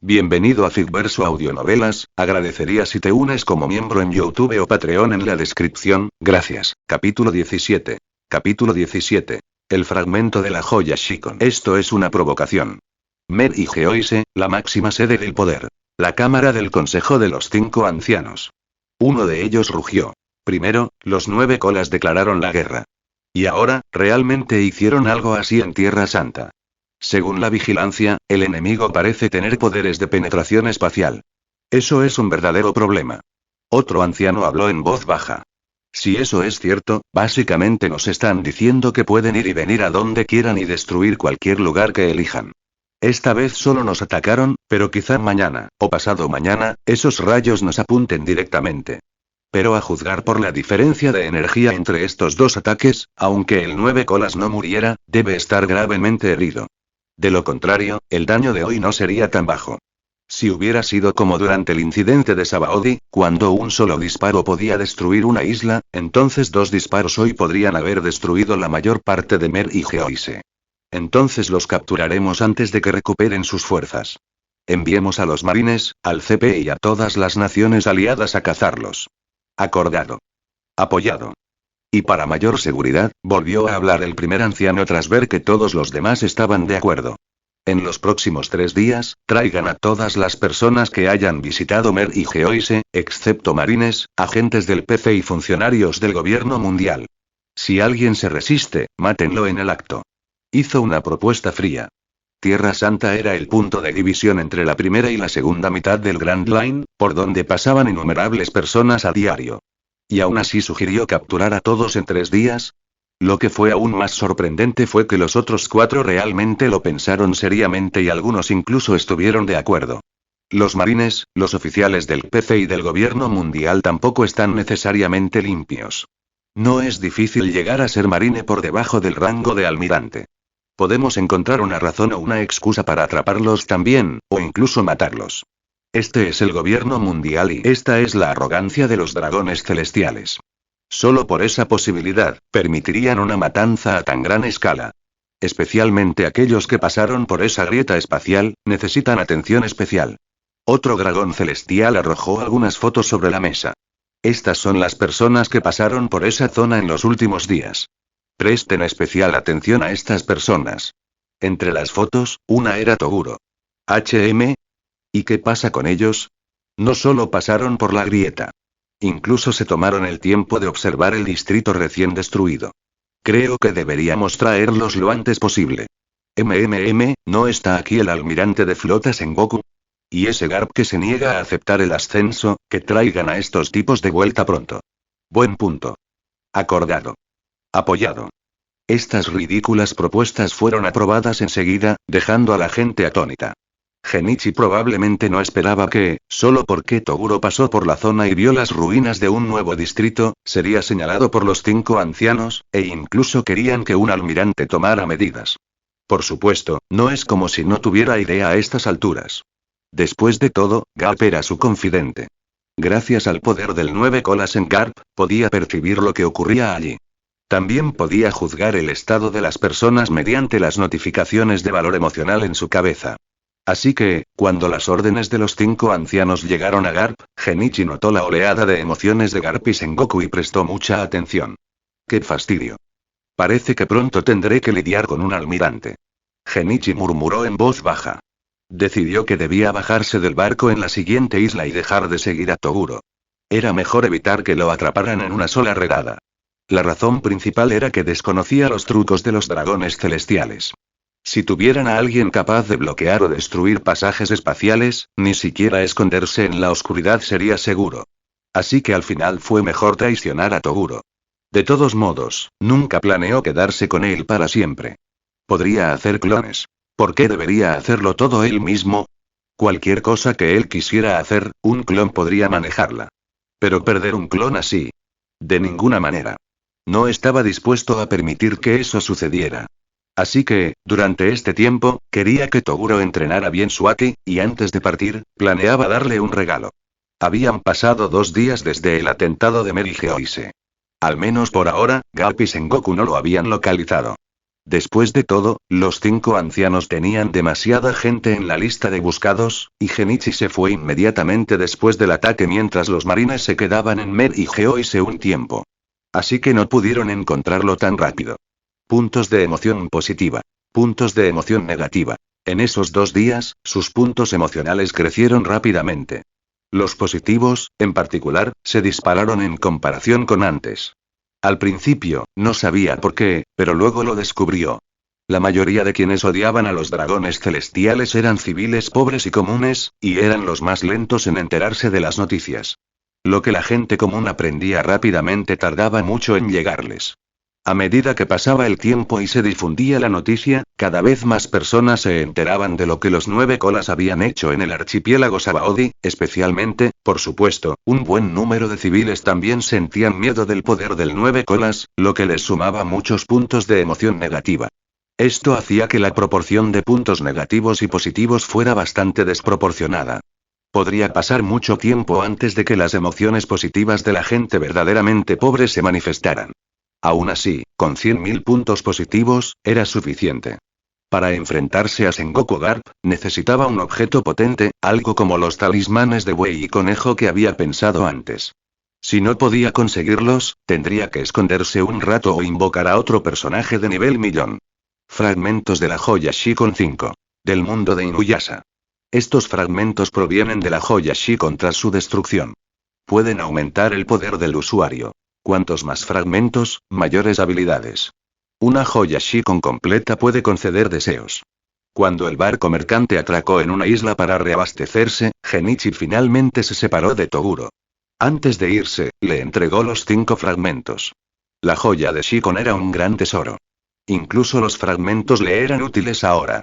Bienvenido a Figverso Audionovelas, agradecería si te unes como miembro en YouTube o Patreon en la descripción, gracias. Capítulo 17. Capítulo 17. El fragmento de la joya Shikon. Esto es una provocación. Mer y Geoise, la máxima sede del poder. La cámara del Consejo de los 5 ancianos. Uno de ellos rugió. Primero, los 9 colas declararon la guerra. Y ahora, ¿realmente hicieron algo así en Tierra Santa? Según la vigilancia, el enemigo parece tener poderes de penetración espacial. Eso es un verdadero problema. Otro anciano habló en voz baja. Si eso es cierto, básicamente nos están diciendo que pueden ir y venir a donde quieran y destruir cualquier lugar que elijan. Esta vez solo nos atacaron, pero quizá mañana, o pasado mañana, esos rayos nos apunten directamente. Pero a juzgar por la diferencia de energía entre estos dos ataques, aunque el 9 colas no muriera, debe estar gravemente herido. De lo contrario, el daño de hoy no sería tan bajo. Si hubiera sido como durante el incidente de Sabaody, cuando un solo disparo podía destruir una isla, entonces 2 disparos hoy podrían haber destruido la mayor parte de Mer y Geoise. Entonces los capturaremos antes de que recuperen sus fuerzas. Enviemos a los marines, al CP y a todas las naciones aliadas a cazarlos. Acordado. Apoyado. Y para mayor seguridad, volvió a hablar el primer anciano tras ver que todos los demás estaban de acuerdo. En los próximos 3 días, traigan a todas las personas que hayan visitado Mer y Geoise, excepto marines, agentes del PC y funcionarios del gobierno mundial. Si alguien se resiste, mátenlo en el acto. Hizo una propuesta fría. Tierra Santa era el punto de división entre la primera y la segunda mitad del Grand Line, por donde pasaban innumerables personas a diario. Y aún así sugirió capturar a todos en 3 días. Lo que fue aún más sorprendente fue que los otros 4 realmente lo pensaron seriamente y algunos incluso estuvieron de acuerdo. Los marines, los oficiales del PC y del gobierno mundial tampoco están necesariamente limpios. No es difícil llegar a ser marine por debajo del rango de almirante. Podemos encontrar una razón o una excusa para atraparlos también, o incluso matarlos. Este es el gobierno mundial y esta es la arrogancia de los dragones celestiales. Solo por esa posibilidad, permitirían una matanza a tan gran escala. Especialmente aquellos que pasaron por esa grieta espacial, necesitan atención especial. Otro dragón celestial arrojó algunas fotos sobre la mesa. Estas son las personas que pasaron por esa zona en los últimos días. Presten especial atención a estas personas. Entre las fotos, una era Toguro. HM. ¿Y qué pasa con ellos? No solo pasaron por la grieta. Incluso se tomaron el tiempo de observar el distrito recién destruido. Creo que deberíamos traerlos lo antes posible. ¿No está aquí el almirante de flota Sengoku? Y ese Garp que se niega a aceptar el ascenso, que traigan a estos tipos de vuelta pronto. Buen punto. Acordado. Apoyado. Estas ridículas propuestas fueron aprobadas enseguida, dejando a la gente atónita. Genichi probablemente no esperaba que, solo porque Toguro pasó por la zona y vio las ruinas de un nuevo distrito, sería señalado por los 5 ancianos, e incluso querían que un almirante tomara medidas. Por supuesto, no es como si no tuviera idea a estas alturas. Después de todo, Garp era su confidente. Gracias al poder del 9 colas en Garp, podía percibir lo que ocurría allí. También podía juzgar el estado de las personas mediante las notificaciones de valor emocional en su cabeza. Así que, cuando las órdenes de los 5 ancianos llegaron a Garp, Genichi notó la oleada de emociones de Garp y Sengoku y prestó mucha atención. ¡Qué fastidio! Parece que pronto tendré que lidiar con un almirante. Genichi murmuró en voz baja. Decidió que debía bajarse del barco en la siguiente isla y dejar de seguir a Toguro. Era mejor evitar que lo atraparan en una sola redada. La razón principal era que desconocía los trucos de los dragones celestiales. Si tuvieran a alguien capaz de bloquear o destruir pasajes espaciales, ni siquiera esconderse en la oscuridad sería seguro. Así que al final fue mejor traicionar a Toguro. De todos modos, nunca planeó quedarse con él para siempre. Podría hacer clones. ¿Por qué debería hacerlo todo él mismo? Cualquier cosa que él quisiera hacer, un clon podría manejarla. Pero perder un clon así. De ninguna manera. No estaba dispuesto a permitir que eso sucediera. Así que, durante este tiempo, quería que Toguro entrenara bien su Aki, y antes de partir, planeaba darle un regalo. Habían pasado 2 días desde el atentado de Mer y Geoise. Al menos por ahora, Garp y Sengoku no lo habían localizado. Después de todo, los 5 ancianos tenían demasiada gente en la lista de buscados, y Genichi se fue inmediatamente después del ataque mientras los marines se quedaban en Mer y Geoise un tiempo. Así que no pudieron encontrarlo tan rápido. Puntos de emoción positiva. Puntos de emoción negativa. En esos 2 días, sus puntos emocionales crecieron rápidamente. Los positivos, en particular, se dispararon en comparación con antes. Al principio, no sabía por qué, pero luego lo descubrió. La mayoría de quienes odiaban a los dragones celestiales eran civiles pobres y comunes, y eran los más lentos en enterarse de las noticias. Lo que la gente común aprendía rápidamente tardaba mucho en llegarles. A medida que pasaba el tiempo y se difundía la noticia, cada vez más personas se enteraban de lo que los 9 colas habían hecho en el archipiélago Sabaody, especialmente, por supuesto, un buen número de civiles también sentían miedo del poder del 9 colas, lo que les sumaba muchos puntos de emoción negativa. Esto hacía que la proporción de puntos negativos y positivos fuera bastante desproporcionada. Podría pasar mucho tiempo antes de que las emociones positivas de la gente verdaderamente pobre se manifestaran. Aún así, con 100.000 puntos positivos, era suficiente. Para enfrentarse a Sengoku Garp, necesitaba un objeto potente, algo como los talismanes de buey y conejo que había pensado antes. Si no podía conseguirlos, tendría que esconderse un rato o invocar a otro personaje de nivel millón. Fragmentos de la joya Shikon 5. Del mundo de Inuyasha. Estos fragmentos provienen de la joya Shikon tras su destrucción. Pueden aumentar el poder del usuario. Cuantos más fragmentos, mayores habilidades. Una joya Shikon completa puede conceder deseos. Cuando el barco mercante atracó en una isla para reabastecerse, Genichi finalmente se separó de Toguro. Antes de irse, le entregó los 5 fragmentos. La joya de Shikon era un gran tesoro. Incluso los fragmentos le eran útiles ahora.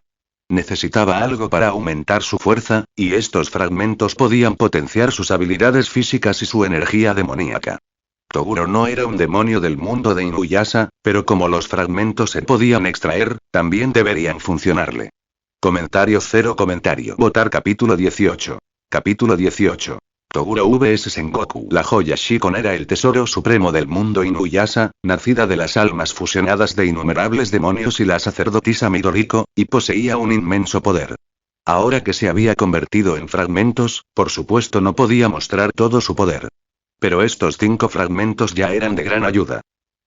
Necesitaba algo para aumentar su fuerza, y estos fragmentos podían potenciar sus habilidades físicas y su energía demoníaca. Toguro no era un demonio del mundo de Inuyasha, pero como los fragmentos se podían extraer, también deberían funcionarle. Comentario. Votar capítulo 18. Capítulo 18. Toguro vs Sengoku. La joya Shikon era el tesoro supremo del mundo Inuyasha, nacida de las almas fusionadas de innumerables demonios y la sacerdotisa Midoriko, y poseía un inmenso poder. Ahora que se había convertido en fragmentos, por supuesto no podía mostrar todo su poder. Pero estos 5 fragmentos ya eran de gran ayuda.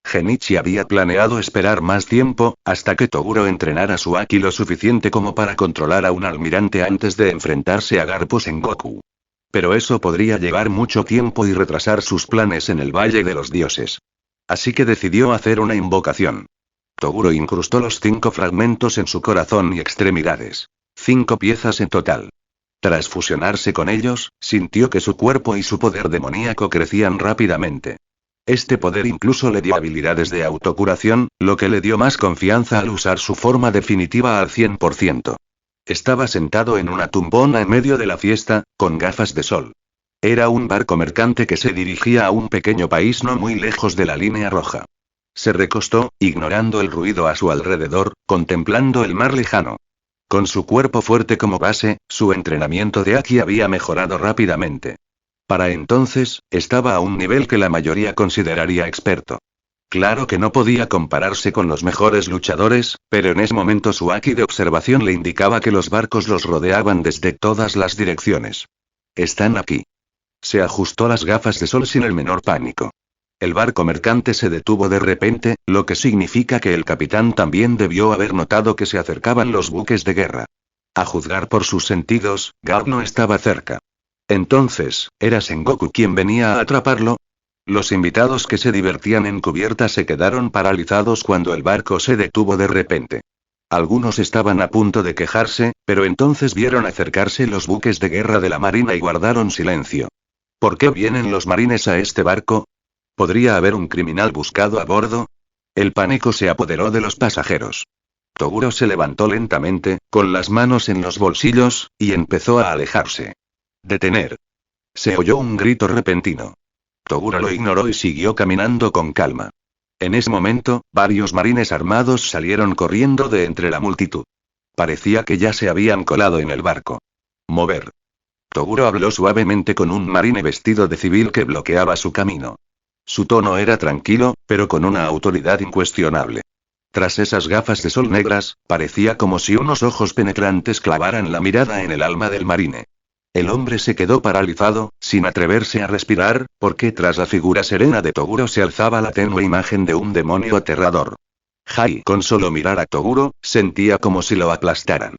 Genichi había planeado esperar más tiempo, hasta que Toguro entrenara su Haki lo suficiente como para controlar a un almirante antes de enfrentarse a Garp o Sengoku. Pero eso podría llevar mucho tiempo y retrasar sus planes en el Valle de los Dioses. Así que decidió hacer una invocación. Toguro incrustó los 5 fragmentos en su corazón y extremidades. 5 piezas en total. Tras fusionarse con ellos, sintió que su cuerpo y su poder demoníaco crecían rápidamente. Este poder incluso le dio habilidades de autocuración, lo que le dio más confianza al usar su forma definitiva al 100%. Estaba sentado en una tumbona en medio de la fiesta, con gafas de sol. Era un barco mercante que se dirigía a un pequeño país no muy lejos de la línea roja. Se recostó, ignorando el ruido a su alrededor, contemplando el mar lejano. Con su cuerpo fuerte como base, su entrenamiento de Haki había mejorado rápidamente. Para entonces, estaba a un nivel que la mayoría consideraría experto. Claro que no podía compararse con los mejores luchadores, pero en ese momento su Haki de observación le indicaba que los barcos los rodeaban desde todas las direcciones. Están aquí. Se ajustó las gafas de sol sin el menor pánico. El barco mercante se detuvo de repente, lo que significa que el capitán también debió haber notado que se acercaban los buques de guerra. A juzgar por sus sentidos, Garp no estaba cerca. Entonces, ¿era Sengoku quien venía a atraparlo? Los invitados que se divertían en cubierta se quedaron paralizados cuando el barco se detuvo de repente. Algunos estaban a punto de quejarse, pero entonces vieron acercarse los buques de guerra de la marina y guardaron silencio. ¿Por qué vienen los marines a este barco? ¿Podría haber un criminal buscado a bordo? El pánico se apoderó de los pasajeros. Toguro se levantó lentamente, con las manos en los bolsillos, y empezó a alejarse. ¡Detener! Se oyó un grito repentino. Toguro lo ignoró y siguió caminando con calma. En ese momento, varios marines armados salieron corriendo de entre la multitud. Parecía que ya se habían colado en el barco. Mover. Toguro habló suavemente con un marine vestido de civil que bloqueaba su camino. Su tono era tranquilo, pero con una autoridad incuestionable. Tras esas gafas de sol negras, parecía como si unos ojos penetrantes clavaran la mirada en el alma del marine. El hombre se quedó paralizado, sin atreverse a respirar, porque tras la figura serena de Toguro se alzaba la tenue imagen de un demonio aterrador. Jai, con solo mirar a Toguro, sentía como si lo aplastaran.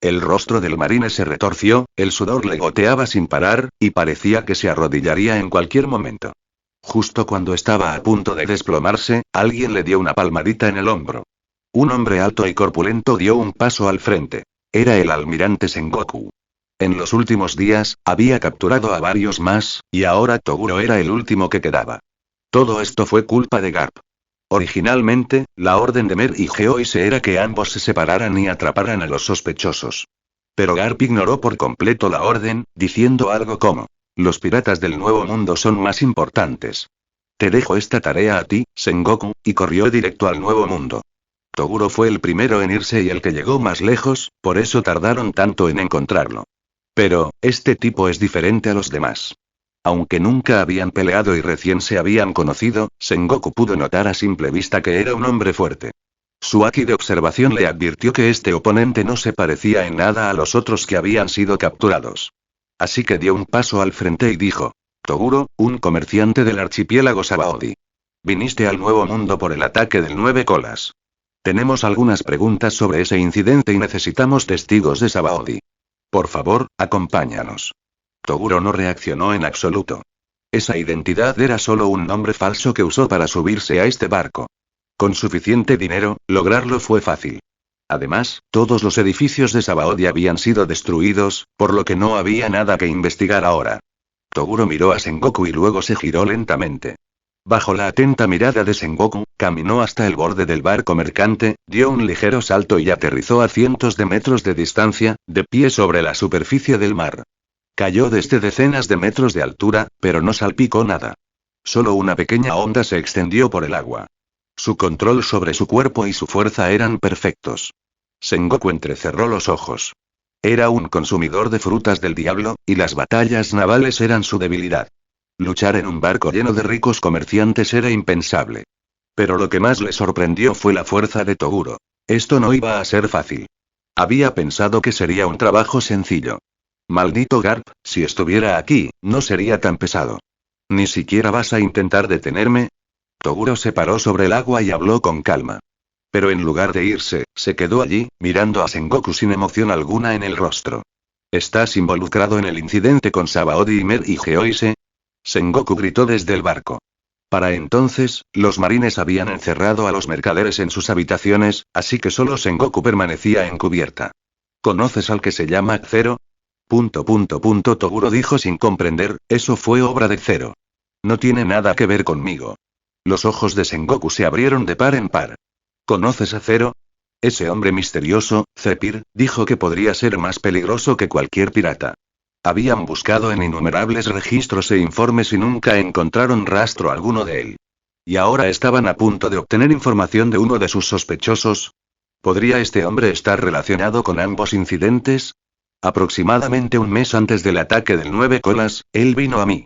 El rostro del marine se retorció, el sudor le goteaba sin parar, y parecía que se arrodillaría en cualquier momento. Justo cuando estaba a punto de desplomarse, alguien le dio una palmadita en el hombro. Un hombre alto y corpulento dio un paso al frente. Era el almirante Sengoku. En los últimos días, había capturado a varios más, y ahora Toguro era el último que quedaba. Todo esto fue culpa de Garp. Originalmente, la orden de Mer y Geoise era que ambos se separaran y atraparan a los sospechosos. Pero Garp ignoró por completo la orden, diciendo algo como: los piratas del Nuevo Mundo son más importantes. Te dejo esta tarea a ti, Sengoku, y corrió directo al Nuevo Mundo. Toguro fue el primero en irse y el que llegó más lejos, por eso tardaron tanto en encontrarlo. Pero, este tipo es diferente a los demás. Aunque nunca habían peleado y recién se habían conocido, Sengoku pudo notar a simple vista que era un hombre fuerte. Su haki de observación le advirtió que este oponente no se parecía en nada a los otros que habían sido capturados. Así que dio un paso al frente y dijo: Toguro, un comerciante del archipiélago Sabaody. Viniste al Nuevo Mundo por el ataque del 9 colas. Tenemos algunas preguntas sobre ese incidente y necesitamos testigos de Sabaody. Por favor, acompáñanos. Toguro no reaccionó en absoluto. Esa identidad era solo un nombre falso que usó para subirse a este barco. Con suficiente dinero, lograrlo fue fácil. Además, todos los edificios de Sabaody habían sido destruidos, por lo que no había nada que investigar ahora. Toguro miró a Sengoku y luego se giró lentamente. Bajo la atenta mirada de Sengoku, caminó hasta el borde del barco mercante, dio un ligero salto y aterrizó a cientos de metros de distancia, de pie sobre la superficie del mar. Cayó desde decenas de metros de altura, pero no salpicó nada. Solo una pequeña onda se extendió por el agua. Su control sobre su cuerpo y su fuerza eran perfectos. Sengoku entrecerró los ojos. Era un consumidor de frutas del diablo, y las batallas navales eran su debilidad. Luchar en un barco lleno de ricos comerciantes era impensable. Pero lo que más le sorprendió fue la fuerza de Toguro. Esto no iba a ser fácil. Había pensado que sería un trabajo sencillo. Maldito Garp, si estuviera aquí, no sería tan pesado. ¿Ni siquiera vas a intentar detenerme? Toguro se paró sobre el agua y habló con calma. Pero en lugar de irse, se quedó allí, mirando a Sengoku sin emoción alguna en el rostro. ¿Estás involucrado en el incidente con Sabaody y Mer y Geoise? Sengoku gritó desde el barco. Para entonces, los marines habían encerrado a los mercaderes en sus habitaciones, así que solo Sengoku permanecía en cubierta. ¿Conoces al que se llama Zero? Toguro dijo sin comprender, eso fue obra de Zero. No tiene nada que ver conmigo. Los ojos de Sengoku se abrieron de par en par. ¿Conoces a Zero? Ese hombre misterioso, Zephyr, dijo que podría ser más peligroso que cualquier pirata. Habían buscado en innumerables registros e informes y nunca encontraron rastro alguno de él. Y ahora estaban a punto de obtener información de uno de sus sospechosos. ¿Podría este hombre estar relacionado con ambos incidentes? Aproximadamente un mes antes del ataque del 9 colas, él vino a mí.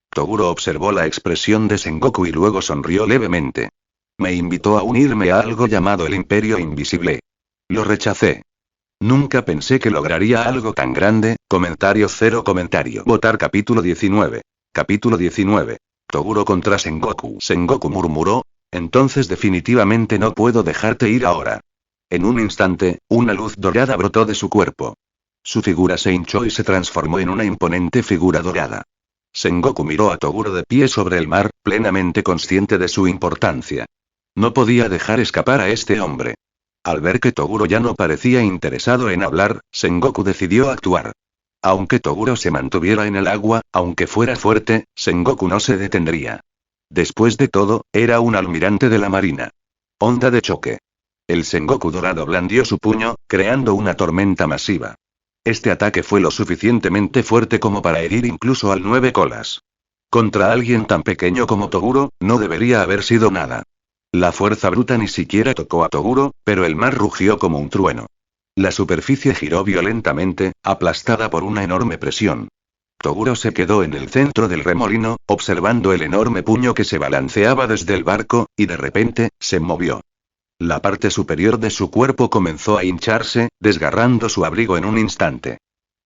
Toguro observó la expresión de Sengoku y luego sonrió levemente. Me invitó a unirme a algo llamado el Imperio Invisible. Lo rechacé. Nunca pensé que lograría algo tan grande. Comentario. Votar capítulo 19. Capítulo 19. Toguro contra Sengoku. Sengoku murmuró. Entonces definitivamente no puedo dejarte ir ahora. En un instante, una luz dorada brotó de su cuerpo. Su figura se hinchó y se transformó en una imponente figura dorada. Sengoku miró a Toguro de pie sobre el mar, plenamente consciente de su importancia. No podía dejar escapar a este hombre. Al ver que Toguro ya no parecía interesado en hablar, Sengoku decidió actuar. Aunque Toguro se mantuviera en el agua, aunque fuera fuerte, Sengoku no se detendría. Después de todo, era un almirante de la marina. Onda de choque. El Sengoku dorado blandió su puño, creando una tormenta masiva. Este ataque fue lo suficientemente fuerte como para herir incluso al 9 colas. Contra alguien tan pequeño como Toguro, no debería haber sido nada. La fuerza bruta ni siquiera tocó a Toguro, pero el mar rugió como un trueno. La superficie giró violentamente, aplastada por una enorme presión. Toguro se quedó en el centro del remolino, observando el enorme puño que se balanceaba desde el barco, y de repente, se movió. La parte superior de su cuerpo comenzó a hincharse, desgarrando su abrigo en un instante.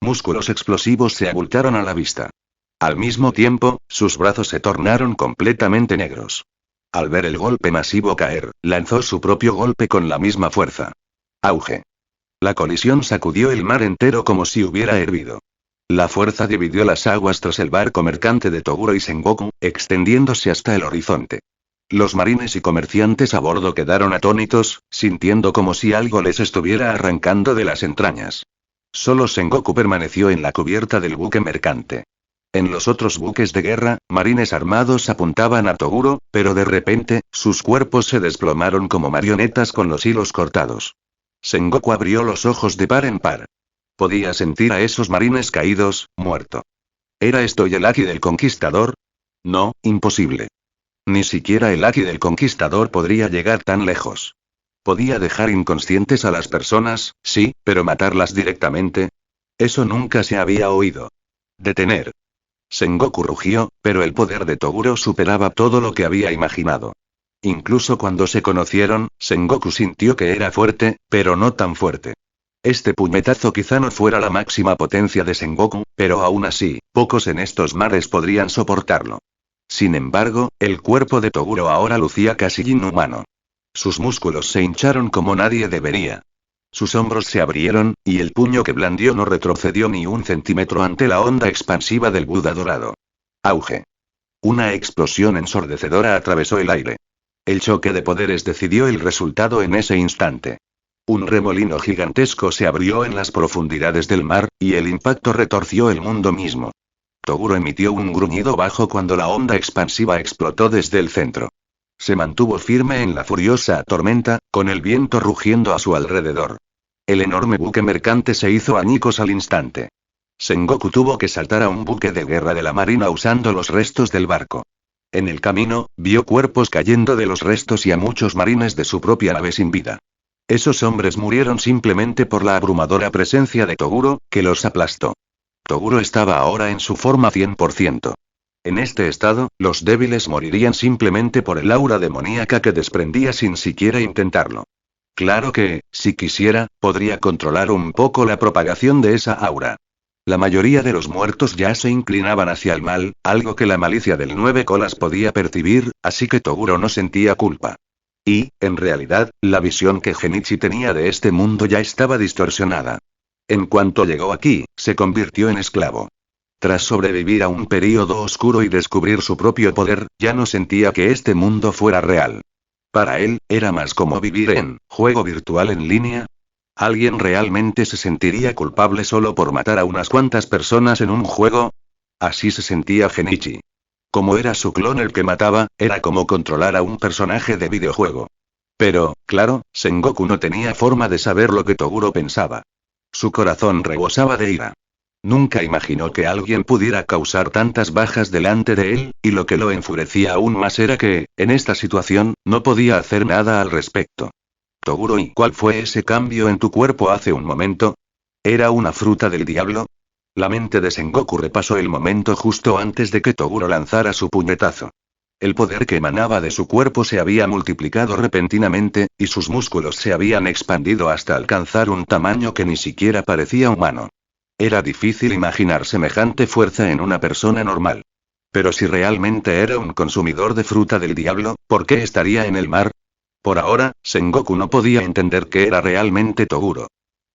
Músculos explosivos se abultaron a la vista. Al mismo tiempo, sus brazos se tornaron completamente negros. Al ver el golpe masivo caer, lanzó su propio golpe con la misma fuerza. Auge. La colisión sacudió el mar entero como si hubiera hervido. La fuerza dividió las aguas tras el barco mercante de Toguro y Sengoku, extendiéndose hasta el horizonte. Los marines y comerciantes a bordo quedaron atónitos, sintiendo como si algo les estuviera arrancando de las entrañas. Solo Sengoku permaneció en la cubierta del buque mercante. En los otros buques de guerra, marines armados apuntaban a Toguro, pero de repente, sus cuerpos se desplomaron como marionetas con los hilos cortados. Sengoku abrió los ojos de par en par. Podía sentir a esos marines caídos, muerto. ¿Era esto el Haki del Conquistador? No, imposible. Ni siquiera el Haki del Conquistador podría llegar tan lejos. Podía dejar inconscientes a las personas, sí, pero matarlas directamente. Eso nunca se había oído. Detener. Sengoku rugió, pero el poder de Toguro superaba todo lo que había imaginado. Incluso cuando se conocieron, Sengoku sintió que era fuerte, pero no tan fuerte. Este puñetazo quizá no fuera la máxima potencia de Sengoku, pero aún así, pocos en estos mares podrían soportarlo. Sin embargo, el cuerpo de Toguro ahora lucía casi inhumano. Sus músculos se hincharon como nadie debería. Sus hombros se abrieron, y el puño que blandió no retrocedió ni un centímetro ante la onda expansiva del Buda dorado. Auge. Una explosión ensordecedora atravesó el aire. El choque de poderes decidió el resultado en ese instante. Un remolino gigantesco se abrió en las profundidades del mar, y el impacto retorció el mundo mismo. Toguro emitió un gruñido bajo cuando la onda expansiva explotó desde el centro. Se mantuvo firme en la furiosa tormenta, con el viento rugiendo a su alrededor. El enorme buque mercante se hizo añicos al instante. Sengoku tuvo que saltar a un buque de guerra de la marina usando los restos del barco. En el camino, vio cuerpos cayendo de los restos y a muchos marines de su propia nave sin vida. Esos hombres murieron simplemente por la abrumadora presencia de Toguro, que los aplastó. Toguro estaba ahora en su forma 100%. En este estado, los débiles morirían simplemente por el aura demoníaca que desprendía sin siquiera intentarlo. Claro que, si quisiera, podría controlar un poco la propagación de esa aura. La mayoría de los muertos ya se inclinaban hacia el mal, algo que la malicia del 9 colas podía percibir, así que Toguro no sentía culpa. Y, en realidad, la visión que Genichi tenía de este mundo ya estaba distorsionada. En cuanto llegó aquí, se convirtió en esclavo. Tras sobrevivir a un período oscuro y descubrir su propio poder, ya no sentía que este mundo fuera real. Para él, era más como vivir en juego virtual en línea. ¿Alguien realmente se sentiría culpable solo por matar a unas cuantas personas en un juego? Así se sentía Genichi. Como era su clon el que mataba, era como controlar a un personaje de videojuego. Pero, claro, Sengoku no tenía forma de saber lo que Toguro pensaba. Su corazón rebosaba de ira. Nunca imaginó que alguien pudiera causar tantas bajas delante de él, y lo que lo enfurecía aún más era que, en esta situación, no podía hacer nada al respecto. Toguro, ¿y cuál fue ese cambio en tu cuerpo hace un momento? ¿Era una fruta del diablo? La mente de Sengoku repasó el momento justo antes de que Toguro lanzara su puñetazo. El poder que emanaba de su cuerpo se había multiplicado repentinamente, y sus músculos se habían expandido hasta alcanzar un tamaño que ni siquiera parecía humano. Era difícil imaginar semejante fuerza en una persona normal. Pero si realmente era un consumidor de fruta del diablo, ¿por qué estaría en el mar? Por ahora, Sengoku no podía entender qué era realmente Toguro.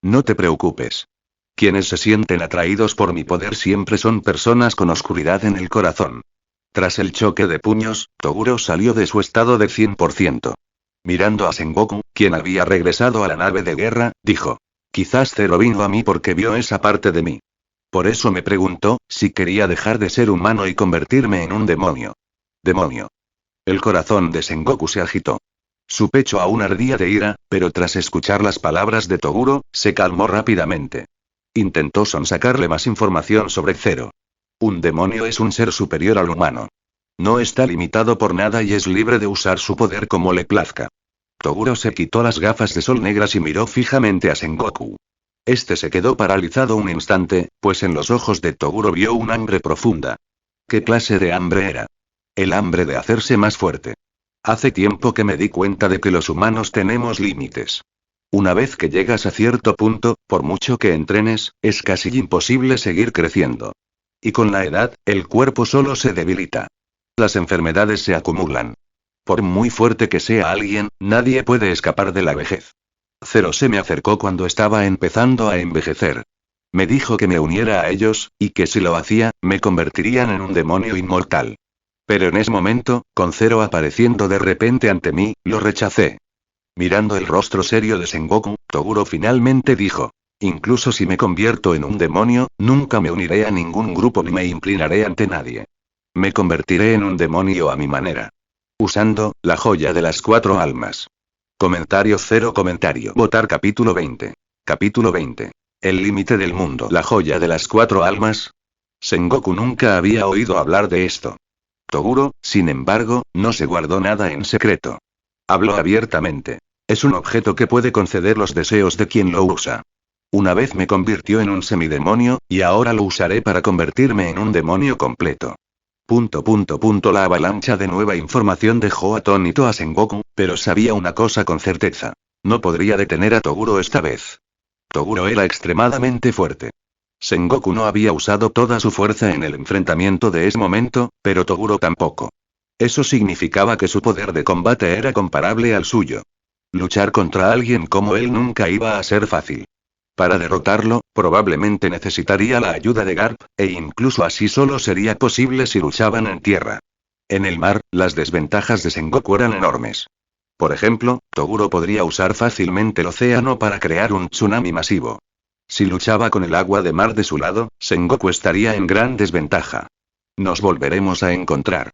No te preocupes. Quienes se sienten atraídos por mi poder siempre son personas con oscuridad en el corazón. Tras el choque de puños, Toguro salió de su estado de 100%. Mirando a Sengoku, quien había regresado a la nave de guerra, dijo: quizás Zero vino a mí porque vio esa parte de mí. Por eso me preguntó si quería dejar de ser humano y convertirme en un demonio. Demonio. El corazón de Sengoku se agitó. Su pecho aún ardía de ira, pero tras escuchar las palabras de Toguro, se calmó rápidamente. Intentó sonsacarle más información sobre Zero. Un demonio es un ser superior al humano. No está limitado por nada y es libre de usar su poder como le plazca. Toguro se quitó las gafas de sol negras y miró fijamente a Sengoku. Este se quedó paralizado un instante, pues en los ojos de Toguro vio un hambre profunda. ¿Qué clase de hambre era? El hambre de hacerse más fuerte. Hace tiempo que me di cuenta de que los humanos tenemos límites. Una vez que llegas a cierto punto, por mucho que entrenes, es casi imposible seguir creciendo. Y con la edad, el cuerpo solo se debilita. Las enfermedades se acumulan. Por muy fuerte que sea alguien, nadie puede escapar de la vejez. Zero se me acercó cuando estaba empezando a envejecer. Me dijo que me uniera a ellos, y que si lo hacía, me convertirían en un demonio inmortal. Pero en ese momento, con Zero apareciendo de repente ante mí, lo rechacé. Mirando el rostro serio de Sengoku, Toguro finalmente dijo: incluso si me convierto en un demonio, nunca me uniré a ningún grupo ni me inclinaré ante nadie. Me convertiré en un demonio a mi manera. Usando la joya de las 4 almas. Comentario cero comentario. Votar capítulo 20. Capítulo 20. El límite del mundo. La joya de las 4 almas. Sengoku nunca había oído hablar de esto. Toguro, sin embargo, no se guardó nada en secreto. Habló abiertamente. Es un objeto que puede conceder los deseos de quien lo usa. Una vez me convirtió en un semidemonio, y ahora lo usaré para convertirme en un demonio completo. La avalancha de nueva información dejó atónito a Sengoku, pero sabía una cosa con certeza. No podría detener a Toguro esta vez. Toguro era extremadamente fuerte. Sengoku no había usado toda su fuerza en el enfrentamiento de ese momento, pero Toguro tampoco. Eso significaba que su poder de combate era comparable al suyo. Luchar contra alguien como él nunca iba a ser fácil. Para derrotarlo, probablemente necesitaría la ayuda de Garp, e incluso así solo sería posible si luchaban en tierra. En el mar, las desventajas de Sengoku eran enormes. Por ejemplo, Toguro podría usar fácilmente el océano para crear un tsunami masivo. Si luchaba con el agua de mar de su lado, Sengoku estaría en gran desventaja. Nos volveremos a encontrar.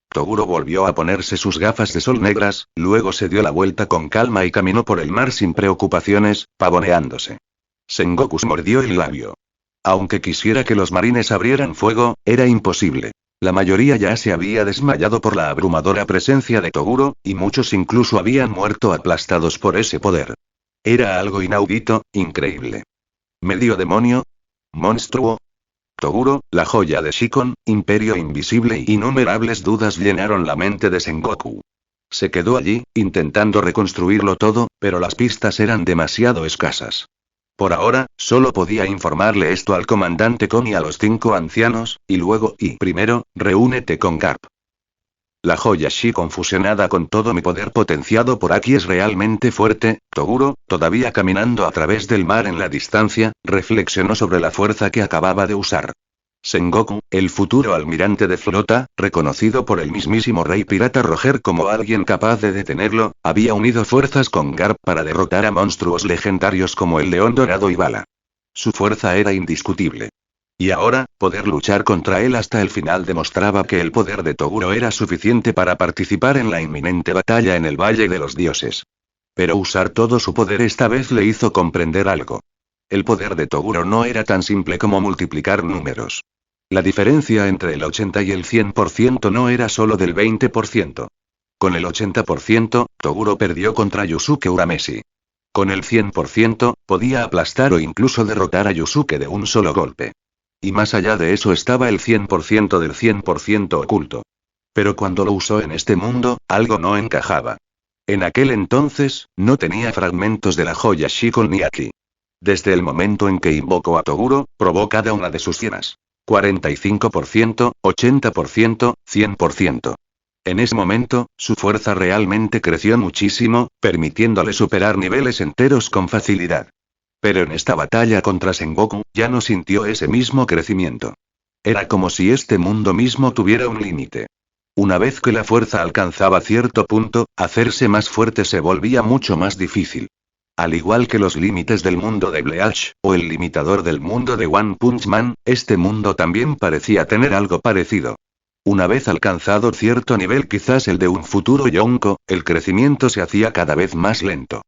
Toguro volvió a ponerse sus gafas de sol negras, luego se dio la vuelta con calma y caminó por el mar sin preocupaciones, pavoneándose. Sengoku mordió el labio. Aunque quisiera que los marines abrieran fuego, era imposible. La mayoría ya se había desmayado por la abrumadora presencia de Toguro, y muchos incluso habían muerto aplastados por ese poder. Era algo inaudito, increíble. ¿Medio demonio? ¿Monstruo? Toguro, la joya de Shikon, imperio invisible y innumerables dudas llenaron la mente de Sengoku. Se quedó allí, intentando reconstruirlo todo, pero las pistas eran demasiado escasas. Por ahora, solo podía informarle esto al comandante Kon y a los 5 ancianos, y luego, primero, reúnete con Garp. La joya Shikon fusionada con todo mi poder potenciado por aquí es realmente fuerte. Toguro, todavía caminando a través del mar en la distancia, reflexionó sobre la fuerza que acababa de usar. Sengoku, el futuro almirante de flota, reconocido por el mismísimo rey pirata Roger como alguien capaz de detenerlo, había unido fuerzas con Garp para derrotar a monstruos legendarios como el león dorado y Bala. Su fuerza era indiscutible. Y ahora, poder luchar contra él hasta el final demostraba que el poder de Toguro era suficiente para participar en la inminente batalla en el Valle de los Dioses. Pero usar todo su poder esta vez le hizo comprender algo. El poder de Toguro no era tan simple como multiplicar números. La diferencia entre el 80 y el 100% no era solo del 20%. Con el 80%, Toguro perdió contra Yusuke Urameshi. Con el 100%, podía aplastar o incluso derrotar a Yusuke de un solo golpe. Y más allá de eso estaba el 100% del 100% oculto. Pero cuando lo usó en este mundo, algo no encajaba. En aquel entonces, no tenía fragmentos de la joya Shikon ni Aki. Desde el momento en que invocó a Toguro, probó cada una de sus cienas. 45%, 80%, 100%. En ese momento, su fuerza realmente creció muchísimo, permitiéndole superar niveles enteros con facilidad. Pero en esta batalla contra Sengoku, ya no sintió ese mismo crecimiento. Era como si este mundo mismo tuviera un límite. Una vez que la fuerza alcanzaba cierto punto, hacerse más fuerte se volvía mucho más difícil. Al igual que los límites del mundo de Bleach, o el limitador del mundo de One Punch Man, este mundo también parecía tener algo parecido. Una vez alcanzado cierto nivel, quizás el de un futuro Yonko, el crecimiento se hacía cada vez más lento.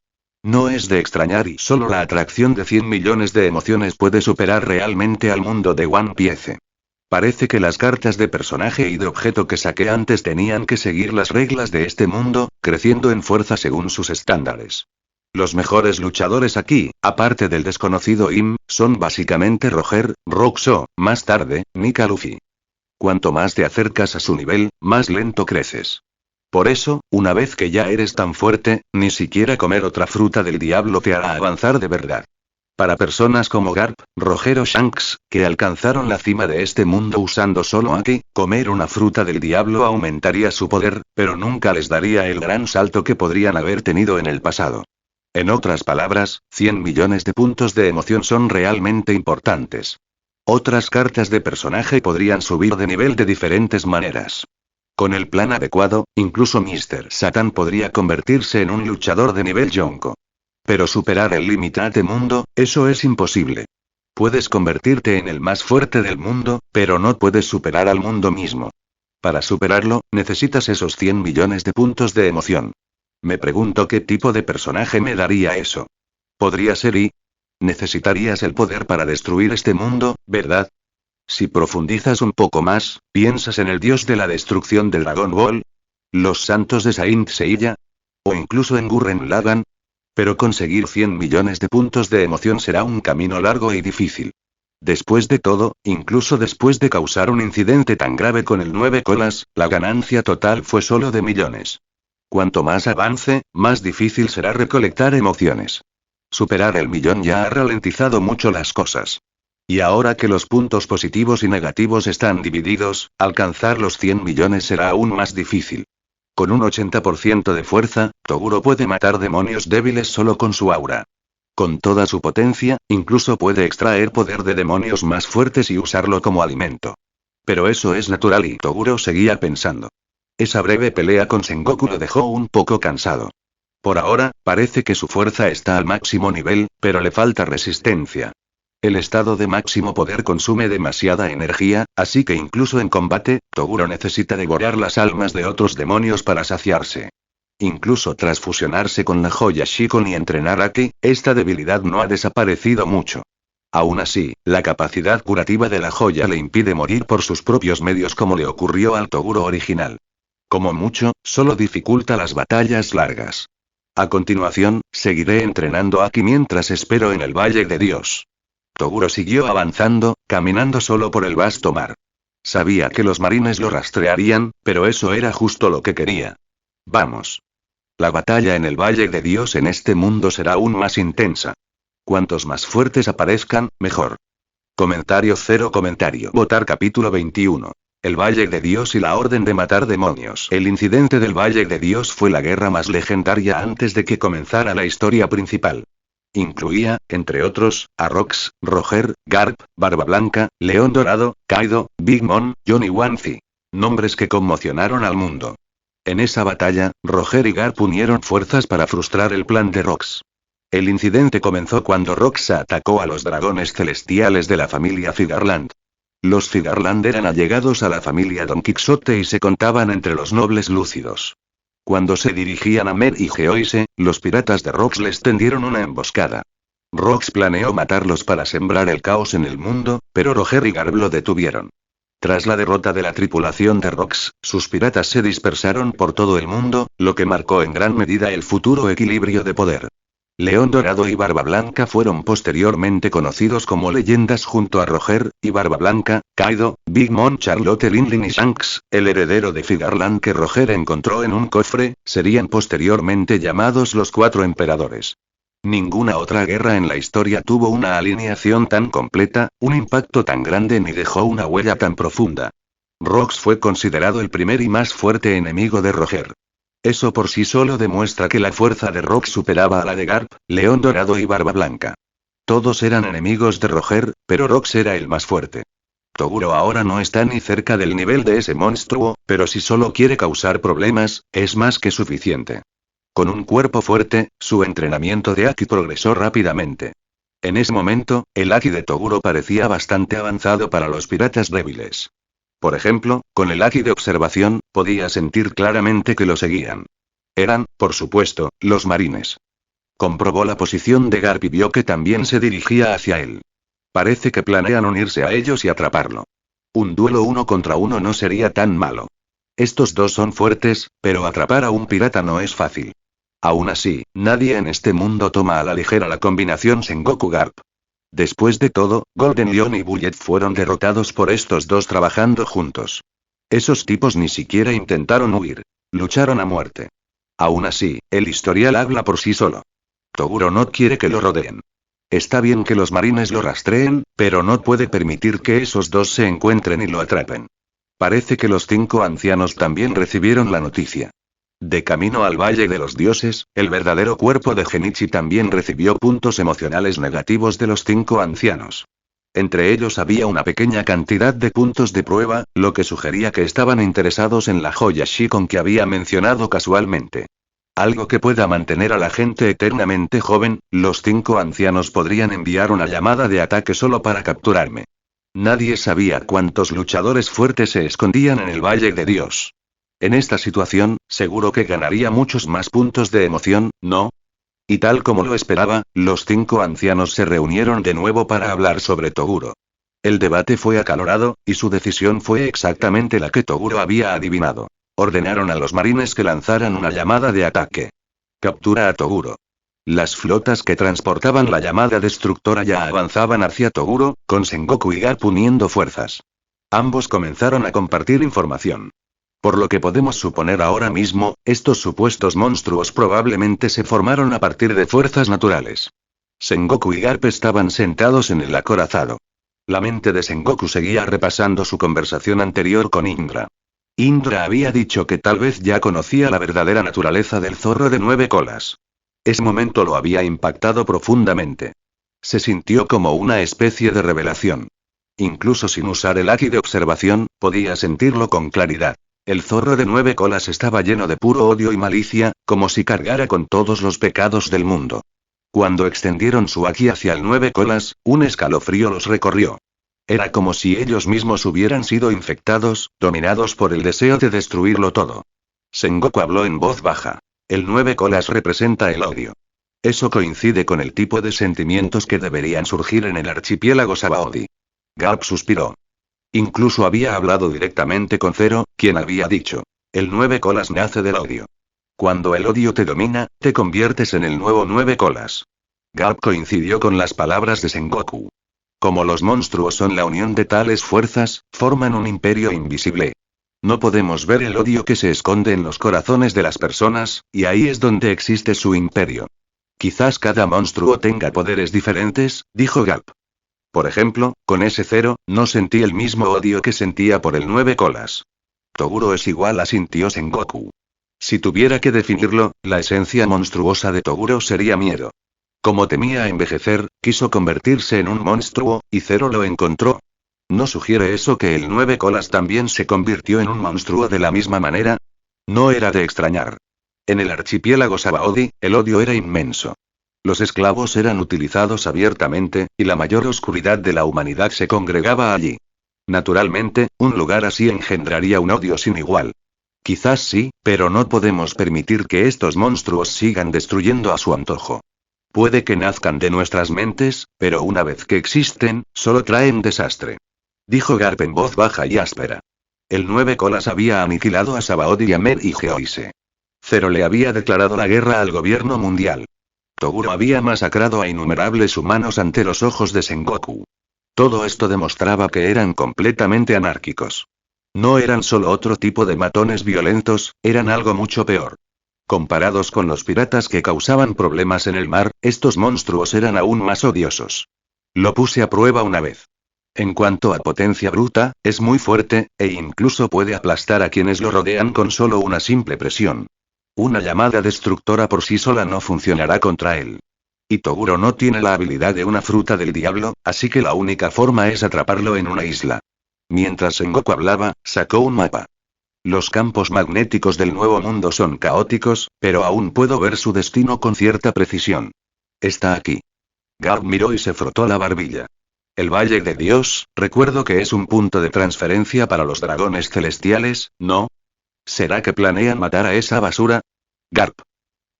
No es de extrañar y solo la atracción de 100 millones de emociones puede superar realmente al mundo de One Piece. Parece que las cartas de personaje y de objeto que saqué antes tenían que seguir las reglas de este mundo, creciendo en fuerza según sus estándares. Los mejores luchadores aquí, aparte del desconocido Im, son básicamente Roger, Roxo, más tarde, Nika Luffy. Cuanto más te acercas a su nivel, más lento creces. Por eso, una vez que ya eres tan fuerte, ni siquiera comer otra fruta del diablo te hará avanzar de verdad. Para personas como Garp, Roger o Shanks, que alcanzaron la cima de este mundo usando solo Aki, comer una fruta del diablo aumentaría su poder, pero nunca les daría el gran salto que podrían haber tenido en el pasado. En otras palabras, 100 millones de puntos de emoción son realmente importantes. Otras cartas de personaje podrían subir de nivel de diferentes maneras. Con el plan adecuado, incluso Mr. Satan podría convertirse en un luchador de nivel Yonko. Pero superar el límite mundo, eso es imposible. Puedes convertirte en el más fuerte del mundo, pero no puedes superar al mundo mismo. Para superarlo, necesitas esos 100 millones de puntos de emoción. Me pregunto qué tipo de personaje me daría eso. Podría ser I. Necesitarías el poder para destruir este mundo, ¿verdad? Si profundizas un poco más, ¿piensas en el dios de la destrucción de Dragon Ball? ¿Los santos de Saint Seiya? ¿O incluso en Gurren Lagann? Pero conseguir 100 millones de puntos de emoción será un camino largo y difícil. Después de todo, incluso después de causar un incidente tan grave con el 9 colas, la ganancia total fue solo de millones. Cuanto más avance, más difícil será recolectar emociones. Superar el millón ya ha ralentizado mucho las cosas. Y ahora que los puntos positivos y negativos están divididos, alcanzar los 100 millones será aún más difícil. Con un 80% de fuerza, Toguro puede matar demonios débiles solo con su aura. Con toda su potencia, incluso puede extraer poder de demonios más fuertes y usarlo como alimento. Pero eso es natural y Toguro seguía pensando. Esa breve pelea con Sengoku lo dejó un poco cansado. Por ahora, parece que su fuerza está al máximo nivel, pero le falta resistencia. El estado de máximo poder consume demasiada energía, así que incluso en combate, Toguro necesita devorar las almas de otros demonios para saciarse. Incluso tras fusionarse con la joya Shikon y entrenar Aki, esta debilidad no ha desaparecido mucho. Aún así, la capacidad curativa de la joya le impide morir por sus propios medios como le ocurrió al Toguro original. Como mucho, solo dificulta las batallas largas. A continuación, seguiré entrenando Aki mientras espero en el Valle de Dios. Toguro siguió avanzando, caminando solo por el vasto mar. Sabía que los marines lo rastrearían, pero eso era justo lo que quería. Vamos. La batalla en el Valle de Dios en este mundo será aún más intensa. Cuantos más fuertes aparezcan, mejor. Comentario. Votar capítulo 21. El Valle de Dios y la orden de matar demonios. El incidente del Valle de Dios fue la guerra más legendaria antes de que comenzara la historia principal. Incluía, entre otros, a Rox, Roger, Garp, Barba Blanca, León Dorado, Kaido, Big Mom, Johnny Wanzi. Nombres que conmocionaron al mundo. En esa batalla, Roger y Garp unieron fuerzas para frustrar el plan de Rox. El incidente comenzó cuando Rox atacó a los dragones celestiales de la familia Figarland. Los Figarland eran allegados a la familia Don Quixote y se contaban entre los nobles lúcidos. Cuando se dirigían a Mer y Geoise, los piratas de Rox les tendieron una emboscada. Rox planeó matarlos para sembrar el caos en el mundo, pero Roger y Garp lo detuvieron. Tras la derrota de la tripulación de Rox, sus piratas se dispersaron por todo el mundo, lo que marcó en gran medida el futuro equilibrio de poder. León Dorado y Barba Blanca fueron posteriormente conocidos como leyendas junto a Roger y Barba Blanca, Kaido, Big Mom, Charlotte Linlin y Shanks, el heredero de Figarland que Roger encontró en un cofre, serían posteriormente llamados los Cuatro Emperadores. Ninguna otra guerra en la historia tuvo una alineación tan completa, un impacto tan grande ni dejó una huella tan profunda. Rox fue considerado el primer y más fuerte enemigo de Roger. Eso por sí solo demuestra que la fuerza de Rox superaba a la de Garp, León Dorado y Barba Blanca. Todos eran enemigos de Roger, pero Rox era el más fuerte. Toguro ahora no está ni cerca del nivel de ese monstruo, pero si solo quiere causar problemas, es más que suficiente. Con un cuerpo fuerte, su entrenamiento de Aki progresó rápidamente. En ese momento, el Aki de Toguro parecía bastante avanzado para los piratas débiles. Por ejemplo, con el Aki de observación, podía sentir claramente que lo seguían. Eran, por supuesto, los marines. Comprobó la posición de Garp y vio que también se dirigía hacia él. Parece que planean unirse a ellos y atraparlo. Un duelo 1 contra 1 no sería tan malo. Estos dos son fuertes, pero atrapar a un pirata no es fácil. Aún así, nadie en este mundo toma a la ligera la combinación Sengoku-Garp. Después de todo, Golden Lion y Bullet fueron derrotados por estos dos trabajando juntos. Esos tipos ni siquiera intentaron huir. Lucharon a muerte. Aún así, el historial habla por sí solo. Toguro no quiere que lo rodeen. Está bien que los marines lo rastreen, pero no puede permitir que esos dos se encuentren y lo atrapen. Parece que los 5 ancianos también recibieron la noticia. De camino al Valle de los Dioses, el verdadero cuerpo de Genichi también recibió puntos emocionales negativos de los 5 ancianos. Entre ellos había una pequeña cantidad de puntos de prueba, lo que sugería que estaban interesados en la joya Shikon que había mencionado casualmente. Algo que pueda mantener a la gente eternamente joven, los 5 ancianos podrían enviar una llamada de ataque solo para capturarme. Nadie sabía cuántos luchadores fuertes se escondían en el Valle de Dios. En esta situación, seguro que ganaría muchos más puntos de emoción, ¿no? Y tal como lo esperaba, los 5 ancianos se reunieron de nuevo para hablar sobre Toguro. El debate fue acalorado, y su decisión fue exactamente la que Toguro había adivinado. Ordenaron a los marines que lanzaran una llamada de ataque. Captura a Toguro. Las flotas que transportaban la llamada destructora ya avanzaban hacia Toguro, con Sengoku y Garp uniendo fuerzas. Ambos comenzaron a compartir información. Por lo que podemos suponer ahora mismo, estos supuestos monstruos probablemente se formaron a partir de fuerzas naturales. Sengoku y Garp estaban sentados en el acorazado. La mente de Sengoku seguía repasando su conversación anterior con Indra. Indra había dicho que tal vez ya conocía la verdadera naturaleza del zorro de 9 colas. Ese momento lo había impactado profundamente. Se sintió como una especie de revelación. Incluso sin usar el haki de observación, podía sentirlo con claridad. El zorro de 9 colas estaba lleno de puro odio y malicia, como si cargara con todos los pecados del mundo. Cuando extendieron su haki hacia el 9 colas, un escalofrío los recorrió. Era como si ellos mismos hubieran sido infectados, dominados por el deseo de destruirlo todo. Sengoku habló en voz baja. El 9 colas representa el odio. Eso coincide con el tipo de sentimientos que deberían surgir en el archipiélago Sabaody. Garp suspiró. Incluso había hablado directamente con Zero, quien había dicho: el 9 colas nace del odio. Cuando el odio te domina, te conviertes en el nuevo 9 colas. Garp coincidió con las palabras de Sengoku. Como los monstruos son la unión de tales fuerzas, forman un imperio invisible. No podemos ver el odio que se esconde en los corazones de las personas, y ahí es donde existe su imperio. Quizás cada monstruo tenga poderes diferentes, dijo Garp. Por ejemplo, con ese Zero, no sentí el mismo odio que sentía por el 9 colas. Toguro es igual, asintió Sengoku. Si tuviera que definirlo, la esencia monstruosa de Toguro sería miedo. Como temía envejecer, quiso convertirse en un monstruo, y Zero lo encontró. ¿No sugiere eso que el 9 colas también se convirtió en un monstruo de la misma manera? No era de extrañar. En el archipiélago Sabaody, el odio era inmenso. Los esclavos eran utilizados abiertamente, y la mayor oscuridad de la humanidad se congregaba allí. Naturalmente, un lugar así engendraría un odio sin igual. Quizás sí, pero no podemos permitir que estos monstruos sigan destruyendo a su antojo. Puede que nazcan de nuestras mentes, pero una vez que existen, solo traen desastre. Dijo Garp en voz baja y áspera. El 9 colas había aniquilado a Sabaody y a Mer y Geoise. Zero le había declarado la guerra al gobierno mundial. Toguro había masacrado a innumerables humanos ante los ojos de Sengoku. Todo esto demostraba que eran completamente anárquicos. No eran solo otro tipo de matones violentos, eran algo mucho peor. Comparados con los piratas que causaban problemas en el mar, estos monstruos eran aún más odiosos. Lo puse a prueba una vez. En cuanto a potencia bruta, es muy fuerte, e incluso puede aplastar a quienes lo rodean con solo una simple presión. Una llamada destructora por sí sola no funcionará contra él. Y Toguro no tiene la habilidad de una fruta del diablo, así que la única forma es atraparlo en una isla. Mientras Sengoku hablaba, sacó un mapa. Los campos magnéticos del Nuevo Mundo son caóticos, pero aún puedo ver su destino con cierta precisión. Está aquí. Garp miró y se frotó la barbilla. El Valle de Dios, recuerdo que es un punto de transferencia para los dragones celestiales, ¿no? ¿Será que planean matar a esa basura? Garp.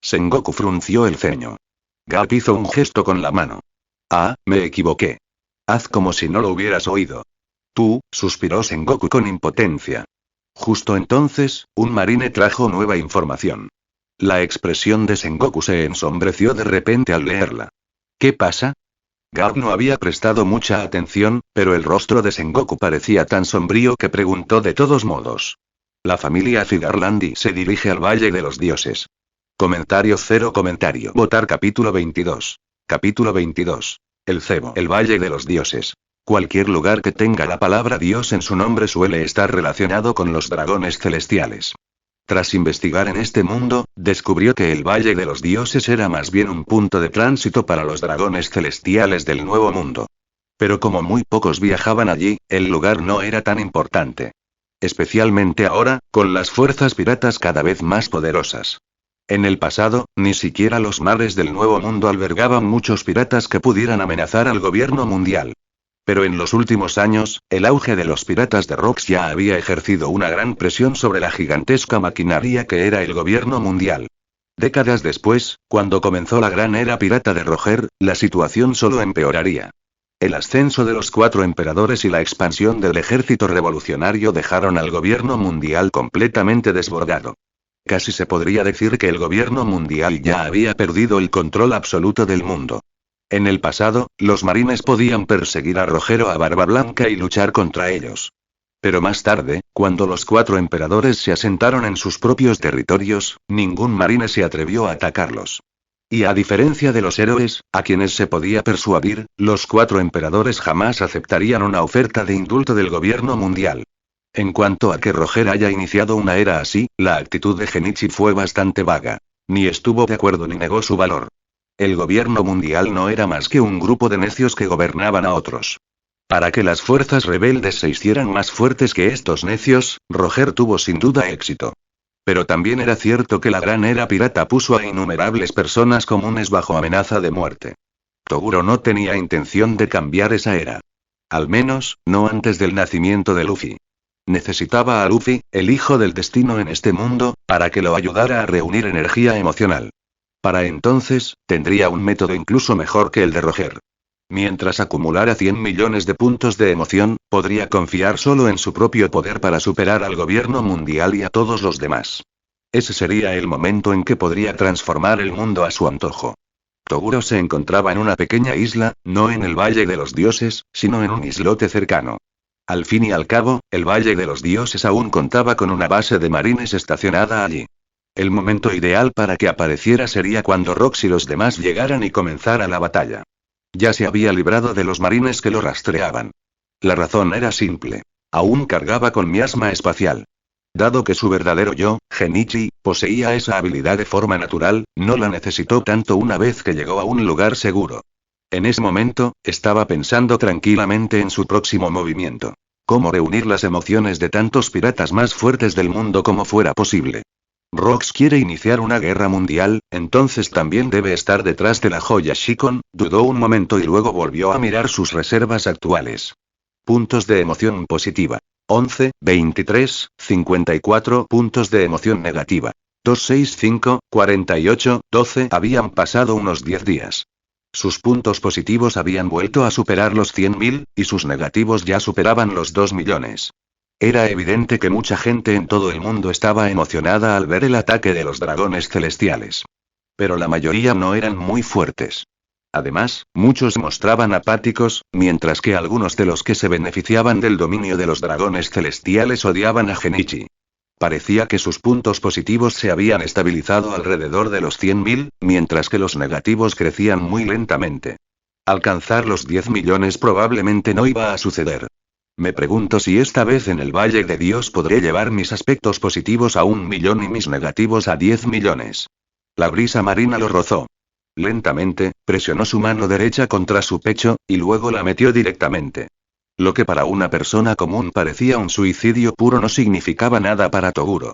Sengoku frunció el ceño. Garp hizo un gesto con la mano. Ah, me equivoqué. Haz como si no lo hubieras oído. Tú, suspiró Sengoku con impotencia. Justo entonces, un marine trajo nueva información. La expresión de Sengoku se ensombreció de repente al leerla. ¿Qué pasa? Garp no había prestado mucha atención, pero el rostro de Sengoku parecía tan sombrío que preguntó de todos modos. La familia Figarlandi se dirige al Valle de los Dioses. Comentario cero comentario. Votar capítulo 22. Capítulo 22. El cebo. El Valle de los Dioses. Cualquier lugar que tenga la palabra Dios en su nombre suele estar relacionado con los dragones celestiales. Tras investigar en este mundo, descubrió que el Valle de los Dioses era más bien un punto de tránsito para los dragones celestiales del Nuevo Mundo. Pero como muy pocos viajaban allí, el lugar no era tan importante. Especialmente ahora, con las fuerzas piratas cada vez más poderosas. En el pasado, ni siquiera los mares del Nuevo Mundo albergaban muchos piratas que pudieran amenazar al gobierno mundial. Pero en los últimos años, el auge de los piratas de Rox ya había ejercido una gran presión sobre la gigantesca maquinaria que era el gobierno mundial. Décadas después, cuando comenzó la gran era pirata de Roger, la situación solo empeoraría. El ascenso de los 4 emperadores y la expansión del ejército revolucionario dejaron al gobierno mundial completamente desbordado. Casi se podría decir que el gobierno mundial ya había perdido el control absoluto del mundo. En el pasado, los marines podían perseguir a Roger o a Barba Blanca y luchar contra ellos. Pero más tarde, cuando los 4 emperadores se asentaron en sus propios territorios, ningún marine se atrevió a atacarlos. Y a diferencia de los héroes, a quienes se podía persuadir, los 4 emperadores jamás aceptarían una oferta de indulto del gobierno mundial. En cuanto a que Roger haya iniciado una era así, la actitud de Genichi fue bastante vaga. Ni estuvo de acuerdo ni negó su valor. El gobierno mundial no era más que un grupo de necios que gobernaban a otros. Para que las fuerzas rebeldes se hicieran más fuertes que estos necios, Roger tuvo sin duda éxito. Pero también era cierto que la gran era pirata puso a innumerables personas comunes bajo amenaza de muerte. Toguro no tenía intención de cambiar esa era. Al menos, no antes del nacimiento de Luffy. Necesitaba a Luffy, el hijo del destino en este mundo, para que lo ayudara a reunir energía emocional. Para entonces, tendría un método incluso mejor que el de Roger. Mientras acumulara 100 millones de puntos de emoción, podría confiar solo en su propio poder para superar al gobierno mundial y a todos los demás. Ese sería el momento en que podría transformar el mundo a su antojo. Toguro se encontraba en una pequeña isla, no en el Valle de los Dioses, sino en un islote cercano. Al fin y al cabo, el Valle de los Dioses aún contaba con una base de marines estacionada allí. El momento ideal para que apareciera sería cuando Rox y los demás llegaran y comenzara la batalla. Ya se había librado de los marines que lo rastreaban. La razón era simple. Aún cargaba con miasma espacial. Dado que su verdadero yo, Genichi, poseía esa habilidad de forma natural, no la necesitó tanto una vez que llegó a un lugar seguro. En ese momento, estaba pensando tranquilamente en su próximo movimiento. Cómo reunir las emociones de tantos piratas más fuertes del mundo como fuera posible. Rox quiere iniciar una guerra mundial, entonces también debe estar detrás de la joya Shikon. Dudó un momento y luego volvió a mirar sus reservas actuales. Puntos de emoción positiva. 11, 23, 54 puntos de emoción negativa. 265, 48, 12. Habían pasado unos 10 días. Sus puntos positivos habían vuelto a superar los 100.000, y sus negativos ya superaban los 2 millones. Era evidente que mucha gente en todo el mundo estaba emocionada al ver el ataque de los dragones celestiales. Pero la mayoría no eran muy fuertes. Además, muchos se mostraban apáticos, mientras que algunos de los que se beneficiaban del dominio de los dragones celestiales odiaban a Genichi. Parecía que sus puntos positivos se habían estabilizado alrededor de los 100.000, mientras que los negativos crecían muy lentamente. Alcanzar los 10 millones probablemente no iba a suceder. Me pregunto si esta vez en el Valle de Dios podré llevar mis aspectos positivos a 1 millón y mis negativos a 10 millones. La brisa marina lo rozó. Lentamente, presionó su mano derecha contra su pecho, y luego la metió directamente. Lo que para una persona común parecía un suicidio puro no significaba nada para Toguro.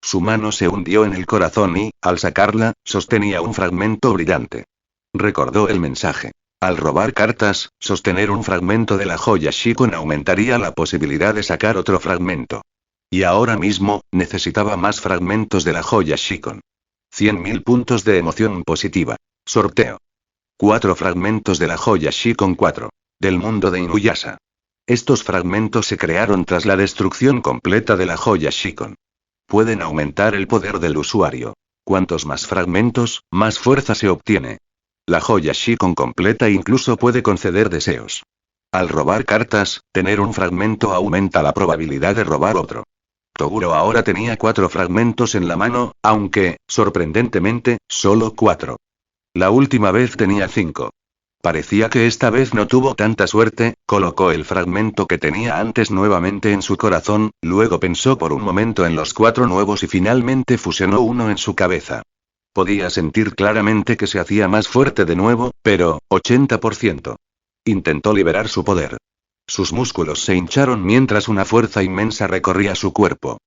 Su mano se hundió en el corazón y, al sacarla, sostenía un fragmento brillante. Recordó el mensaje. Al robar cartas, sostener un fragmento de la joya Shikon aumentaría la posibilidad de sacar otro fragmento. Y ahora mismo, necesitaba más fragmentos de la joya Shikon. 100.000 puntos de emoción positiva. Sorteo. 4 fragmentos de la joya Shikon 4. Del mundo de Inuyasha. Estos fragmentos se crearon tras la destrucción completa de la joya Shikon. Pueden aumentar el poder del usuario. Cuantos más fragmentos, más fuerza se obtiene. La joya Shikon completa incluso puede conceder deseos. Al robar cartas, tener un fragmento aumenta la probabilidad de robar otro. Toguro ahora tenía 4 fragmentos en la mano, aunque, sorprendentemente, solo 4. La última vez tenía 5. Parecía que esta vez no tuvo tanta suerte, colocó el fragmento que tenía antes nuevamente en su corazón, luego pensó por un momento en los 4 nuevos y finalmente fusionó uno en su cabeza. Podía sentir claramente que se hacía más fuerte de nuevo, pero, 80%. Intentó liberar su poder. Sus músculos se hincharon mientras una fuerza inmensa recorría su cuerpo.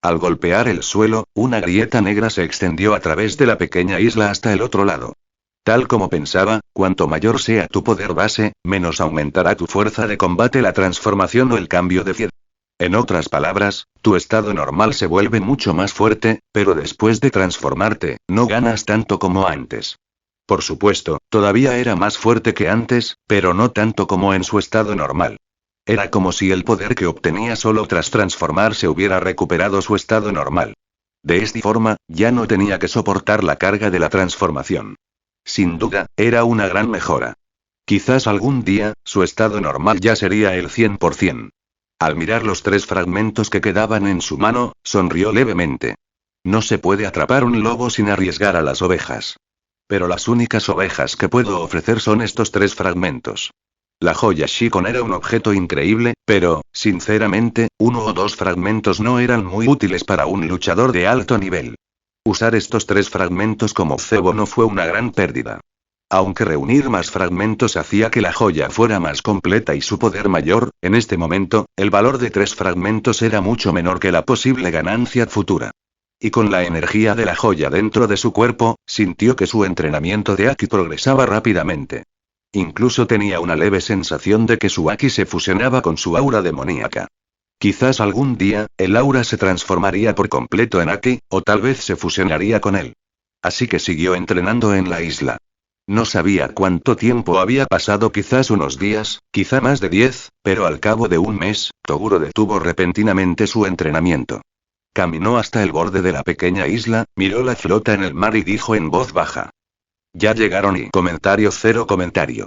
Al golpear el suelo, una grieta negra se extendió a través de la pequeña isla hasta el otro lado. Tal como pensaba, cuanto mayor sea tu poder base, menos aumentará tu fuerza de combate, la transformación o el cambio de fiel. En otras palabras, tu estado normal se vuelve mucho más fuerte, pero después de transformarte, no ganas tanto como antes. Por supuesto, todavía era más fuerte que antes, pero no tanto como en su estado normal. Era como si el poder que obtenía solo tras transformarse hubiera recuperado su estado normal. De esta forma, ya no tenía que soportar la carga de la transformación. Sin duda, era una gran mejora. Quizás algún día, su estado normal ya sería el 100%. Al mirar los 3 fragmentos que quedaban en su mano, sonrió levemente. No se puede atrapar un lobo sin arriesgar a las ovejas. Pero las únicas ovejas que puedo ofrecer son estos 3 fragmentos. La joya Shikon era un objeto increíble, pero, sinceramente, 1 o 2 fragmentos no eran muy útiles para un luchador de alto nivel. Usar estos 3 fragmentos como cebo no fue una gran pérdida. Aunque reunir más fragmentos hacía que la joya fuera más completa y su poder mayor, en este momento, el valor de 3 fragmentos era mucho menor que la posible ganancia futura. Y con la energía de la joya dentro de su cuerpo, sintió que su entrenamiento de Aki progresaba rápidamente. Incluso tenía una leve sensación de que su Aki se fusionaba con su aura demoníaca. Quizás algún día, el aura se transformaría por completo en Aki, o tal vez se fusionaría con él. Así que siguió entrenando en la isla. No sabía cuánto tiempo había pasado, quizás unos días, quizá más de 10, pero al cabo de un mes, Toguro detuvo repentinamente su entrenamiento. Caminó hasta el borde de la pequeña isla, miró la flota en el mar y dijo en voz baja. Ya llegaron y... Comentario.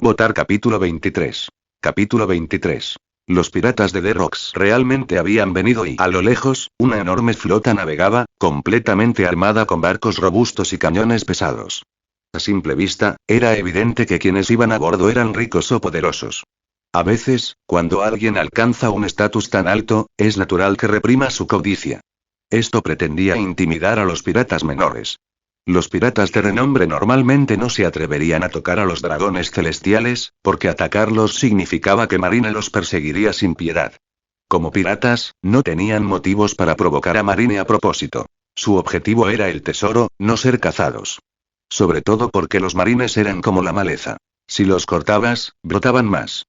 Votar capítulo 23. Capítulo 23. Los piratas de The Rocks realmente habían venido y, a lo lejos, una enorme flota navegaba, completamente armada con barcos robustos y cañones pesados. A simple vista, era evidente que quienes iban a bordo eran ricos o poderosos. A veces, cuando alguien alcanza un estatus tan alto, es natural que reprima su codicia. Esto pretendía intimidar a los piratas menores. Los piratas de renombre normalmente no se atreverían a tocar a los dragones celestiales, porque atacarlos significaba que Marine los perseguiría sin piedad. Como piratas, no tenían motivos para provocar a Marine a propósito. Su objetivo era el tesoro, no ser cazados. Sobre todo porque los marines eran como la maleza. Si los cortabas, brotaban más.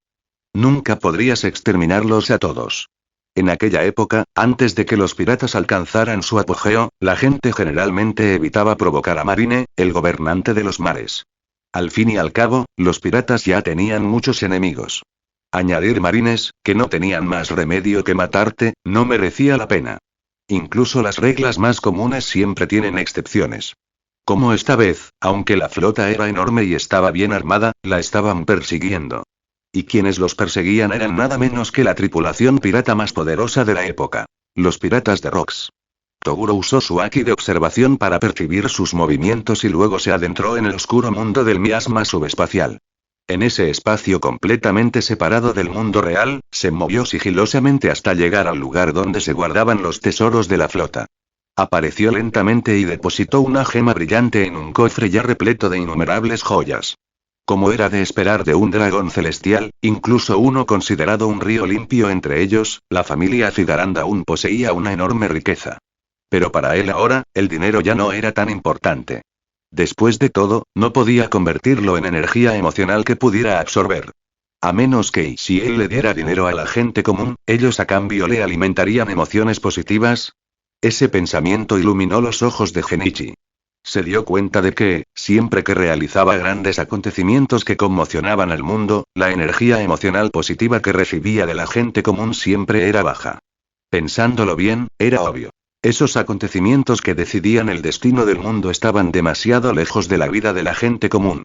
Nunca podrías exterminarlos a todos. En aquella época, antes de que los piratas alcanzaran su apogeo, la gente generalmente evitaba provocar a Marine, el gobernante de los mares. Al fin y al cabo, los piratas ya tenían muchos enemigos. Añadir marines, que no tenían más remedio que matarte, no merecía la pena. Incluso las reglas más comunes siempre tienen excepciones. Como esta vez, aunque la flota era enorme y estaba bien armada, la estaban persiguiendo. Y quienes los perseguían eran nada menos que la tripulación pirata más poderosa de la época. Los piratas de Rocks. Toguro usó su Aki de observación para percibir sus movimientos y luego se adentró en el oscuro mundo del miasma subespacial. En ese espacio completamente separado del mundo real, se movió sigilosamente hasta llegar al lugar donde se guardaban los tesoros de la flota. Apareció lentamente y depositó una gema brillante en un cofre ya repleto de innumerables joyas. Como era de esperar de un dragón celestial, incluso uno considerado un río limpio entre ellos, la familia Zigarand aún poseía una enorme riqueza. Pero para él ahora, el dinero ya no era tan importante. Después de todo, no podía convertirlo en energía emocional que pudiera absorber. A menos que, si él le diera dinero a la gente común, ellos a cambio le alimentarían emociones positivas. Ese pensamiento iluminó los ojos de Genichi. Se dio cuenta de que, siempre que realizaba grandes acontecimientos que conmocionaban al mundo, la energía emocional positiva que recibía de la gente común siempre era baja. Pensándolo bien, era obvio. Esos acontecimientos que decidían el destino del mundo estaban demasiado lejos de la vida de la gente común.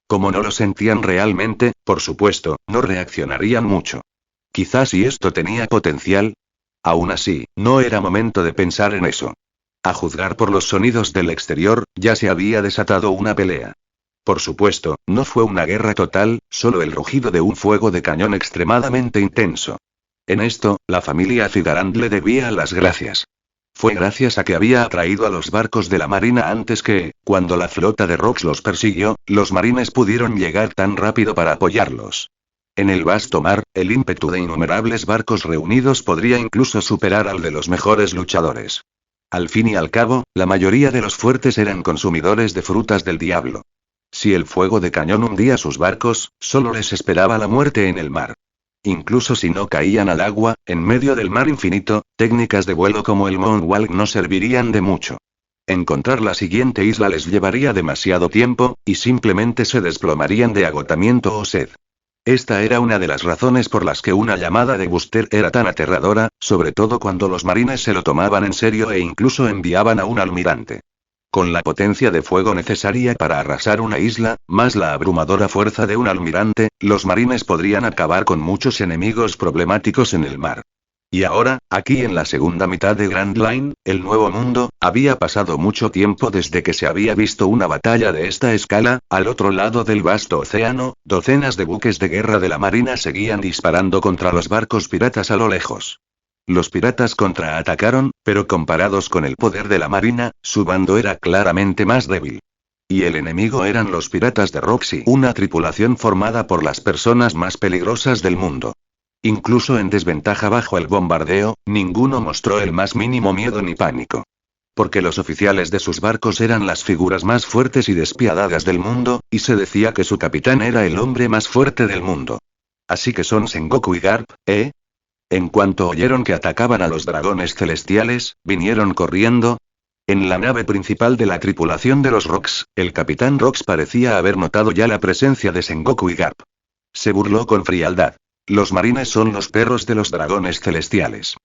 Como no lo sentían realmente, por supuesto, no reaccionarían mucho. Quizás si esto tenía potencial. Aún así, no era momento de pensar en eso. A juzgar por los sonidos del exterior, ya se había desatado una pelea. Por supuesto, no fue una guerra total, solo el rugido de un fuego de cañón extremadamente intenso. En esto, la familia Figarand le debía las gracias. Fue gracias a que había atraído a los barcos de la marina antes que, cuando la flota de Rox los persiguió, los marines pudieron llegar tan rápido para apoyarlos. En el vasto mar, el ímpetu de innumerables barcos reunidos podría incluso superar al de los mejores luchadores. Al fin y al cabo, la mayoría de los fuertes eran consumidores de frutas del diablo. Si el fuego de cañón hundía sus barcos, solo les esperaba la muerte en el mar. Incluso si no caían al agua, en medio del mar infinito, técnicas de vuelo como el Moonwalk no servirían de mucho. Encontrar la siguiente isla les llevaría demasiado tiempo, y simplemente se desplomarían de agotamiento o sed. Esta era una de las razones por las que una llamada de Buster era tan aterradora, sobre todo cuando los marines se lo tomaban en serio e incluso enviaban a un almirante. Con la potencia de fuego necesaria para arrasar una isla, más la abrumadora fuerza de un almirante, los marines podrían acabar con muchos enemigos problemáticos en el mar. Y ahora, aquí en la segunda mitad de Grand Line, el Nuevo Mundo, había pasado mucho tiempo desde que se había visto una batalla de esta escala. Al otro lado del vasto océano, docenas de buques de guerra de la marina seguían disparando contra los barcos piratas a lo lejos. Los piratas contraatacaron, pero comparados con el poder de la marina, su bando era claramente más débil. Y el enemigo eran los piratas de Roxy, una tripulación formada por las personas más peligrosas del mundo. Incluso en desventaja bajo el bombardeo, ninguno mostró el más mínimo miedo ni pánico. Porque los oficiales de sus barcos eran las figuras más fuertes y despiadadas del mundo, y se decía que su capitán era el hombre más fuerte del mundo. Así que son Sengoku y Garp, ¿eh? En cuanto oyeron que atacaban a los dragones celestiales, vinieron corriendo. En la nave principal de la tripulación de los Rox, el capitán Rox parecía haber notado ya la presencia de Sengoku y Garp. Se burló con frialdad. Los marines son los perros de los dragones celestiales.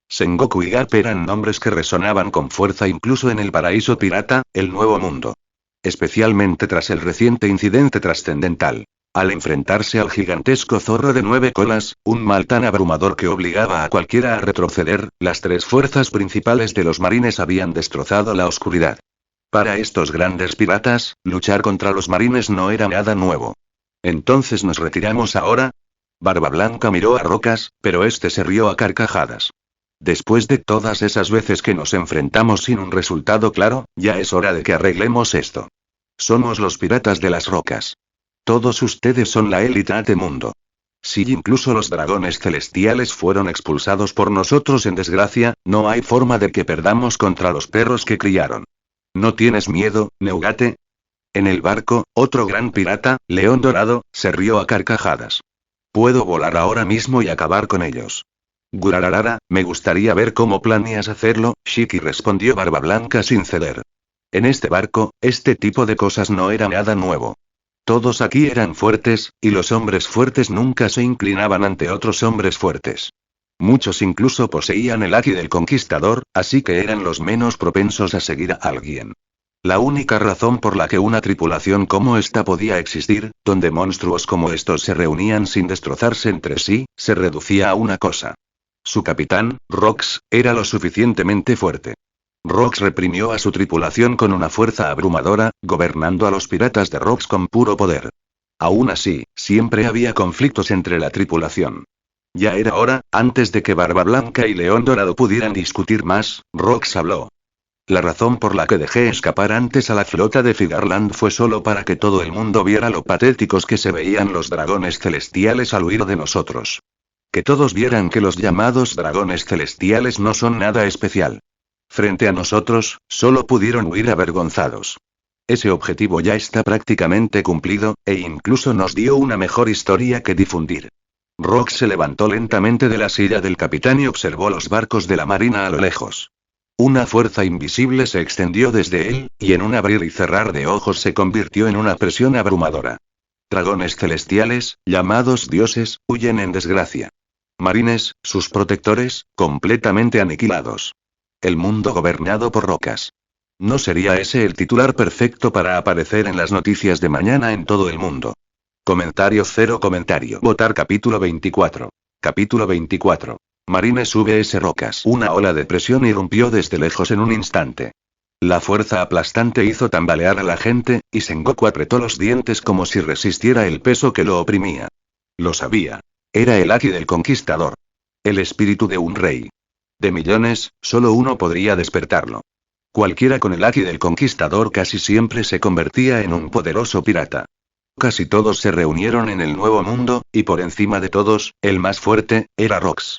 Sengoku y Garp eran nombres que resonaban con fuerza incluso en el paraíso pirata, el Nuevo Mundo. Especialmente tras el reciente incidente trascendental. Al enfrentarse al gigantesco zorro de 9 colas, un mal tan abrumador que obligaba a cualquiera a retroceder, las tres fuerzas principales de los marines habían destrozado la oscuridad. Para estos grandes piratas, luchar contra los marines no era nada nuevo. ¿Entonces nos retiramos ahora? Barba Blanca miró a Rocas, pero este se rió a carcajadas. Después de todas esas veces que nos enfrentamos sin un resultado claro, ya es hora de que arreglemos esto. Somos los piratas de las rocas. Todos ustedes son la élite de mundo. Si incluso los dragones celestiales fueron expulsados por nosotros en desgracia, no hay forma de que perdamos contra los perros que criaron. ¿No tienes miedo, Neugate? En el barco, otro gran pirata, León Dorado, se rió a carcajadas. Puedo volar ahora mismo y acabar con ellos. Gurararara, me gustaría ver cómo planeas hacerlo, Shiki respondió Barba Blanca sin ceder. En este barco, este tipo de cosas no era nada nuevo. Todos aquí eran fuertes, y los hombres fuertes nunca se inclinaban ante otros hombres fuertes. Muchos incluso poseían el haki del conquistador, así que eran los menos propensos a seguir a alguien. La única razón por la que una tripulación como esta podía existir, donde monstruos como estos se reunían sin destrozarse entre sí, se reducía a una cosa. Su capitán, Rox, era lo suficientemente fuerte. Rox reprimió a su tripulación con una fuerza abrumadora, gobernando a los piratas de Rox con puro poder. Aún así, siempre había conflictos entre la tripulación. Ya era hora, antes de que Barba Blanca y León Dorado pudieran discutir más, Rox habló. La razón por la que dejé escapar antes a la flota de Figarland fue solo para que todo el mundo viera lo patéticos que se veían los dragones celestiales al huir de nosotros. Que todos vieran que los llamados dragones celestiales no son nada especial. Frente a nosotros, solo pudieron huir avergonzados. Ese objetivo ya está prácticamente cumplido, e incluso nos dio una mejor historia que difundir. Rox se levantó lentamente de la silla del capitán y observó los barcos de la marina a lo lejos. Una fuerza invisible se extendió desde él, y en un abrir y cerrar de ojos se convirtió en una presión abrumadora. Dragones celestiales, llamados dioses, huyen en desgracia. Marines, sus protectores, completamente aniquilados. El mundo gobernado por rocas. ¿No sería ese el titular perfecto para aparecer en las noticias de mañana en todo el mundo? Comentario. Votar capítulo 24. Capítulo 24. Marine sube ese rocas. Una ola de presión irrumpió desde lejos en un instante. La fuerza aplastante hizo tambalear a la gente, y Sengoku apretó los dientes como si resistiera el peso que lo oprimía. Lo sabía. Era el Haki del Conquistador. El espíritu de un rey. De millones, solo uno podría despertarlo. Cualquiera con el Haki del Conquistador casi siempre se convertía en un poderoso pirata. Casi todos se reunieron en el Nuevo Mundo, y por encima de todos, el más fuerte, era Rox.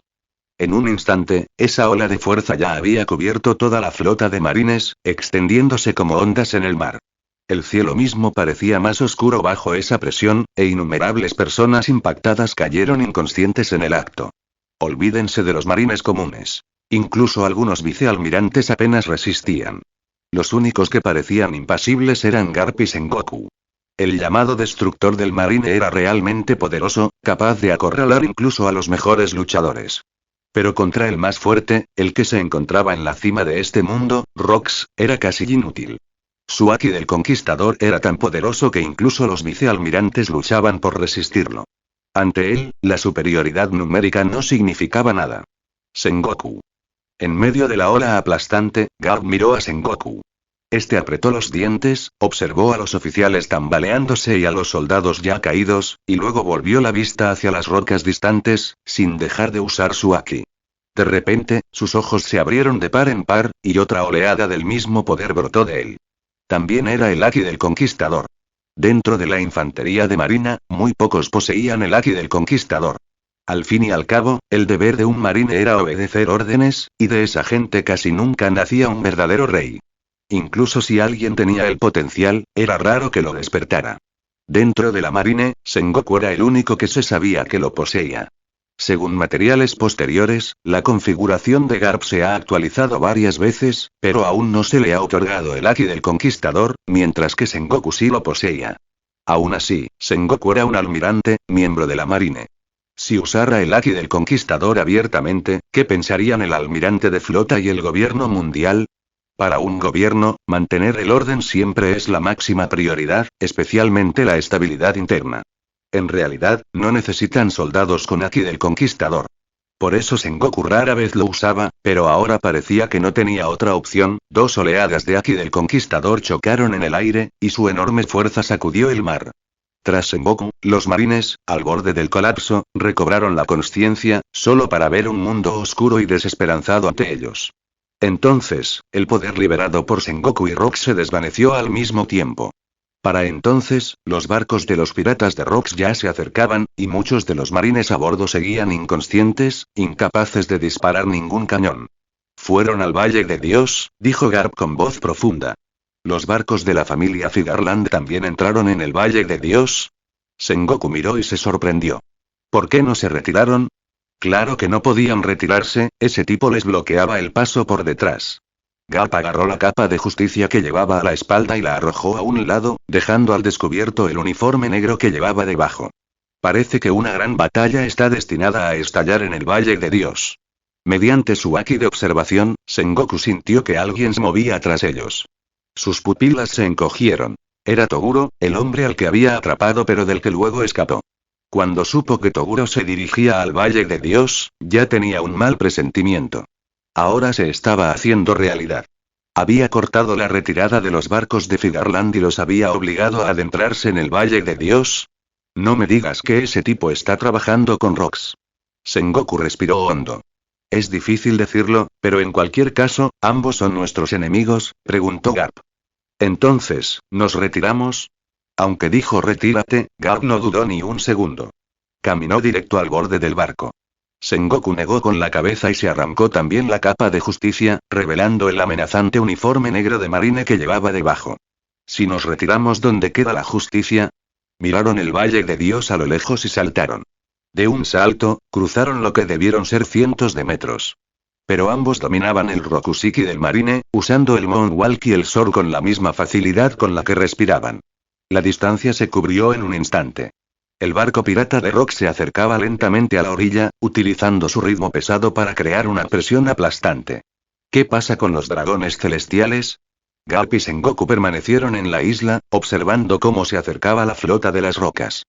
En un instante, esa ola de fuerza ya había cubierto toda la flota de marines, extendiéndose como ondas en el mar. El cielo mismo parecía más oscuro bajo esa presión, e innumerables personas impactadas cayeron inconscientes en el acto. Olvídense de los marines comunes. Incluso algunos vicealmirantes apenas resistían. Los únicos que parecían impasibles eran Garp y Sengoku. El llamado destructor del marine era realmente poderoso, capaz de acorralar incluso a los mejores luchadores. Pero contra el más fuerte, el que se encontraba en la cima de este mundo, Rox, era casi inútil. Su Haki del Conquistador era tan poderoso que incluso los vicealmirantes luchaban por resistirlo. Ante él, la superioridad numérica no significaba nada. Sengoku. En medio de la ola aplastante, Garp miró a Sengoku. Este apretó los dientes, observó a los oficiales tambaleándose y a los soldados ya caídos, y luego volvió la vista hacia las rocas distantes, sin dejar de usar su haki. De repente, sus ojos se abrieron de par en par, y otra oleada del mismo poder brotó de él. También era el haki del Conquistador. Dentro de la infantería de marina, muy pocos poseían el haki del Conquistador. Al fin y al cabo, el deber de un marine era obedecer órdenes, y de esa gente casi nunca nacía un verdadero rey. Incluso si alguien tenía el potencial, era raro que lo despertara. Dentro de la marine, Sengoku era el único que se sabía que lo poseía. Según materiales posteriores, la configuración de Garp se ha actualizado varias veces, pero aún no se le ha otorgado el haki del Conquistador, mientras que Sengoku sí lo poseía. Aún así, Sengoku era un almirante, miembro de la marine. Si usara el haki del Conquistador abiertamente, ¿qué pensarían el almirante de flota y el gobierno mundial? Para un gobierno, mantener el orden siempre es la máxima prioridad, especialmente la estabilidad interna. En realidad, no necesitan soldados con haki del Conquistador. Por eso Sengoku rara vez lo usaba, pero ahora parecía que no tenía otra opción. Dos oleadas de haki del Conquistador chocaron en el aire, y su enorme fuerza sacudió el mar. Tras Sengoku, los marines, al borde del colapso, recobraron la consciencia, solo para ver un mundo oscuro y desesperanzado ante ellos. Entonces, el poder liberado por Sengoku y Rox se desvaneció al mismo tiempo. Para entonces, los barcos de los piratas de Rox ya se acercaban, y muchos de los marines a bordo seguían inconscientes, incapaces de disparar ningún cañón. «Fueron al Valle de Dios», dijo Garp con voz profunda. «¿Los barcos de la familia Figarland también entraron en el Valle de Dios?» Sengoku miró y se sorprendió. «¿Por qué no se retiraron?» Claro que no podían retirarse, ese tipo les bloqueaba el paso por detrás. Garp agarró la capa de justicia que llevaba a la espalda y la arrojó a un lado, dejando al descubierto el uniforme negro que llevaba debajo. Parece que una gran batalla está destinada a estallar en el Valle de Dios. Mediante su haki de observación, Sengoku sintió que alguien se movía tras ellos. Sus pupilas se encogieron. Era Toguro, el hombre al que había atrapado pero del que luego escapó. Cuando supo que Toguro se dirigía al Valle de Dios, ya tenía un mal presentimiento. Ahora se estaba haciendo realidad. Había cortado la retirada de los barcos de Figarland y los había obligado a adentrarse en el Valle de Dios. No me digas que ese tipo está trabajando con Rox. Sengoku respiró hondo. Es difícil decirlo, pero en cualquier caso, ¿ambos son nuestros enemigos?, preguntó Garp. Entonces, ¿nos retiramos? Aunque dijo retírate, Garp no dudó ni un segundo. Caminó directo al borde del barco. Sengoku negó con la cabeza y se arrancó también la capa de justicia, revelando el amenazante uniforme negro de marine que llevaba debajo. Si nos retiramos, ¿dónde queda la justicia? Miraron el Valle de Dios a lo lejos y saltaron. De un salto, cruzaron lo que debieron ser cientos de metros. Pero ambos dominaban el Rokusiki del marine, usando el Moonwalk y el Sword con la misma facilidad con la que respiraban. La distancia se cubrió en un instante. El barco pirata de Rox se acercaba lentamente a la orilla, utilizando su ritmo pesado para crear una presión aplastante. ¿Qué pasa con los dragones celestiales? Garp y Sengoku permanecieron en la isla, observando cómo se acercaba la flota de las rocas.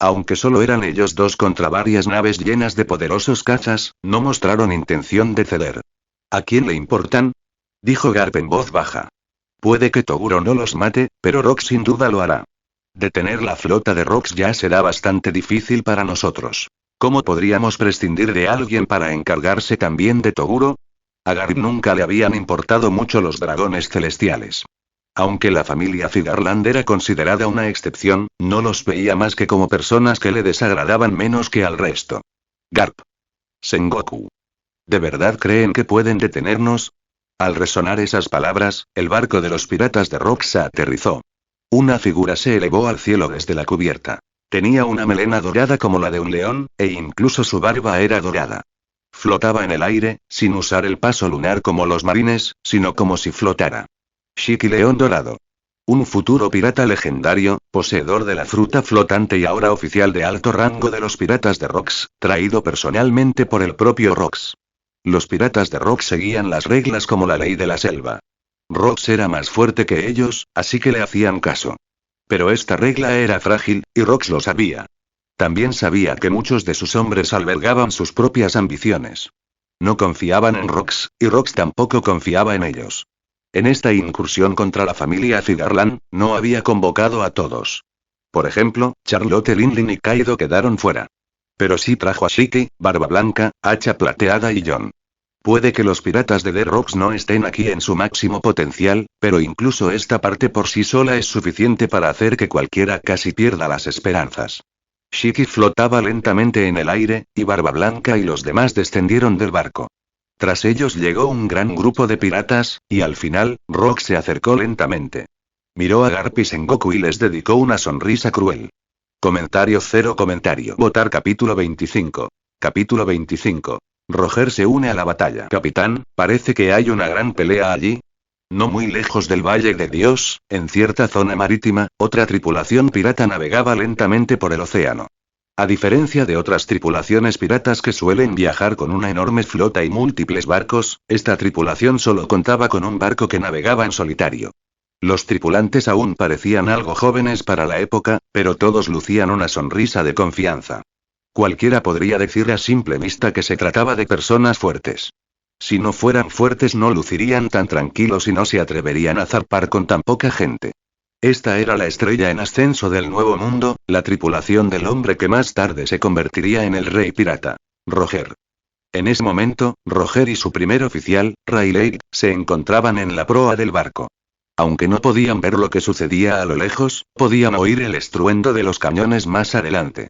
Aunque solo eran ellos dos contra varias naves llenas de poderosos cazas, no mostraron intención de ceder. ¿A quién le importan?, dijo Garp en voz baja. Puede que Toguro no los mate, pero Rox sin duda lo hará. Detener la flota de Rox ya será bastante difícil para nosotros. ¿Cómo podríamos prescindir de alguien para encargarse también de Toguro? A Garp nunca le habían importado mucho los dragones celestiales. Aunque la familia Figarland era considerada una excepción, no los veía más que como personas que le desagradaban menos que al resto. Garp. Sengoku. ¿De verdad creen que pueden detenernos? Al resonar esas palabras, el barco de los piratas de Rox aterrizó. Una figura se elevó al cielo desde la cubierta. Tenía una melena dorada como la de un león, e incluso su barba era dorada. Flotaba en el aire, sin usar el paso lunar como los marines, sino como si flotara. Shiki León Dorado. Un futuro pirata legendario, poseedor de la fruta flotante y ahora oficial de alto rango de los piratas de Rox, traído personalmente por el propio Rox. Los piratas de Rox seguían las reglas como la ley de la selva. Rox era más fuerte que ellos, así que le hacían caso. Pero esta regla era frágil, y Rox lo sabía. También sabía que muchos de sus hombres albergaban sus propias ambiciones. No confiaban en Rox, y Rox tampoco confiaba en ellos. En esta incursión contra la familia Figarland, no había convocado a todos. Por ejemplo, Charlotte Linlin y Kaido quedaron fuera. Pero sí trajo a Shiki, Barba Blanca, Hacha Plateada y John. Puede que los piratas de The Rocks no estén aquí en su máximo potencial, pero incluso esta parte por sí sola es suficiente para hacer que cualquiera casi pierda las esperanzas. Shiki flotaba lentamente en el aire, y Barba Blanca y los demás descendieron del barco. Tras ellos llegó un gran grupo de piratas, y al final, Rock se acercó lentamente. Miró a Garp y Sengoku y les dedicó una sonrisa cruel. Comentario cero comentario. Votar capítulo 25. Capítulo 25. Roger se une a la batalla. Capitán, parece que hay una gran pelea allí. No muy lejos del Valle de Dios, en cierta zona marítima, otra tripulación pirata navegaba lentamente por el océano. A diferencia de otras tripulaciones piratas que suelen viajar con una enorme flota y múltiples barcos, esta tripulación solo contaba con un barco que navegaba en solitario. Los tripulantes aún parecían algo jóvenes para la época, pero todos lucían una sonrisa de confianza. Cualquiera podría decir a simple vista que se trataba de personas fuertes. Si no fueran fuertes no lucirían tan tranquilos y no se atreverían a zarpar con tan poca gente. Esta era la estrella en ascenso del Nuevo Mundo, la tripulación del hombre que más tarde se convertiría en el rey pirata, Roger. En ese momento, Roger y su primer oficial, Rayleigh, se encontraban en la proa del barco. Aunque no podían ver lo que sucedía a lo lejos, podían oír el estruendo de los cañones más adelante.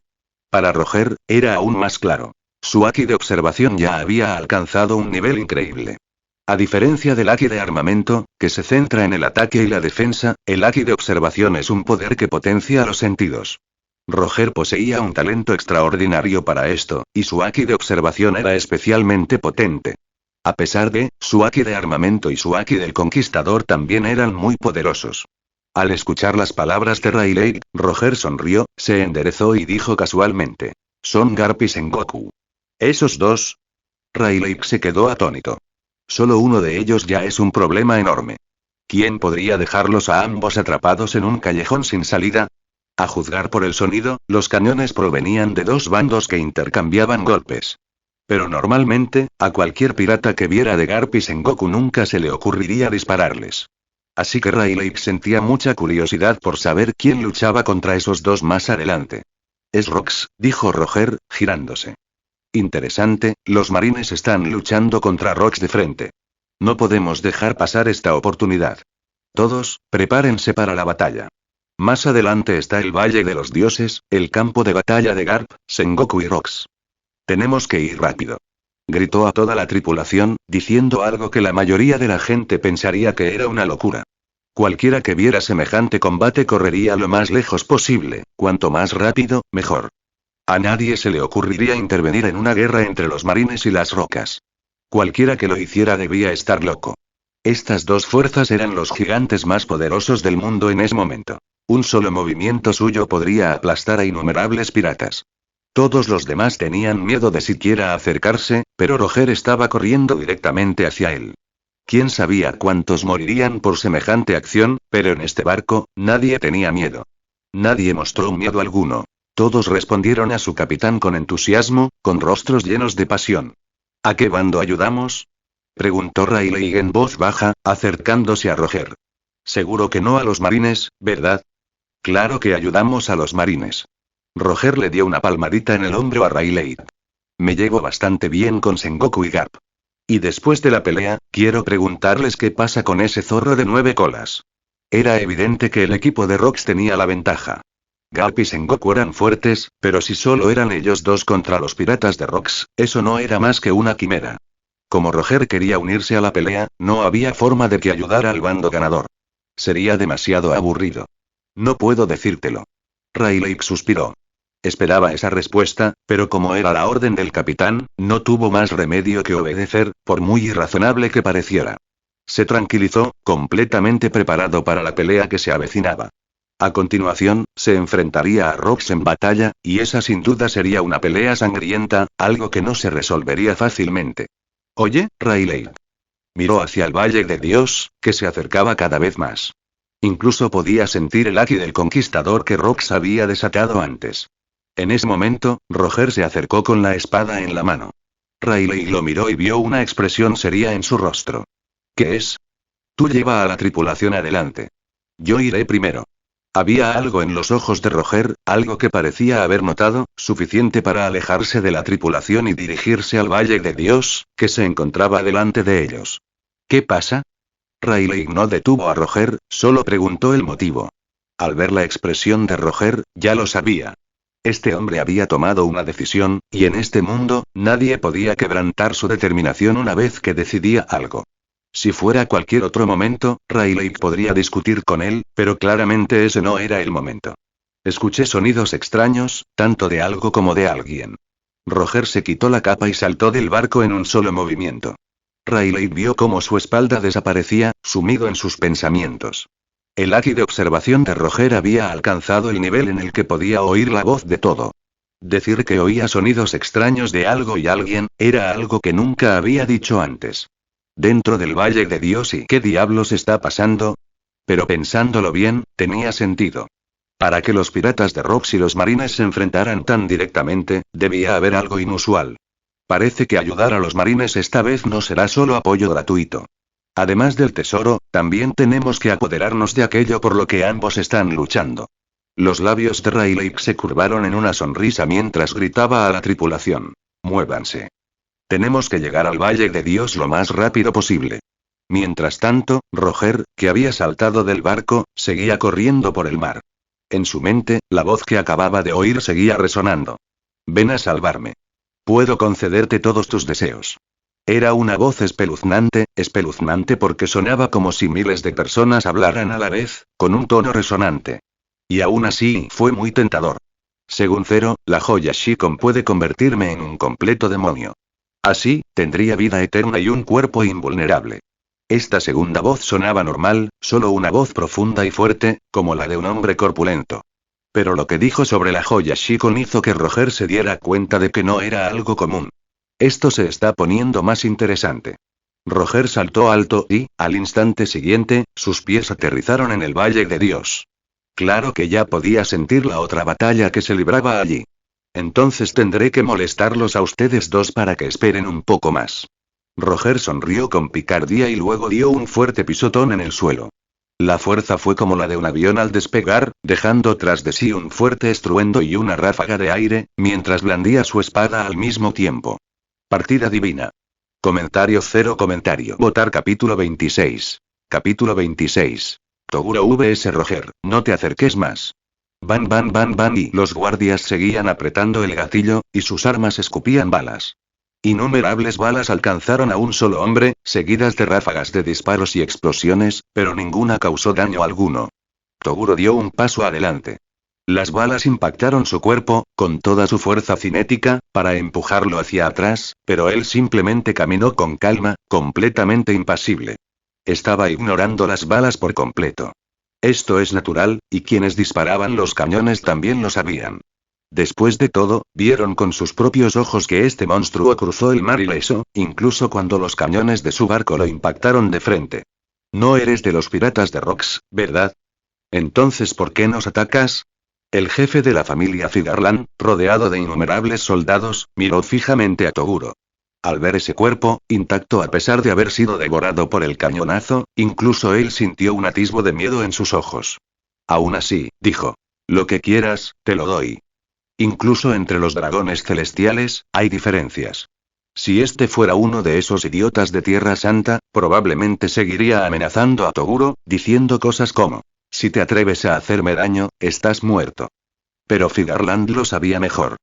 Para Roger, era aún más claro. Su Haki de observación ya había alcanzado un nivel increíble. A diferencia del Haki de armamento, que se centra en el ataque y la defensa, el Haki de observación es un poder que potencia los sentidos. Roger poseía un talento extraordinario para esto, y su Haki de observación era especialmente potente. A pesar de, su Haki de armamento y su Haki del conquistador también eran muy poderosos. Al escuchar las palabras de Rayleigh, Roger sonrió, se enderezó y dijo casualmente: «Son Garp y Sengoku». ¿Esos dos? Rayleigh se quedó atónito. Solo uno de ellos ya es un problema enorme. ¿Quién podría dejarlos a ambos atrapados en un callejón sin salida? A juzgar por el sonido, los cañones provenían de dos bandos que intercambiaban golpes. Pero normalmente, a cualquier pirata que viera de Garp y Sengoku nunca se le ocurriría dispararles. Así que Rayleigh sentía mucha curiosidad por saber quién luchaba contra esos dos más adelante. «Es Rox», dijo Roger, girándose. «Interesante, los marines están luchando contra Rox de frente. No podemos dejar pasar esta oportunidad. Todos, prepárense para la batalla. Más adelante está el Valle de los Dioses, el campo de batalla de Garp, Sengoku y Rox. Tenemos que ir rápido», gritó a toda la tripulación, diciendo algo que la mayoría de la gente pensaría que era una locura. Cualquiera que viera semejante combate correría lo más lejos posible, cuanto más rápido, mejor. A nadie se le ocurriría intervenir en una guerra entre los marines y las rocas. Cualquiera que lo hiciera debía estar loco. Estas dos fuerzas eran los gigantes más poderosos del mundo en ese momento. Un solo movimiento suyo podría aplastar a innumerables piratas. Todos los demás tenían miedo de siquiera acercarse, pero Roger estaba corriendo directamente hacia él. Quién sabía cuántos morirían por semejante acción, pero en este barco, nadie tenía miedo. Nadie mostró miedo alguno. Todos respondieron a su capitán con entusiasmo, con rostros llenos de pasión. ¿A qué bando ayudamos?, preguntó Riley en voz baja, acercándose a Roger. Seguro que no a los marines, ¿verdad? Claro que ayudamos a los marines. Roger le dio una palmadita en el hombro a Riley. Me llevo bastante bien con Sengoku y Garp. Y después de la pelea, quiero preguntarles qué pasa con ese zorro de 9 colas. Era evidente que el equipo de Rocks tenía la ventaja. Garp y Sengoku eran fuertes, pero si solo eran ellos dos contra los piratas de Rocks, eso no era más que una quimera. Como Roger quería unirse a la pelea, no había forma de que ayudara al bando ganador. Sería demasiado aburrido. No puedo decírtelo. Riley suspiró. Esperaba esa respuesta, pero como era la orden del capitán, no tuvo más remedio que obedecer, por muy irrazonable que pareciera. Se tranquilizó, completamente preparado para la pelea que se avecinaba. A continuación, se enfrentaría a Rocks en batalla, y esa sin duda sería una pelea sangrienta, algo que no se resolvería fácilmente. Oye, Riley. Miró hacia el Valle de Dios, que se acercaba cada vez más. Incluso podía sentir el haki del conquistador que Rocks había desatado antes. En ese momento, Roger se acercó con la espada en la mano. Riley lo miró y vio una expresión seria en su rostro. ¿Qué es? Tú lleva a la tripulación adelante. Yo iré primero. Había algo en los ojos de Roger, algo que parecía haber notado, suficiente para alejarse de la tripulación y dirigirse al Valle de Dios, que se encontraba delante de ellos. ¿Qué pasa? Riley no detuvo a Roger, solo preguntó el motivo. Al ver la expresión de Roger, ya lo sabía. Este hombre había tomado una decisión, y en este mundo, nadie podía quebrantar su determinación una vez que decidía algo. Si fuera cualquier otro momento, Riley podría discutir con él, pero claramente ese no era el momento. Escuché sonidos extraños, tanto de algo como de alguien. Roger se quitó la capa y saltó del barco en un solo movimiento. Riley vio cómo su espalda desaparecía, sumido en sus pensamientos. El haki de observación de Roger había alcanzado el nivel en el que podía oír la voz de todo. Decir que oía sonidos extraños de algo y alguien, era algo que nunca había dicho antes. Dentro del Valle de Dios, ¿y qué diablos está pasando? Pero pensándolo bien, tenía sentido. Para que los piratas de Rocks y los marines se enfrentaran tan directamente, debía haber algo inusual. Parece que ayudar a los marines esta vez no será solo apoyo gratuito. Además del tesoro, también tenemos que apoderarnos de aquello por lo que ambos están luchando. Los labios de Riley se curvaron en una sonrisa mientras gritaba a la tripulación. Muévanse. Tenemos que llegar al Valle de Dios lo más rápido posible. Mientras tanto, Roger, que había saltado del barco, seguía corriendo por el mar. En su mente, la voz que acababa de oír seguía resonando. Ven a salvarme. Puedo concederte todos tus deseos. Era una voz espeluznante porque sonaba como si miles de personas hablaran a la vez, con un tono resonante. Y aún así, fue muy tentador. Según Zero, la joya Shikon puede convertirme en un completo demonio. Así, tendría vida eterna y un cuerpo invulnerable. Esta segunda voz sonaba normal, solo una voz profunda y fuerte, como la de un hombre corpulento. Pero lo que dijo sobre la joya Shikon hizo que Roger se diera cuenta de que no era algo común. Esto se está poniendo más interesante. Roger saltó alto y, al instante siguiente, sus pies aterrizaron en el Valle de Dios. Claro que ya podía sentir la otra batalla que se libraba allí. Entonces tendré que molestarlos a ustedes dos para que esperen un poco más. Roger sonrió con picardía y luego dio un fuerte pisotón en el suelo. La fuerza fue como la de un avión al despegar, dejando tras de sí un fuerte estruendo y una ráfaga de aire, mientras blandía su espada al mismo tiempo. Partida divina. Comentario cero comentario. Votar capítulo 26. Capítulo 26. Toguro vs Roger, no te acerques más. Van van van van y los guardias seguían apretando el gatillo, y sus armas escupían balas. Innumerables balas alcanzaron a un solo hombre, seguidas de ráfagas de disparos y explosiones, pero ninguna causó daño alguno. Toguro dio un paso adelante. Las balas impactaron su cuerpo, con toda su fuerza cinética, para empujarlo hacia atrás, pero él simplemente caminó con calma, completamente impasible. Estaba ignorando las balas por completo. Esto es natural, y quienes disparaban los cañones también lo sabían. Después de todo, vieron con sus propios ojos que este monstruo cruzó el mar ileso, incluso cuando los cañones de su barco lo impactaron de frente. No eres de los piratas de Rocks, ¿verdad? Entonces, ¿por qué nos atacas? El jefe de la familia Figarland, rodeado de innumerables soldados, miró fijamente a Toguro. Al ver ese cuerpo, intacto a pesar de haber sido devorado por el cañonazo, incluso él sintió un atisbo de miedo en sus ojos. Aún así, dijo. Lo que quieras, te lo doy. Incluso entre los dragones celestiales, hay diferencias. Si este fuera uno de esos idiotas de Tierra Santa, probablemente seguiría amenazando a Toguro, diciendo cosas como: si te atreves a hacerme daño, estás muerto. Pero Figarland lo sabía mejor.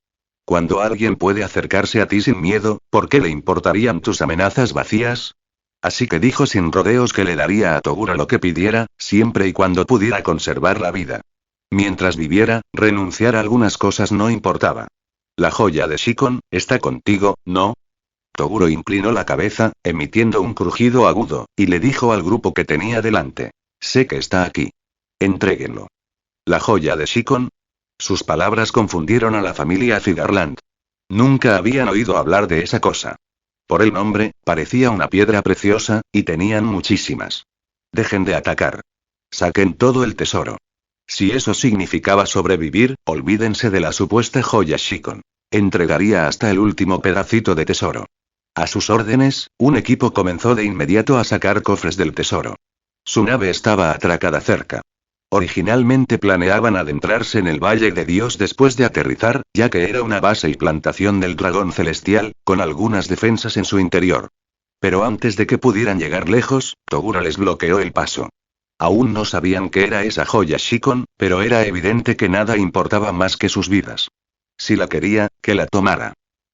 Cuando alguien puede acercarse a ti sin miedo, ¿por qué le importarían tus amenazas vacías? Así que dijo sin rodeos que le daría a Toguro lo que pidiera, siempre y cuando pudiera conservar la vida. Mientras viviera, renunciar a algunas cosas no importaba. La joya de Shikon, está contigo, ¿no? Toguro inclinó la cabeza, emitiendo un crujido agudo, y le dijo al grupo que tenía delante: sé que está aquí. Entréguenlo. ¿La joya de Shikon? Sus palabras confundieron a la familia Figarland. Nunca habían oído hablar de esa cosa. Por el nombre, parecía una piedra preciosa, y tenían muchísimas. Dejen de atacar. Saquen todo el tesoro. Si eso significaba sobrevivir, olvídense de la supuesta joya Shikon. Entregaría hasta el último pedacito de tesoro. A sus órdenes, un equipo comenzó de inmediato a sacar cofres del tesoro. Su nave estaba atracada cerca. Originalmente planeaban adentrarse en el Valle de Dios después de aterrizar, ya que era una base y plantación del dragón celestial, con algunas defensas en su interior. Pero antes de que pudieran llegar lejos, Toguro les bloqueó el paso. Aún no sabían qué era esa joya Shikon, pero era evidente que nada importaba más que sus vidas. Si la quería, que la tomara.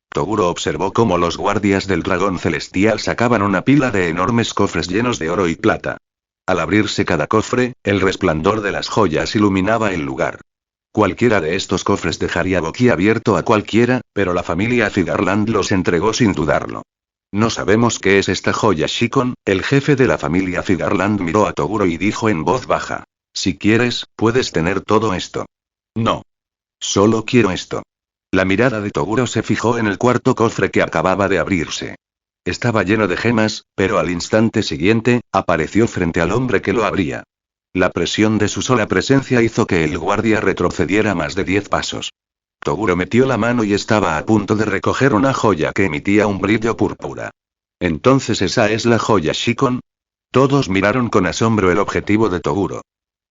Toguro observó cómo los guardias del dragón celestial sacaban una pila de enormes cofres llenos de oro y plata. Al abrirse cada cofre, el resplandor de las joyas iluminaba el lugar. Cualquiera de estos cofres dejaría boquiabierto a cualquiera, pero la familia Figarland los entregó sin dudarlo. No sabemos qué es esta joya Shikon, el jefe de la familia Figarland miró a Toguro y dijo en voz baja. Si quieres, puedes tener todo esto. No. Solo quiero esto. La mirada de Toguro se fijó en el cuarto cofre que acababa de abrirse. Estaba lleno de gemas, pero al instante siguiente, apareció frente al hombre que lo abría. La presión de su sola presencia hizo que el guardia retrocediera más de 10 pasos. Toguro metió la mano y estaba a punto de recoger una joya que emitía un brillo púrpura. ¿Entonces esa es la joya Shikon? Todos miraron con asombro el objetivo de Toguro.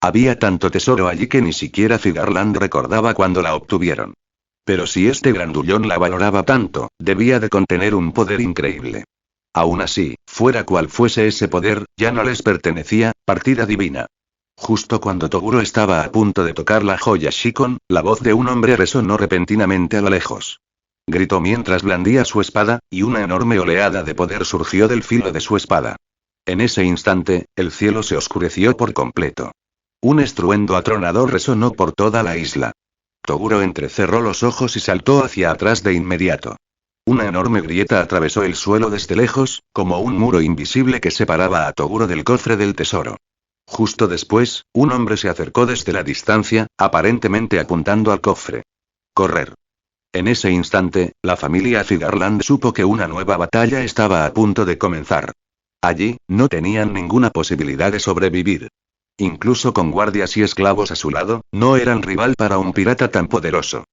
Había tanto tesoro allí que ni siquiera Figarland recordaba cuando la obtuvieron. Pero si este grandullón la valoraba tanto, debía de contener un poder increíble. Aún así, fuera cual fuese ese poder, ya no les pertenecía, partida divina. Justo cuando Toguro estaba a punto de tocar la joya Shikon, la voz de un hombre resonó repentinamente a lo lejos. Gritó mientras blandía su espada, y una enorme oleada de poder surgió del filo de su espada. En ese instante, el cielo se oscureció por completo. Un estruendo atronador resonó por toda la isla. Toguro entrecerró los ojos y saltó hacia atrás de inmediato. Una enorme grieta atravesó el suelo desde lejos, como un muro invisible que separaba a Toguro del cofre del tesoro. Justo después, un hombre se acercó desde la distancia, aparentemente apuntando al cofre. Correr. En ese instante, la familia Figarland supo que una nueva batalla estaba a punto de comenzar. Allí, no tenían ninguna posibilidad de sobrevivir. Incluso con guardias y esclavos a su lado, no eran rival para un pirata tan poderoso.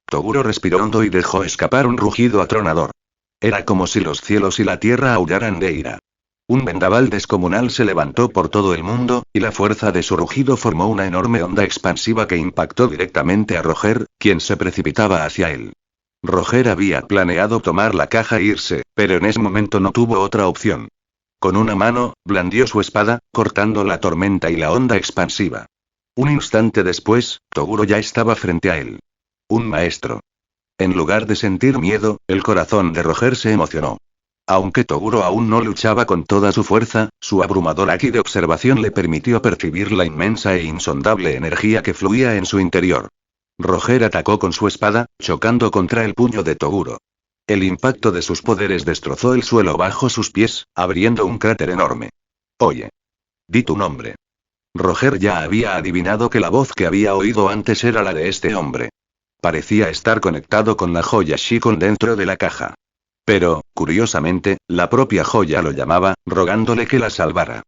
Toguro respiró hondo y dejó escapar un rugido atronador. Era como si los cielos y la tierra aullaran de ira. Un vendaval descomunal se levantó por todo el mundo, y la fuerza de su rugido formó una enorme onda expansiva que impactó directamente a Roger, quien se precipitaba hacia él. Roger había planeado tomar la caja e irse, pero en ese momento no tuvo otra opción. Con una mano, blandió su espada, cortando la tormenta y la onda expansiva. Un instante después, Toguro ya estaba frente a él. Un maestro. En lugar de sentir miedo, el corazón de Roger se emocionó. Aunque Toguro aún no luchaba con toda su fuerza, su abrumador haki de observación le permitió percibir la inmensa e insondable energía que fluía en su interior. Roger atacó con su espada, chocando contra el puño de Toguro. El impacto de sus poderes destrozó el suelo bajo sus pies, abriendo un cráter enorme. Oye. Di tu nombre. Roger ya había adivinado que la voz que había oído antes era la de este hombre. Parecía estar conectado con la joya Shikon dentro de la caja. Pero, curiosamente, la propia joya lo llamaba, rogándole que la salvara.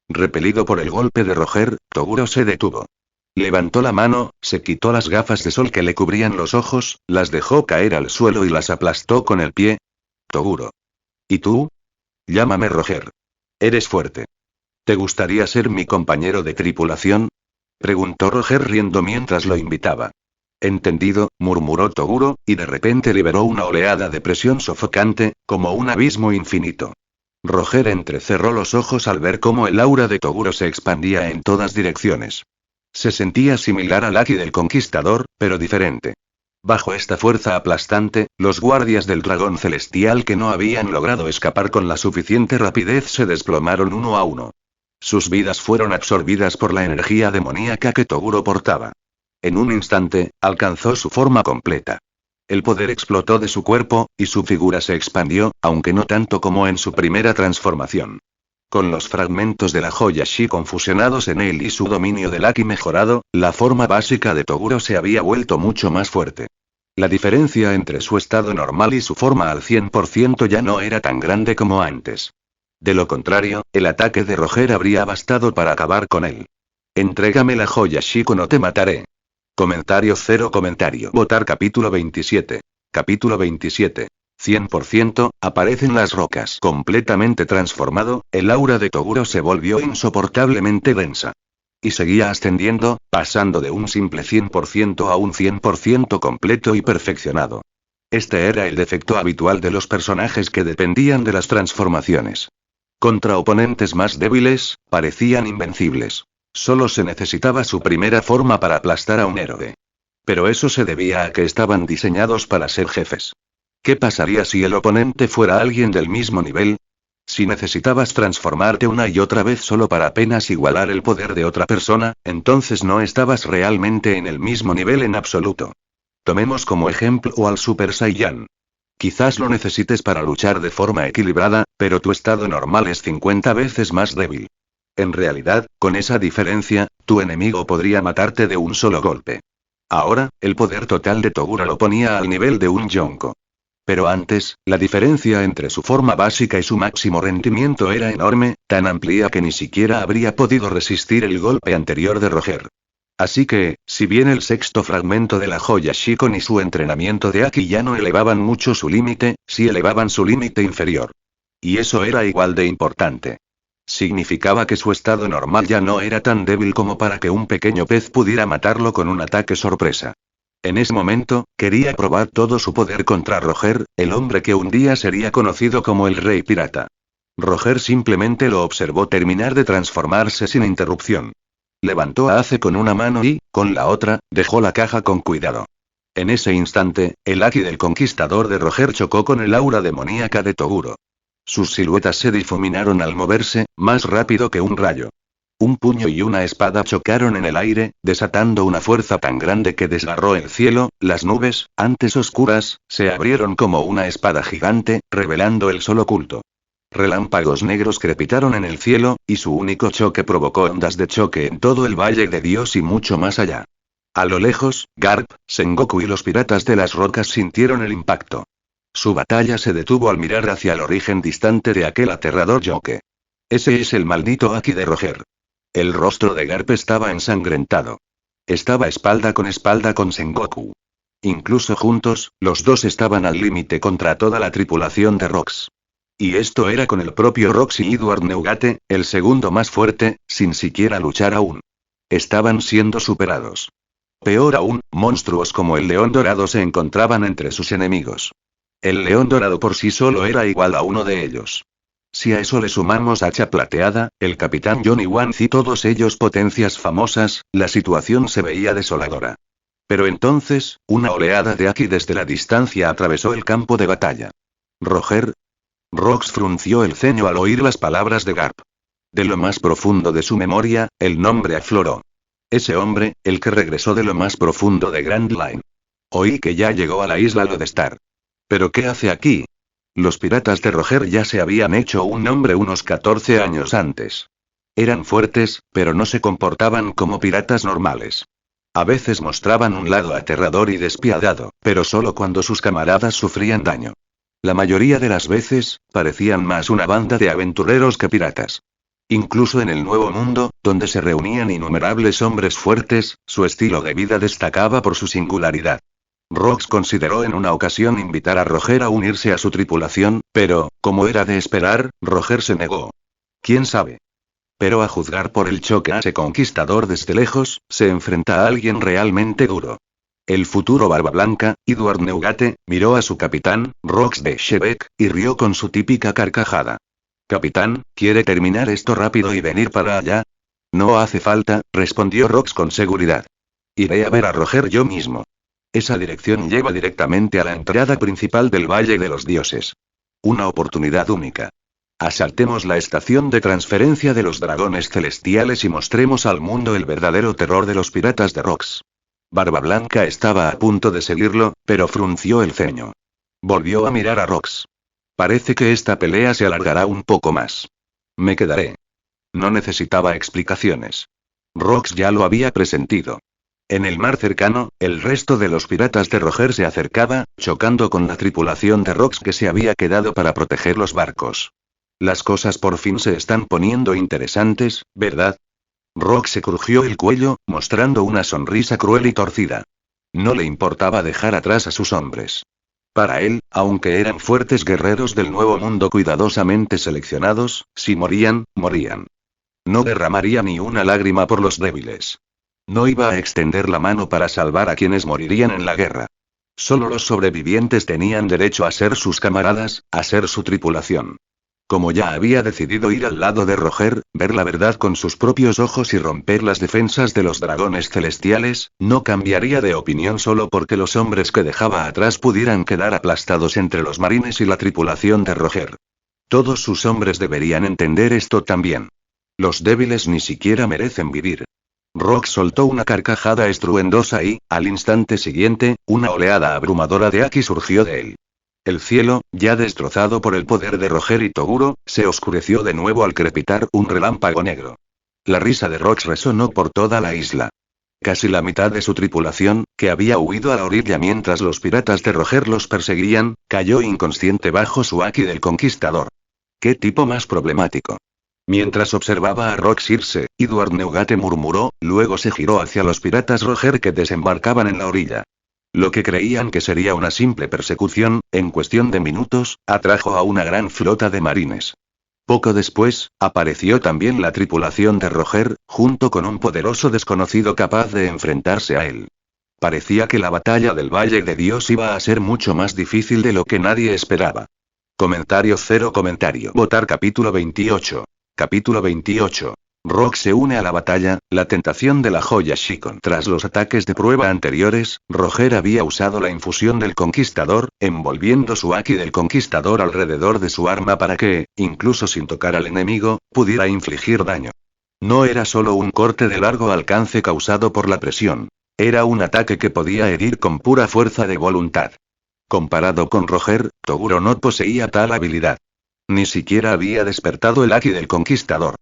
Repelido por el golpe de Roger, Toguro se detuvo. Levantó la mano, se quitó las gafas de sol que le cubrían los ojos, las dejó caer al suelo y las aplastó con el pie. Toguro. ¿Y tú? Llámame Roger. Eres fuerte. ¿Te gustaría ser mi compañero de tripulación? Preguntó Roger riendo mientras lo invitaba. Entendido, murmuró Toguro, y de repente liberó una oleada de presión sofocante, como un abismo infinito. Roger entrecerró los ojos al ver cómo el aura de Toguro se expandía en todas direcciones. Se sentía similar al Aki del Conquistador, pero diferente. Bajo esta fuerza aplastante, los guardias del dragón celestial que no habían logrado escapar con la suficiente rapidez se desplomaron uno a uno. Sus vidas fueron absorbidas por la energía demoníaca que Toguro portaba. En un instante, alcanzó su forma completa. El poder explotó de su cuerpo, y su figura se expandió, aunque no tanto como en su primera transformación. Con los fragmentos de la joya Shikon fusionados en él y su dominio del Aki mejorado, la forma básica de Toguro se había vuelto mucho más fuerte. La diferencia entre su estado normal y su forma al 100% ya no era tan grande como antes. De lo contrario, el ataque de Roger habría bastado para acabar con él. Entrégame la joya Shikon o te mataré. Comentario 0 comentario. Votar capítulo 27. Capítulo 27. 100%, aparecen las rocas. Completamente transformado, el aura de Toguro se volvió insoportablemente densa. Y seguía ascendiendo, pasando de un simple 100% a un 100% completo y perfeccionado. Este era el defecto habitual de los personajes que dependían de las transformaciones. Contra oponentes más débiles, parecían invencibles. Solo se necesitaba su primera forma para aplastar a un héroe. Pero eso se debía a que estaban diseñados para ser jefes. ¿Qué pasaría si el oponente fuera alguien del mismo nivel? Si necesitabas transformarte una y otra vez solo para apenas igualar el poder de otra persona, entonces no estabas realmente en el mismo nivel en absoluto. Tomemos como ejemplo al Super Saiyan. Quizás lo necesites para luchar de forma equilibrada, pero tu estado normal es 50 veces más débil. En realidad, con esa diferencia, tu enemigo podría matarte de un solo golpe. Ahora, el poder total de Toguro lo ponía al nivel de un Yonko. Pero antes, la diferencia entre su forma básica y su máximo rendimiento era enorme, tan amplia que ni siquiera habría podido resistir el golpe anterior de Roger. Así que, si bien el sexto fragmento de la joya Shikon y su entrenamiento de Aki ya no elevaban mucho su límite, sí elevaban su límite inferior. Y eso era igual de importante. Significaba que su estado normal ya no era tan débil como para que un pequeño pez pudiera matarlo con un ataque sorpresa. En ese momento, quería probar todo su poder contra Roger, el hombre que un día sería conocido como el Rey Pirata. Roger simplemente lo observó terminar de transformarse sin interrupción. Levantó a Ace con una mano y, con la otra, dejó la caja con cuidado. En ese instante, el Aki del Conquistador de Roger chocó con el aura demoníaca de Toguro. Sus siluetas se difuminaron al moverse, más rápido que un rayo. Un puño y una espada chocaron en el aire, desatando una fuerza tan grande que desgarró el cielo. Las nubes, antes oscuras, se abrieron como una espada gigante, revelando el sol oculto. Relámpagos negros crepitaron en el cielo, y su único choque provocó ondas de choque en todo el Valle de Dios y mucho más allá. A lo lejos, Garp, Sengoku y los piratas de las rocas sintieron el impacto. Su batalla se detuvo al mirar hacia el origen distante de aquel aterrador choque. Ese es el maldito Aki de Roger. El rostro de Garp estaba ensangrentado. Estaba espalda con Sengoku. Incluso juntos, los dos estaban al límite contra toda la tripulación de Rox. Y esto era con el propio Rox y Edward Neugate, el segundo más fuerte, sin siquiera luchar aún. Estaban siendo superados. Peor aún, monstruos como el León Dorado se encontraban entre sus enemigos. El León Dorado por sí solo era igual a uno de ellos. Si a eso le sumamos Hacha Plateada, el Capitán Johnny Wance y todos ellos potencias famosas, la situación se veía desoladora. Pero entonces, una oleada de Aki desde la distancia atravesó el campo de batalla. Roger. Rox frunció el ceño al oír las palabras de Garp. De lo más profundo de su memoria, el nombre afloró. Ese hombre, el que regresó de lo más profundo de Grand Line. Oí que ya llegó a la isla Lodestar. ¿Pero qué hace aquí? Los piratas de Roger ya se habían hecho un nombre unos 14 años antes. Eran fuertes, pero no se comportaban como piratas normales. A veces mostraban un lado aterrador y despiadado, pero solo cuando sus camaradas sufrían daño. La mayoría de las veces, parecían más una banda de aventureros que piratas. Incluso en el Nuevo Mundo, donde se reunían innumerables hombres fuertes, su estilo de vida destacaba por su singularidad. Rox consideró en una ocasión invitar a Roger a unirse a su tripulación, pero, como era de esperar, Roger se negó. ¿Quién sabe? Pero a juzgar por el choque a ese conquistador desde lejos, se enfrenta a alguien realmente duro. El futuro Barba Blanca, Edward Neugate, miró a su capitán, Rox de Shebeck, y rió con su típica carcajada. Capitán, ¿quiere terminar esto rápido y venir para allá? No hace falta, respondió Rox con seguridad. Iré a ver a Roger yo mismo. Esa dirección lleva directamente a la entrada principal del Valle de los Dioses. Una oportunidad única. Asaltemos la estación de transferencia de los dragones celestiales y mostremos al mundo el verdadero terror de los piratas de Rox. Barba Blanca estaba a punto de seguirlo, pero frunció el ceño. Volvió a mirar a Rox. Parece que esta pelea se alargará un poco más. Me quedaré. No necesitaba explicaciones. Rox ya lo había presentido. En el mar cercano, el resto de los piratas de Roger se acercaba, chocando con la tripulación de Rox que se había quedado para proteger los barcos. Las cosas por fin se están poniendo interesantes, ¿verdad? Rox se crujió el cuello, mostrando una sonrisa cruel y torcida. No le importaba dejar atrás a sus hombres. Para él, aunque eran fuertes guerreros del Nuevo Mundo cuidadosamente seleccionados, si morían, morían. No derramaría ni una lágrima por los débiles. No iba a extender la mano para salvar a quienes morirían en la guerra. Solo los sobrevivientes tenían derecho a ser sus camaradas, a ser su tripulación. Como ya había decidido ir al lado de Roger, ver la verdad con sus propios ojos y romper las defensas de los dragones celestiales, no cambiaría de opinión solo porque los hombres que dejaba atrás pudieran quedar aplastados entre los marines y la tripulación de Roger. Todos sus hombres deberían entender esto también. Los débiles ni siquiera merecen vivir. Rox soltó una carcajada estruendosa y, al instante siguiente, una oleada abrumadora de Aki surgió de él. El cielo, ya destrozado por el poder de Roger y Toguro, se oscureció de nuevo al crepitar un relámpago negro. La risa de Rox resonó por toda la isla. Casi la mitad de su tripulación, que había huido a la orilla mientras los piratas de Roger los perseguían, cayó inconsciente bajo su Aki del Conquistador. ¡Qué tipo más problemático! Mientras observaba a Rox irse, Edward Neugate murmuró, luego se giró hacia los piratas Roger que desembarcaban en la orilla. Lo que creían que sería una simple persecución, en cuestión de minutos, atrajo a una gran flota de marines. Poco después, apareció también la tripulación de Roger, junto con un poderoso desconocido capaz de enfrentarse a él. Parecía que la batalla del Valle de Dios iba a ser mucho más difícil de lo que nadie esperaba. Comentario cero comentario. Votar capítulo 28. Capítulo 28. Rox se une a la batalla, la tentación de la joya Shikon. Tras los ataques de prueba anteriores, Roger había usado la infusión del Conquistador, envolviendo su Aki del Conquistador alrededor de su arma para que, incluso sin tocar al enemigo, pudiera infligir daño. No era solo un corte de largo alcance causado por la presión. Era un ataque que podía herir con pura fuerza de voluntad. Comparado con Roger, Toguro no poseía tal habilidad. Ni siquiera había despertado el Aki del Conquistador.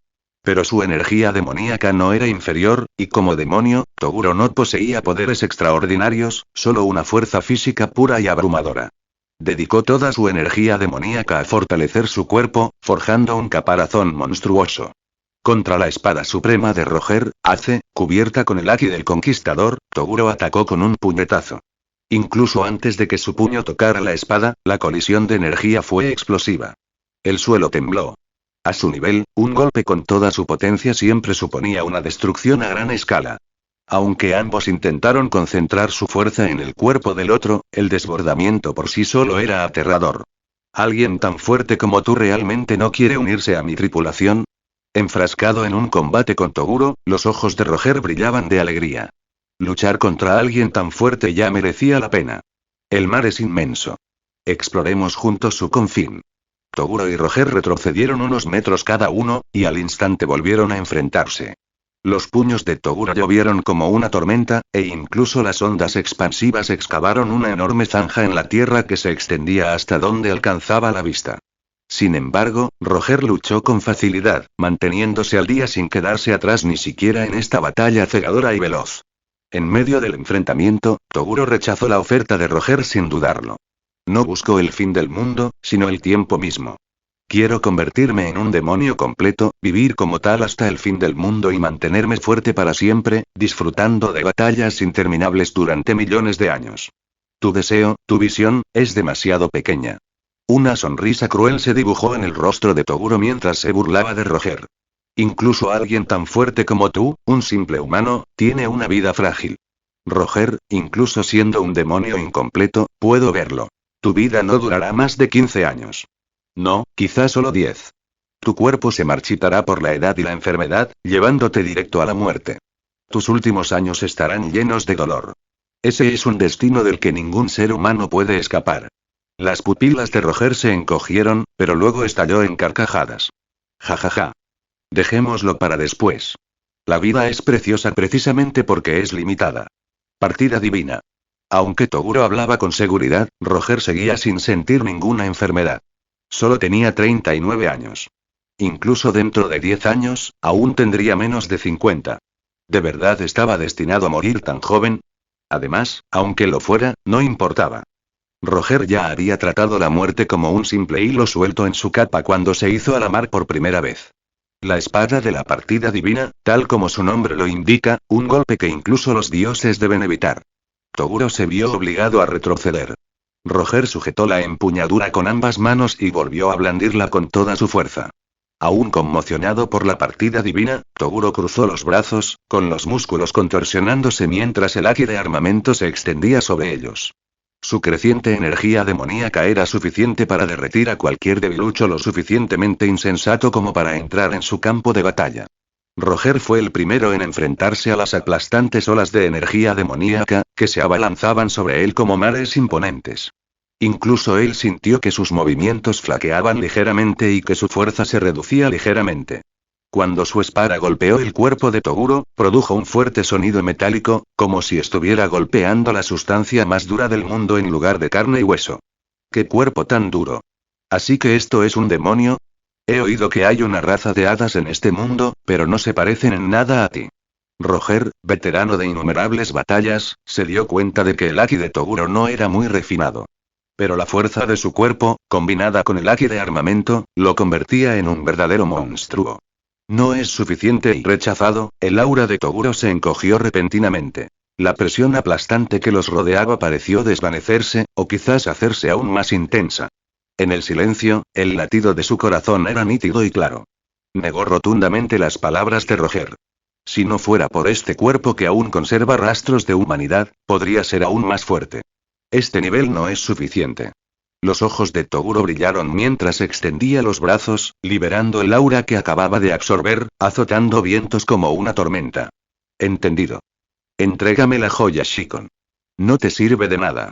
Pero su energía demoníaca no era inferior, y como demonio, Toguro no poseía poderes extraordinarios, solo una fuerza física pura y abrumadora. Dedicó toda su energía demoníaca a fortalecer su cuerpo, forjando un caparazón monstruoso. Contra la espada suprema de Roger, Ace, cubierta con el Aki del Conquistador, Toguro atacó con un puñetazo. Incluso antes de que su puño tocara la espada, la colisión de energía fue explosiva. El suelo tembló. A su nivel, un golpe con toda su potencia siempre suponía una destrucción a gran escala. Aunque ambos intentaron concentrar su fuerza en el cuerpo del otro, el desbordamiento por sí solo era aterrador. ¿Alguien tan fuerte como tú realmente no quiere unirse a mi tripulación? Enfrascado en un combate con Toguro, los ojos de Roger brillaban de alegría. Luchar contra alguien tan fuerte ya merecía la pena. El mar es inmenso. Exploremos juntos su confín. Toguro y Roger retrocedieron unos metros cada uno, y al instante volvieron a enfrentarse. Los puños de Toguro llovieron como una tormenta, e incluso las ondas expansivas excavaron una enorme zanja en la tierra que se extendía hasta donde alcanzaba la vista. Sin embargo, Roger luchó con facilidad, manteniéndose al día sin quedarse atrás ni siquiera en esta batalla cegadora y veloz. En medio del enfrentamiento, Toguro rechazó la oferta de Roger sin dudarlo. No buscó el fin del mundo, sino el tiempo mismo. Quiero convertirme en un demonio completo, vivir como tal hasta el fin del mundo y mantenerme fuerte para siempre, disfrutando de batallas interminables durante millones de años. Tu deseo, tu visión, es demasiado pequeña. Una sonrisa cruel se dibujó en el rostro de Toguro mientras se burlaba de Roger. Incluso alguien tan fuerte como tú, un simple humano, tiene una vida frágil. Roger, incluso siendo un demonio incompleto, puedo verlo. Tu vida no durará más de 15 años. No, quizás solo 10. Tu cuerpo se marchitará por la edad y la enfermedad, llevándote directo a la muerte. Tus últimos años estarán llenos de dolor. Ese es un destino del que ningún ser humano puede escapar. Las pupilas de Roger se encogieron, pero luego estalló en carcajadas. Ja ja ja. Dejémoslo para después. La vida es preciosa precisamente porque es limitada. Partida divina. Aunque Toguro hablaba con seguridad, Roger seguía sin sentir ninguna enfermedad. Solo tenía 39 años. Incluso dentro de 10 años, aún tendría menos de 50. ¿De verdad estaba destinado a morir tan joven? Además, aunque lo fuera, no importaba. Roger ya había tratado la muerte como un simple hilo suelto en su capa cuando se hizo a la mar por primera vez. La espada de la partida divina, tal como su nombre lo indica, un golpe que incluso los dioses deben evitar. Toguro se vio obligado a retroceder. Roger sujetó la empuñadura con ambas manos y volvió a blandirla con toda su fuerza. Aún conmocionado por la partida divina, Toguro cruzó los brazos, con los músculos contorsionándose mientras el haki de armamento se extendía sobre ellos. Su creciente energía demoníaca era suficiente para derretir a cualquier debilucho lo suficientemente insensato como para entrar en su campo de batalla. Roger fue el primero en enfrentarse a las aplastantes olas de energía demoníaca, que se abalanzaban sobre él como mares imponentes. Incluso él sintió que sus movimientos flaqueaban ligeramente y que su fuerza se reducía ligeramente. Cuando su espada golpeó el cuerpo de Toguro, produjo un fuerte sonido metálico, como si estuviera golpeando la sustancia más dura del mundo en lugar de carne y hueso. ¡Qué cuerpo tan duro! ¿Así que esto es un demonio? He oído que hay una raza de hadas en este mundo, pero no se parecen en nada a ti. Roger, veterano de innumerables batallas, se dio cuenta de que el haki de Toguro no era muy refinado. Pero la fuerza de su cuerpo, combinada con el haki de armamento, lo convertía en un verdadero monstruo. No es suficiente y rechazado, el aura de Toguro se encogió repentinamente. La presión aplastante que los rodeaba pareció desvanecerse, o quizás hacerse aún más intensa. En el silencio, el latido de su corazón era nítido y claro. Negó rotundamente las palabras de Roger. Si no fuera por este cuerpo que aún conserva rastros de humanidad, podría ser aún más fuerte. Este nivel no es suficiente. Los ojos de Toguro brillaron mientras extendía los brazos, liberando el aura que acababa de absorber, azotando vientos como una tormenta. Entendido. Entrégame la joya Shikon. No te sirve de nada.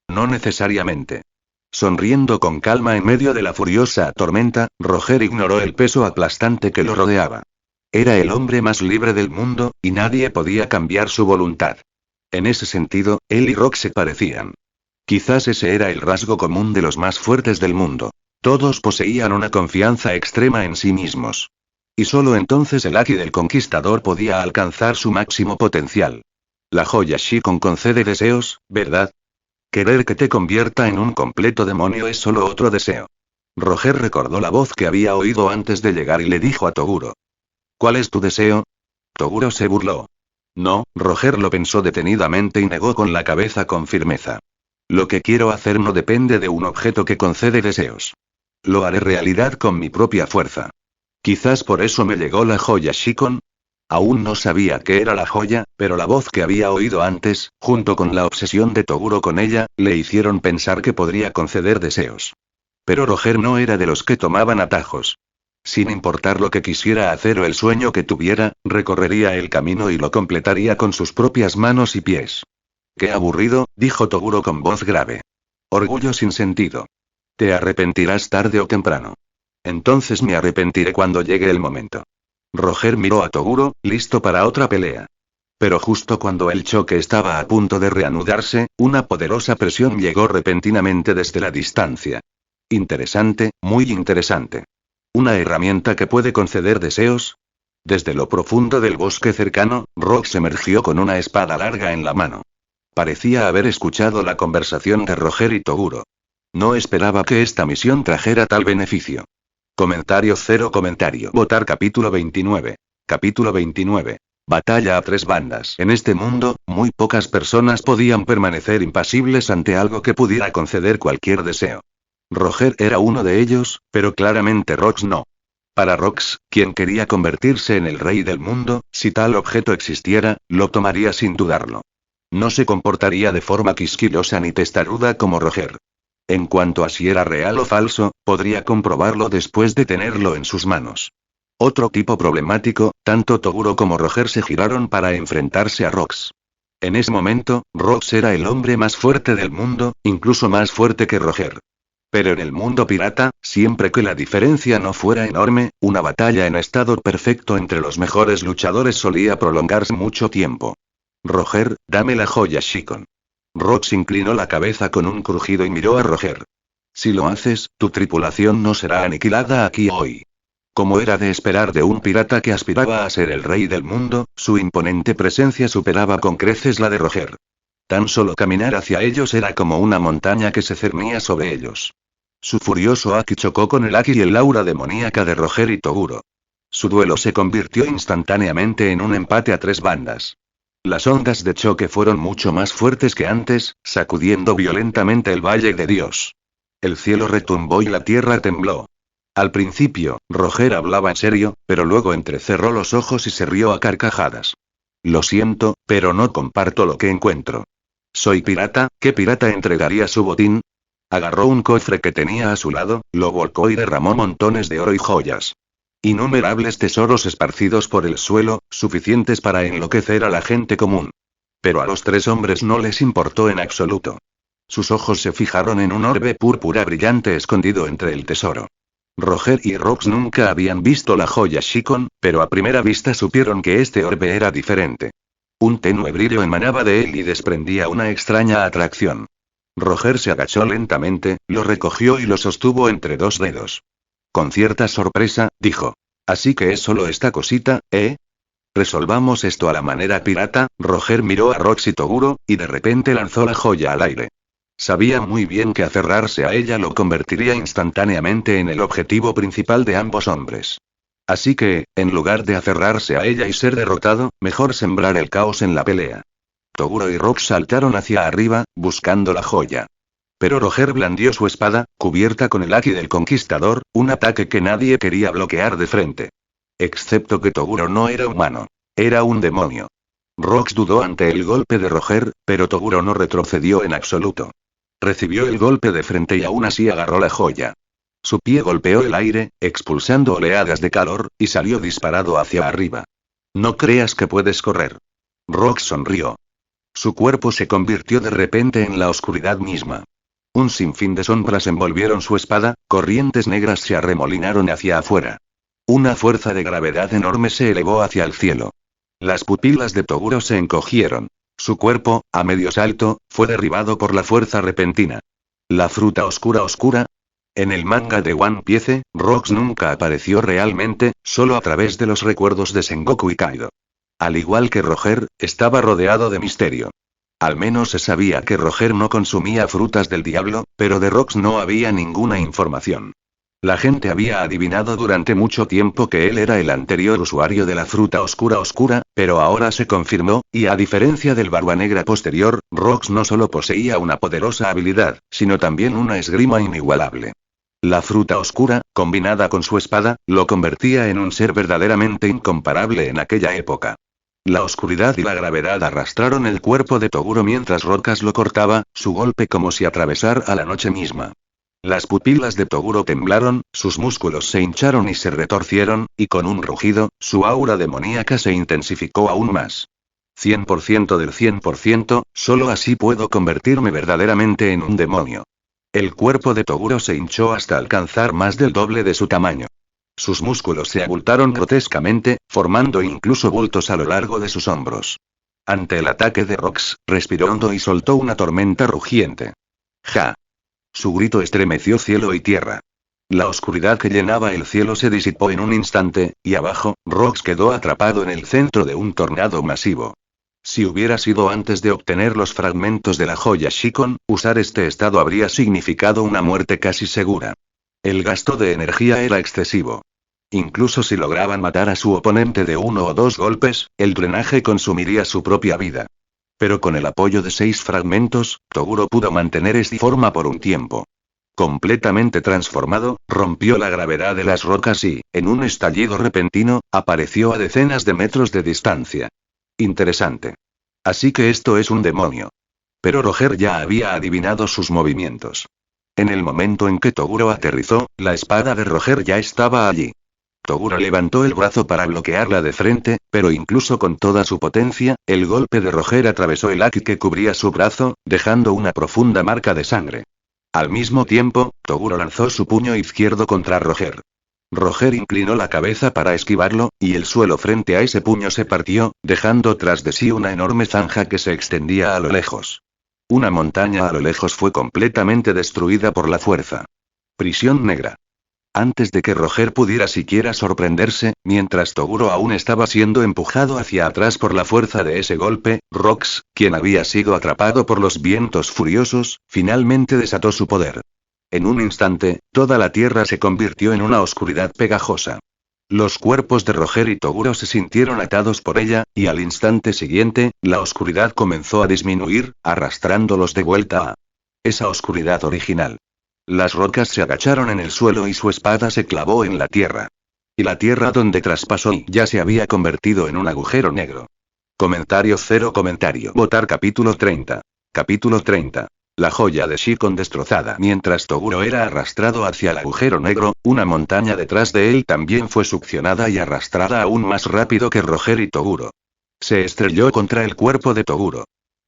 No necesariamente. Sonriendo con calma en medio de la furiosa tormenta, Roger ignoró el peso aplastante que lo rodeaba. Era el hombre más libre del mundo, y nadie podía cambiar su voluntad. En ese sentido, él y Rock se parecían. Quizás ese era el rasgo común de los más fuertes del mundo. Todos poseían una confianza extrema en sí mismos. Y solo entonces el haki del conquistador podía alcanzar su máximo potencial. La joya Shikon concede deseos, ¿verdad? Querer que te convierta en un completo demonio es solo otro deseo. Roger recordó la voz que había oído antes de llegar y le dijo a Toguro. ¿Cuál es tu deseo? Toguro se burló. No, Roger lo pensó detenidamente y negó con la cabeza con firmeza. Lo que quiero hacer no depende de un objeto que concede deseos. Lo haré realidad con mi propia fuerza. Quizás por eso me llegó la joya Shikon. Aún no sabía qué era la joya, pero la voz que había oído antes, junto con la obsesión de Toguro con ella, le hicieron pensar que podría conceder deseos. Pero Roger no era de los que tomaban atajos. Sin importar lo que quisiera hacer o el sueño que tuviera, recorrería el camino y lo completaría con sus propias manos y pies. Qué aburrido, dijo Toguro con voz grave. Orgullo sin sentido. Te arrepentirás tarde o temprano. Entonces me arrepentiré cuando llegue el momento. Roger miró a Toguro, listo para otra pelea. Pero justo cuando el choque estaba a punto de reanudarse, una poderosa presión llegó repentinamente desde la distancia. Interesante, muy interesante. ¿Una herramienta que puede conceder deseos? Desde lo profundo del bosque cercano, Rox emergió con una espada larga en la mano. Parecía haber escuchado la conversación de Roger y Toguro. No esperaba que esta misión trajera tal beneficio. Comentario cero comentario. Votar capítulo 29. Capítulo 29. Batalla a tres bandas. En este mundo, muy pocas personas podían permanecer impasibles ante algo que pudiera conceder cualquier deseo. Roger era uno de ellos, pero claramente Rox no. Para Rox, quien quería convertirse en el rey del mundo, si tal objeto existiera, lo tomaría sin dudarlo. No se comportaría de forma quisquillosa ni testaruda como Roger. En cuanto a si era real o falso, podría comprobarlo después de tenerlo en sus manos. Otro tipo problemático, tanto Toguro como Roger se giraron para enfrentarse a Rox. En ese momento, Rox era el hombre más fuerte del mundo, incluso más fuerte que Roger. Pero en el mundo pirata, siempre que la diferencia no fuera enorme, una batalla en estado perfecto entre los mejores luchadores solía prolongarse mucho tiempo. Roger, dame la joya Shikon. Rox inclinó la cabeza con un crujido y miró a Roger. Si lo haces, tu tripulación no será aniquilada aquí hoy. Como era de esperar de un pirata que aspiraba a ser el rey del mundo, su imponente presencia superaba con creces la de Roger. Tan solo caminar hacia ellos era como una montaña que se cernía sobre ellos. Su furioso haki chocó con el haki y el aura demoníaca de Roger y Toguro. Su duelo se convirtió instantáneamente en un empate a tres bandas. Las ondas de choque fueron mucho más fuertes que antes, sacudiendo violentamente el Valle de Dios. El cielo retumbó y la tierra tembló. Al principio, Roger hablaba en serio, pero luego entrecerró los ojos y se rió a carcajadas. Lo siento, pero no comparto lo que encuentro. Soy pirata, ¿qué pirata entregaría su botín? Agarró un cofre que tenía a su lado, lo volcó y derramó montones de oro y joyas. Innumerables tesoros esparcidos por el suelo, suficientes para enloquecer a la gente común. Pero a los tres hombres no les importó en absoluto. Sus ojos se fijaron en un orbe púrpura brillante escondido entre el tesoro. Roger y Rox nunca habían visto la joya Shikon, pero a primera vista supieron que este orbe era diferente. Un tenue brillo emanaba de él y desprendía una extraña atracción. Roger se agachó lentamente, lo recogió y lo sostuvo entre dos dedos. Con cierta sorpresa, dijo. Así que es solo esta cosita, ¿eh? Resolvamos esto a la manera pirata. Roger miró a Rox y Toguro, y de repente lanzó la joya al aire. Sabía muy bien que aferrarse a ella lo convertiría instantáneamente en el objetivo principal de ambos hombres. Así que, en lugar de aferrarse a ella y ser derrotado, mejor sembrar el caos en la pelea. Toguro y Rox saltaron hacia arriba, buscando la joya. Pero Roger blandió su espada, cubierta con el haki del conquistador, un ataque que nadie quería bloquear de frente. Excepto que Toguro no era humano. Era un demonio. Rox dudó ante el golpe de Roger, pero Toguro no retrocedió en absoluto. Recibió el golpe de frente y aún así agarró la joya. Su pie golpeó el aire, expulsando oleadas de calor, y salió disparado hacia arriba. No creas que puedes correr. Rox sonrió. Su cuerpo se convirtió de repente en la oscuridad misma. Un sinfín de sombras envolvieron su espada, corrientes negras se arremolinaron hacia afuera. Una fuerza de gravedad enorme se elevó hacia el cielo. Las pupilas de Toguro se encogieron. Su cuerpo, a medio salto, fue derribado por la fuerza repentina. La fruta oscura. En el manga de One Piece, Rox nunca apareció realmente, solo a través de los recuerdos de Sengoku y Kaido. Al igual que Roger, estaba rodeado de misterio. Al menos se sabía que Roger no consumía frutas del diablo, pero de Rox no había ninguna información. La gente había adivinado durante mucho tiempo que él era el anterior usuario de la fruta oscura, pero ahora se confirmó, y a diferencia del Barba Negra posterior, Rox no solo poseía una poderosa habilidad, sino también una esgrima inigualable. La fruta oscura, combinada con su espada, lo convertía en un ser verdaderamente incomparable en aquella época. La oscuridad y la gravedad arrastraron el cuerpo de Toguro mientras Rocas lo cortaba, su golpe como si atravesara a la noche misma. Las pupilas de Toguro temblaron, sus músculos se hincharon y se retorcieron, y con un rugido, su aura demoníaca se intensificó aún más. 100% del 100%, solo así puedo convertirme verdaderamente en un demonio. El cuerpo de Toguro se hinchó hasta alcanzar más del doble de su tamaño. Sus músculos se abultaron grotescamente, formando incluso bultos a lo largo de sus hombros. Ante el ataque de Rox, respiró hondo y soltó una tormenta rugiente. ¡Ja! Su grito estremeció cielo y tierra. La oscuridad que llenaba el cielo se disipó en un instante, y abajo, Rox quedó atrapado en el centro de un tornado masivo. Si hubiera sido antes de obtener los fragmentos de la joya Shikon, usar este estado habría significado una muerte casi segura. El gasto de energía era excesivo. Incluso si lograban matar a su oponente de 1 o 2 golpes, el drenaje consumiría su propia vida. Pero con el apoyo de 6 fragmentos, Toguro pudo mantener esta forma por un tiempo. Completamente transformado, rompió la gravedad de las rocas y, en un estallido repentino, apareció a decenas de metros de distancia. Interesante. Así que esto es un demonio. Pero Roger ya había adivinado sus movimientos. En el momento en que Toguro aterrizó, la espada de Roger ya estaba allí. Toguro levantó el brazo para bloquearla de frente, pero incluso con toda su potencia, el golpe de Roger atravesó el haki que cubría su brazo, dejando una profunda marca de sangre. Al mismo tiempo, Toguro lanzó su puño izquierdo contra Roger. Roger inclinó la cabeza para esquivarlo, y el suelo frente a ese puño se partió, dejando tras de sí una enorme zanja que se extendía a lo lejos. Una montaña a lo lejos fue completamente destruida por la fuerza. Prisión negra. Antes de que Roger pudiera siquiera sorprenderse, mientras Toguro aún estaba siendo empujado hacia atrás por la fuerza de ese golpe, Rox, quien había sido atrapado por los vientos furiosos, finalmente desató su poder. En un instante, toda la tierra se convirtió en una oscuridad pegajosa. Los cuerpos de Roger y Toguro se sintieron atados por ella, y al instante siguiente, la oscuridad comenzó a disminuir, arrastrándolos de vuelta a esa oscuridad original. Las rocas se agacharon en el suelo y su espada se clavó en la tierra. Y la tierra donde traspasó ya se había convertido en un agujero negro. Comentario cero comentario. Votar capítulo 30. Capítulo 30. La joya de Shikon destrozada. Mientras Toguro era arrastrado hacia el agujero negro, una montaña detrás de él también fue succionada y arrastrada aún más rápido que Roger y Toguro. Se estrelló contra el cuerpo de Toguro.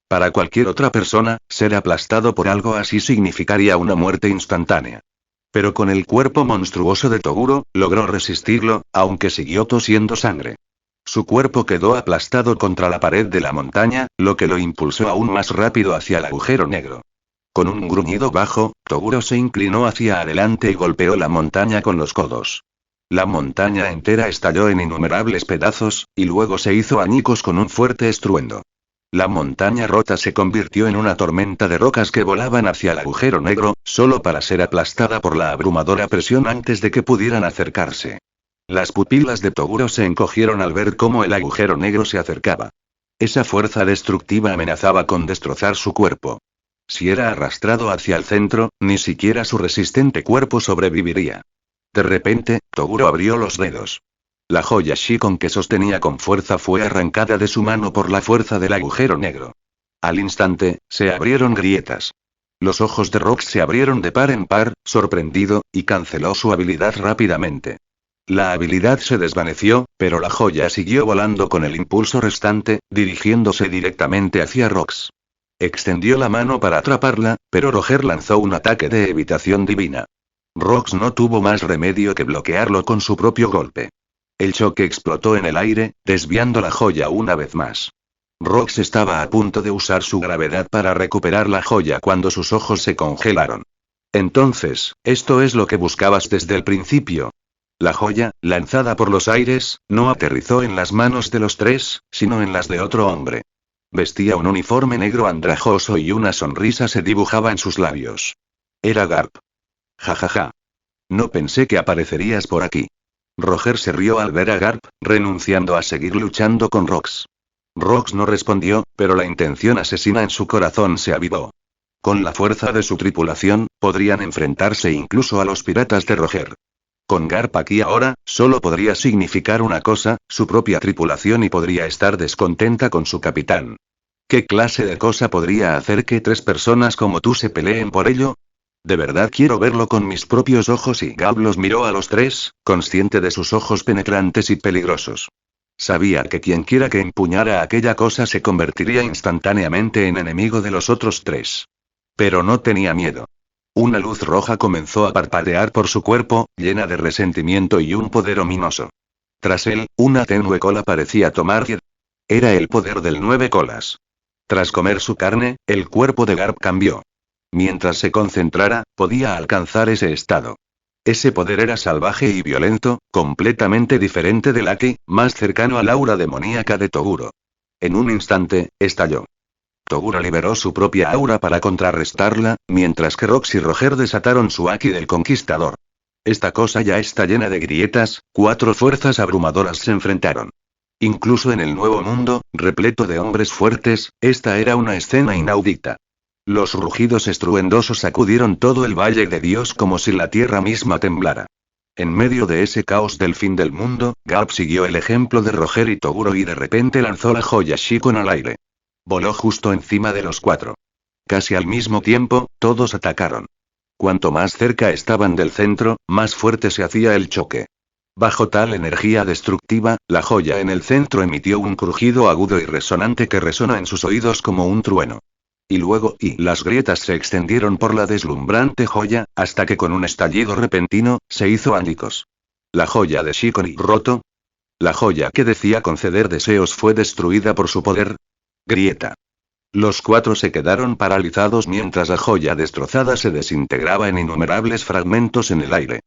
Para cualquier otra persona, ser aplastado por algo así significaría una muerte instantánea. Pero con el cuerpo monstruoso de Toguro, logró resistirlo, aunque siguió tosiendo sangre. Su cuerpo quedó aplastado contra la pared de la montaña, lo que lo impulsó aún más rápido hacia el agujero negro. Con un gruñido bajo, Toguro se inclinó hacia adelante y golpeó la montaña con los codos. La montaña entera estalló en innumerables pedazos, y luego se hizo añicos con un fuerte estruendo. La montaña rota se convirtió en una tormenta de rocas que volaban hacia el agujero negro, solo para ser aplastada por la abrumadora presión antes de que pudieran acercarse. Las pupilas de Toguro se encogieron al ver cómo el agujero negro se acercaba. Esa fuerza destructiva amenazaba con destrozar su cuerpo. Si era arrastrado hacia el centro, ni siquiera su resistente cuerpo sobreviviría. De repente, Toguro abrió los dedos. La joya Shikon que sostenía con fuerza fue arrancada de su mano por la fuerza del agujero negro. Al instante, se abrieron grietas. Los ojos de Rox se abrieron de par en par, sorprendido, y canceló su habilidad rápidamente. La habilidad se desvaneció, pero la joya siguió volando con el impulso restante, dirigiéndose directamente hacia Rox. Extendió la mano para atraparla, pero Roger lanzó un ataque de evitación divina. Rox no tuvo más remedio que bloquearlo con su propio golpe. El choque explotó en el aire, desviando la joya una vez más. Rox estaba a punto de usar su gravedad para recuperar la joya cuando sus ojos se congelaron. Entonces, ¿esto es lo que buscabas desde el principio? La joya, lanzada por los aires, no aterrizó en las manos de los tres, sino en las de otro hombre. Vestía un uniforme negro andrajoso y una sonrisa se dibujaba en sus labios. Era Garp. Jajaja. No pensé que aparecerías por aquí. Roger se rió al ver a Garp, renunciando a seguir luchando con Rox. Rox no respondió, pero la intención asesina en su corazón se avivó. Con la fuerza de su tripulación, podrían enfrentarse incluso a los piratas de Roger. Con Garp aquí ahora, solo podría significar una cosa, su propia tripulación y podría estar descontenta con su capitán. ¿Qué clase de cosa podría hacer que 3 personas como tú se peleen por ello? De verdad quiero verlo con mis propios ojos y Garp los miró a los 3, consciente de sus ojos penetrantes y peligrosos. Sabía que quienquiera que empuñara aquella cosa se convertiría instantáneamente en enemigo de los otros 3. Pero no tenía miedo. Una luz roja comenzó a parpadear por su cuerpo, llena de resentimiento y un poder ominoso. Tras él, una tenue cola parecía tomar vida. Era el poder del 9 colas. Tras comer su carne, el cuerpo de Garp cambió. Mientras se concentrara, podía alcanzar ese estado. Ese poder era salvaje y violento, completamente diferente del Aki, más cercano al aura demoníaca de Toguro. En un instante, estalló. Toguro liberó su propia aura para contrarrestarla, mientras que Rox y Roger desataron su Aki del Conquistador. Esta cosa ya está llena de grietas, 4 fuerzas abrumadoras se enfrentaron. Incluso en el Nuevo Mundo, repleto de hombres fuertes, esta era una escena inaudita. Los rugidos estruendosos sacudieron todo el Valle de Dios como si la tierra misma temblara. En medio de ese caos del fin del mundo, Garp siguió el ejemplo de Roger y Toguro y de repente lanzó la joya Shikon al aire. Voló justo encima de los 4. Casi al mismo tiempo, todos atacaron. Cuanto más cerca estaban del centro, más fuerte se hacía el choque. Bajo tal energía destructiva, la joya en el centro emitió un crujido agudo y resonante que resonó en sus oídos como un trueno. Y luego, las grietas se extendieron por la deslumbrante joya, hasta que con un estallido repentino, se hizo añicos. La joya de Shikon roto. La joya que decía conceder deseos fue destruida por su poder. Grieta. Los 4 se quedaron paralizados mientras la joya destrozada se desintegraba en innumerables fragmentos en el aire.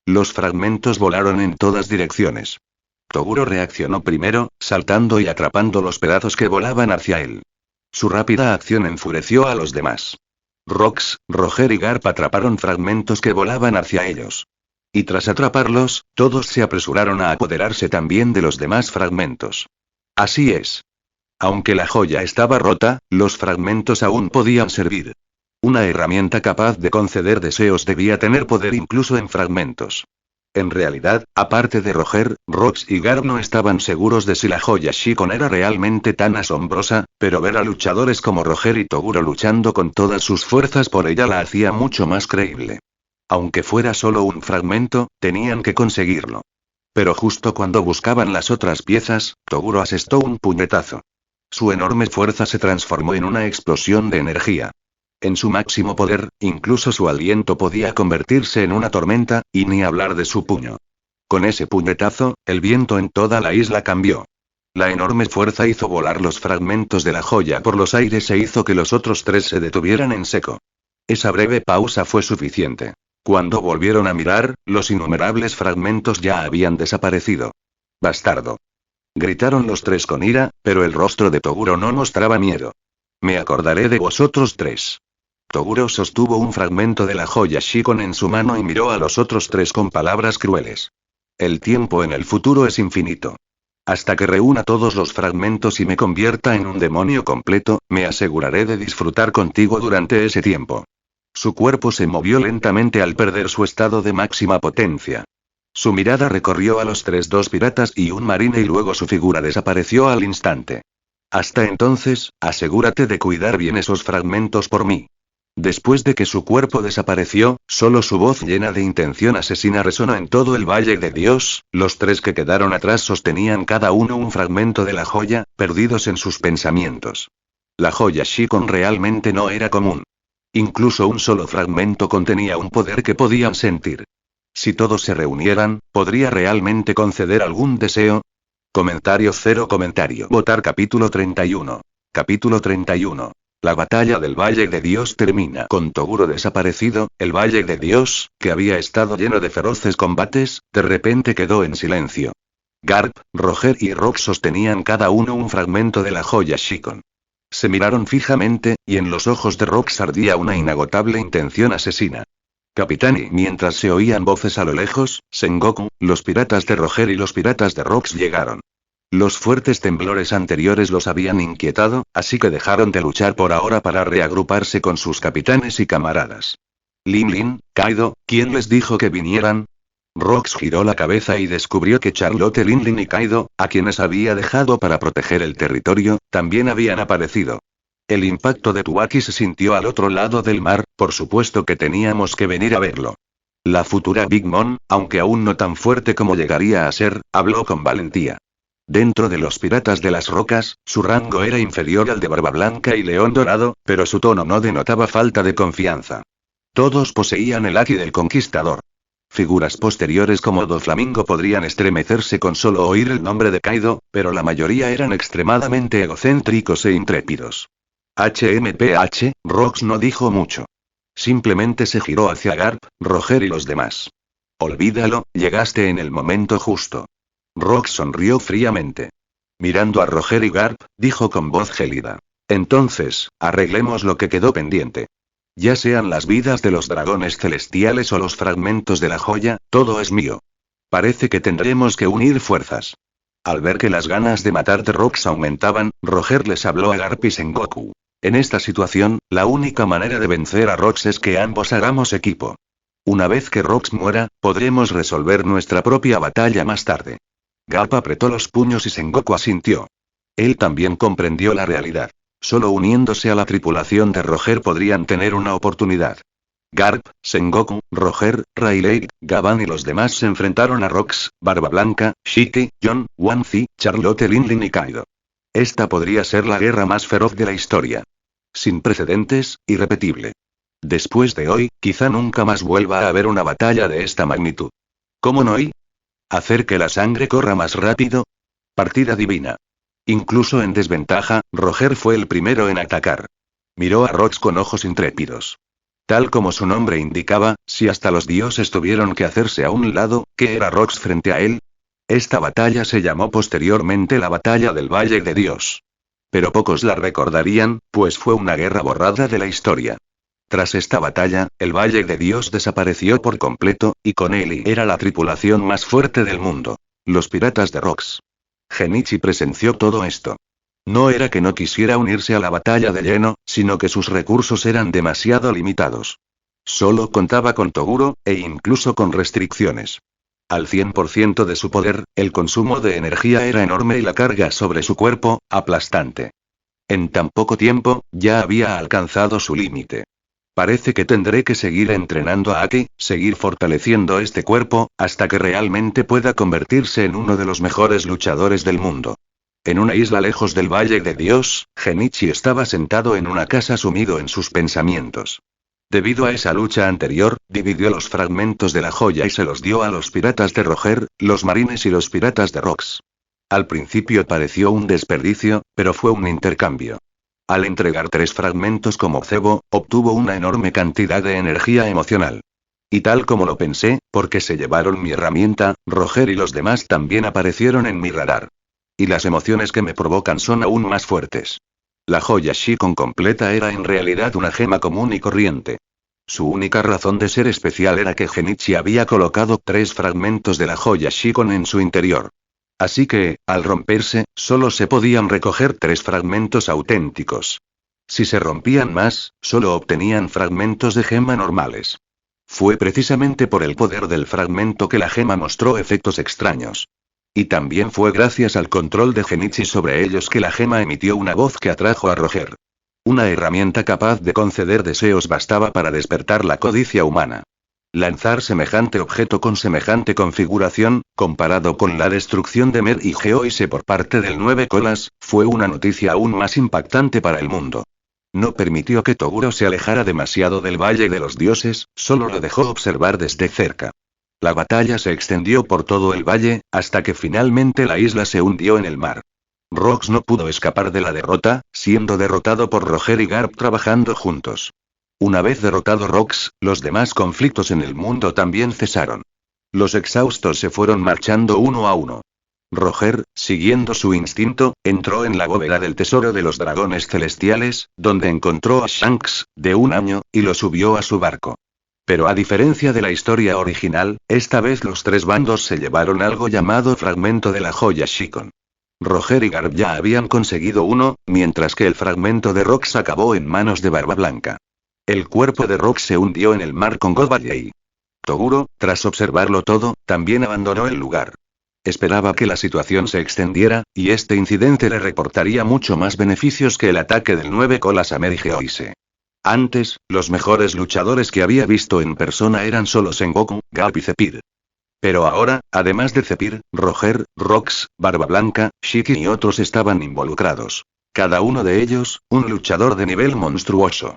Los fragmentos volaron en todas direcciones. Toguro reaccionó primero, saltando y atrapando los pedazos que volaban hacia él. Su rápida acción enfureció a los demás. Rox, Roger y Garp atraparon fragmentos que volaban hacia ellos. Y tras atraparlos, todos se apresuraron a apoderarse también de los demás fragmentos. Así es. Aunque la joya estaba rota, los fragmentos aún podían servir. Una herramienta capaz de conceder deseos debía tener poder incluso en fragmentos. En realidad, aparte de Roger, Rox y Garp no estaban seguros de si la joya Shikon era realmente tan asombrosa, pero ver a luchadores como Roger y Toguro luchando con todas sus fuerzas por ella la hacía mucho más creíble. Aunque fuera solo un fragmento, tenían que conseguirlo. Pero justo cuando buscaban las otras piezas, Toguro asestó un puñetazo. Su enorme fuerza se transformó en una explosión de energía. En su máximo poder, incluso su aliento podía convertirse en una tormenta, y ni hablar de su puño. Con ese puñetazo, el viento en toda la isla cambió. La enorme fuerza hizo volar los fragmentos de la joya por los aires e hizo que los otros 3 se detuvieran en seco. Esa breve pausa fue suficiente. Cuando volvieron a mirar, los innumerables fragmentos ya habían desaparecido. ¡Bastardo! Gritaron los 3 con ira, pero el rostro de Toguro no mostraba miedo. Me acordaré de vosotros 3. Toguro sostuvo un fragmento de la joya Shikon en su mano y miró a los otros 3 con palabras crueles. El tiempo en el futuro es infinito. Hasta que reúna todos los fragmentos y me convierta en un demonio completo, me aseguraré de disfrutar contigo durante ese tiempo. Su cuerpo se movió lentamente al perder su estado de máxima potencia. Su mirada recorrió a los 2 piratas y un marine y luego su figura desapareció al instante. Hasta entonces, asegúrate de cuidar bien esos fragmentos por mí. Después de que su cuerpo desapareció, solo su voz llena de intención asesina resonó en todo el Valle de Dios. Los 3 que quedaron atrás sostenían cada uno un fragmento de la joya, perdidos en sus pensamientos. La joya Shikon realmente no era común. Incluso un solo fragmento contenía un poder que podían sentir. Si todos se reunieran, ¿podría realmente conceder algún deseo? Comentario. Votar capítulo 31. Capítulo 31. La batalla del Valle de Dios termina con Toguro desaparecido. El Valle de Dios, que había estado lleno de feroces combates, de repente quedó en silencio. Garp, Roger y Rox sostenían cada uno un fragmento de la joya Shikon. Se miraron fijamente, y en los ojos de Rox ardía una inagotable intención asesina. Capitán, y mientras se oían voces a lo lejos, Sengoku, los piratas de Roger y los piratas de Rox llegaron. Los fuertes temblores anteriores los habían inquietado, así que dejaron de luchar por ahora para reagruparse con sus capitanes y camaradas. Lin, Kaido, ¿quién les dijo que vinieran? Rox giró la cabeza y descubrió que Charlotte, Lin y Kaido, a quienes había dejado para proteger el territorio, también habían aparecido. El impacto de Tuaki se sintió al otro lado del mar, por supuesto que teníamos que venir a verlo. La futura Big Mom, aunque aún no tan fuerte como llegaría a ser, habló con valentía. Dentro de los piratas de las rocas, su rango era inferior al de Barba Blanca y León Dorado, pero su tono no denotaba falta de confianza. Todos poseían el haki del conquistador. Figuras posteriores como Doflamingo podrían estremecerse con solo oír el nombre de Kaido, pero la mayoría eran extremadamente egocéntricos e intrépidos. HMPH, Rox no dijo mucho. Simplemente se giró hacia Garp, Roger y los demás. Olvídalo, llegaste en el momento justo. Rox sonrió fríamente. Mirando a Roger y Garp, dijo con voz gélida. Entonces, arreglemos lo que quedó pendiente. Ya sean las vidas de los dragones celestiales o los fragmentos de la joya, todo es mío. Parece que tendremos que unir fuerzas. Al ver que las ganas de matar de Rox aumentaban, Roger les habló a Garp y Sengoku. En esta situación, la única manera de vencer a Rox es que ambos hagamos equipo. Una vez que Rox muera, podremos resolver nuestra propia batalla más tarde. Garp apretó los puños y Sengoku asintió. Él también comprendió la realidad. Solo uniéndose a la tripulación de Roger podrían tener una oportunidad. Garp, Sengoku, Roger, Rayleigh, Gavan y los demás se enfrentaron a Rox, Barba Blanca, Shiki, John, Wanzi, Charlotte, Linlin y Kaido. Esta podría ser la guerra más feroz de la historia. Sin precedentes, irrepetible. Después de hoy, quizá nunca más vuelva a haber una batalla de esta magnitud. ¿Cómo no hay? ¿Hacer que la sangre corra más rápido? Partida divina. Incluso en desventaja, Roger fue el primero en atacar. Miró a Rox con ojos intrépidos. Tal como su nombre indicaba, si hasta los dioses tuvieron que hacerse a un lado, ¿qué era Rox frente a él? Esta batalla se llamó posteriormente la Batalla del Valle de Dios. Pero pocos la recordarían, pues fue una guerra borrada de la historia. Tras esta batalla, el Valle de Dios desapareció por completo, y con él era la tripulación más fuerte del mundo. Los piratas de Rox. Genichi presenció todo esto. No era que no quisiera unirse a la batalla de lleno, sino que sus recursos eran demasiado limitados. Solo contaba con Toguro, e incluso con restricciones. Al 100% de su poder, el consumo de energía era enorme y la carga sobre su cuerpo, aplastante. En tan poco tiempo, ya había alcanzado su límite. Parece que tendré que seguir entrenando a Aki, seguir fortaleciendo este cuerpo, hasta que realmente pueda convertirse en uno de los mejores luchadores del mundo. En una isla lejos del Valle de Dios, Genichi estaba sentado en una casa sumido en sus pensamientos. Debido a esa lucha anterior, dividió los fragmentos de la joya y se los dio a los piratas de Roger, los marines y los piratas de Rox. Al principio pareció un desperdicio, pero fue un intercambio. Al entregar 3 fragmentos como cebo, obtuvo una enorme cantidad de energía emocional. Y tal como lo pensé, porque se llevaron mi herramienta, Roger y los demás también aparecieron en mi radar. Y las emociones que me provocan son aún más fuertes. La joya Shikon completa era en realidad una gema común y corriente. Su única razón de ser especial era que Genichi había colocado 3 fragmentos de la joya Shikon en su interior. Así que, al romperse, solo se podían recoger 3 fragmentos auténticos. Si se rompían más, solo obtenían fragmentos de gema normales. Fue precisamente por el poder del fragmento que la gema mostró efectos extraños. Y también fue gracias al control de Genichi sobre ellos que la gema emitió una voz que atrajo a Roger. Una herramienta capaz de conceder deseos bastaba para despertar la codicia humana. Lanzar semejante objeto con semejante configuración, comparado con la destrucción de Mer y Geoise por parte del 9 colas, fue una noticia aún más impactante para el mundo. No permitió que Toguro se alejara demasiado del Valle de los Dioses, solo lo dejó observar desde cerca. La batalla se extendió por todo el valle, hasta que finalmente la isla se hundió en el mar. Rox no pudo escapar de la derrota, siendo derrotado por Roger y Garp trabajando juntos. Una vez derrotado Rox, los demás conflictos en el mundo también cesaron. Los exhaustos se fueron marchando uno a uno. Roger, siguiendo su instinto, entró en la bóveda del tesoro de los dragones celestiales, donde encontró a Shanks, de 1 año, y lo subió a su barco. Pero a diferencia de la historia original, esta vez los 3 bandos se llevaron algo llamado fragmento de la joya Shikon. Roger y Garp ya habían conseguido uno, mientras que el fragmento de Rox acabó en manos de Barba Blanca. El cuerpo de Rox se hundió en el mar con Godballey. Toguro, tras observarlo todo, también abandonó el lugar. Esperaba que la situación se extendiera, y este incidente le reportaría mucho más beneficios que el ataque del 9 colas a Mer y Geoise. Antes, los mejores luchadores que había visto en persona eran solo Sengoku, Garp y Zephyr. Pero ahora, además de Zephyr, Roger, Rox, Barba Blanca, Shiki y otros estaban involucrados. Cada uno de ellos, un luchador de nivel monstruoso.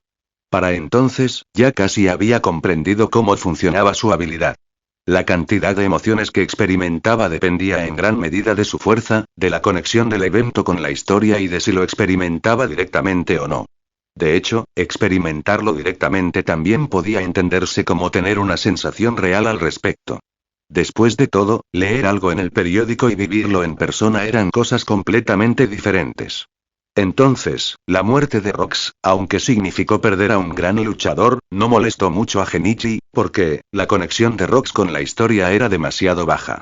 Para entonces, ya casi había comprendido cómo funcionaba su habilidad. La cantidad de emociones que experimentaba dependía en gran medida de su fuerza, de la conexión del evento con la historia y de si lo experimentaba directamente o no. De hecho, experimentarlo directamente también podía entenderse como tener una sensación real al respecto. Después de todo, leer algo en el periódico y vivirlo en persona eran cosas completamente diferentes. Entonces, la muerte de Rox, aunque significó perder a un gran luchador, no molestó mucho a Genichi, porque la conexión de Rox con la historia era demasiado baja.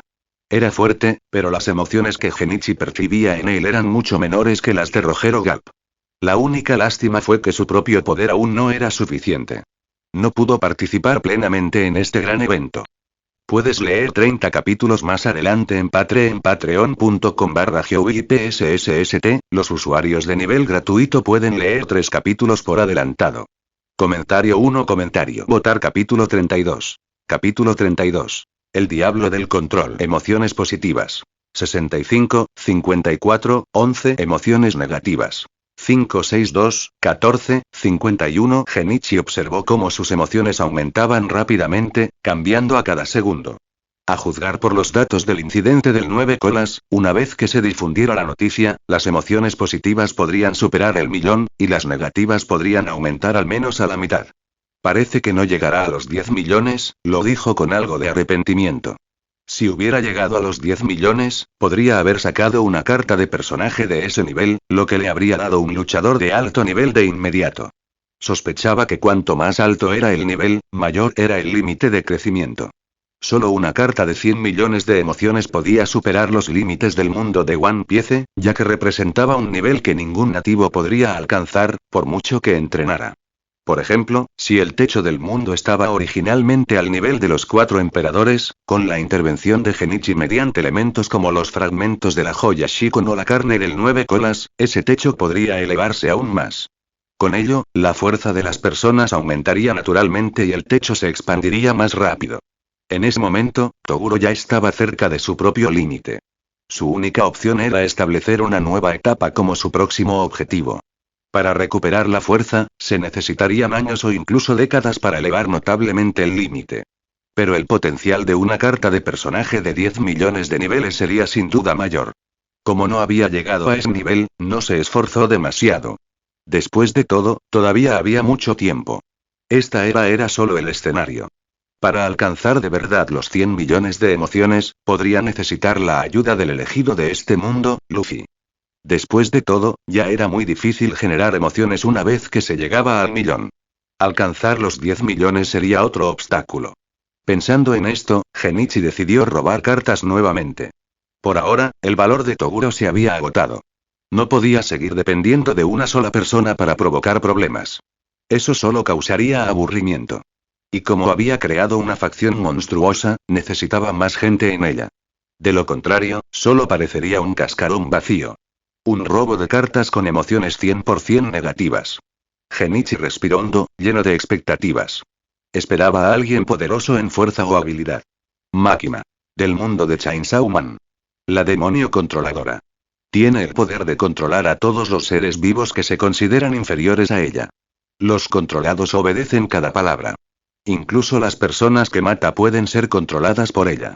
Era fuerte, pero las emociones que Genichi percibía en él eran mucho menores que las de Rogero Gap. La única lástima fue que su propio poder aún no era suficiente. No pudo participar plenamente en este gran evento. Puedes leer 30 capítulos más adelante en patreon.com/geoipsst. Los usuarios de nivel gratuito pueden leer 3 capítulos por adelantado. Comentario 1. Votar capítulo 32. Capítulo 32. El diablo del control. Emociones positivas. 65, 54, 11. Emociones negativas. 562, 14, 51. Genichi observó cómo sus emociones aumentaban rápidamente, cambiando a cada segundo. A juzgar por los datos del incidente del 9 colas, una vez que se difundiera la noticia, las emociones positivas podrían superar el 1.000.000, y las negativas podrían aumentar al menos a la mitad. Parece que no llegará a los 10 millones, lo dijo con algo de arrepentimiento. Si hubiera llegado a los 10 millones, podría haber sacado una carta de personaje de ese nivel, lo que le habría dado un luchador de alto nivel de inmediato. Sospechaba que cuanto más alto era el nivel, mayor era el límite de crecimiento. Solo una carta de 100 millones de emociones podía superar los límites del mundo de One Piece, ya que representaba un nivel que ningún nativo podría alcanzar, por mucho que entrenara. Por ejemplo, si el techo del mundo estaba originalmente al nivel de los 4 emperadores, con la intervención de Genichi mediante elementos como los fragmentos de la joya Shikon o la carne del 9 colas, ese techo podría elevarse aún más. Con ello, la fuerza de las personas aumentaría naturalmente y el techo se expandiría más rápido. En ese momento, Toguro ya estaba cerca de su propio límite. Su única opción era establecer una nueva etapa como su próximo objetivo. Para recuperar la fuerza, se necesitarían años o incluso décadas para elevar notablemente el límite. Pero el potencial de una carta de personaje de 10 millones de niveles sería sin duda mayor. Como no había llegado a ese nivel, no se esforzó demasiado. Después de todo, todavía había mucho tiempo. Esta era solo el escenario. Para alcanzar de verdad los 100 millones de emociones, podría necesitar la ayuda del elegido de este mundo, Luffy. Después de todo, ya era muy difícil generar emociones una vez que se llegaba al 1.000.000. Alcanzar los 10 millones sería otro obstáculo. Pensando en esto, Genichi decidió robar cartas nuevamente. Por ahora, el valor de Toguro se había agotado. No podía seguir dependiendo de una sola persona para provocar problemas. Eso solo causaría aburrimiento. Y como había creado una facción monstruosa, necesitaba más gente en ella. De lo contrario, solo parecería un cascarón vacío. Un robo de cartas con emociones 100% negativas. Genichi respiró hondo, lleno de expectativas. Esperaba a alguien poderoso en fuerza o habilidad. Makima. Del mundo de Chainsaw Man. La demonio controladora. Tiene el poder de controlar a todos los seres vivos que se consideran inferiores a ella. Los controlados obedecen cada palabra. Incluso las personas que mata pueden ser controladas por ella.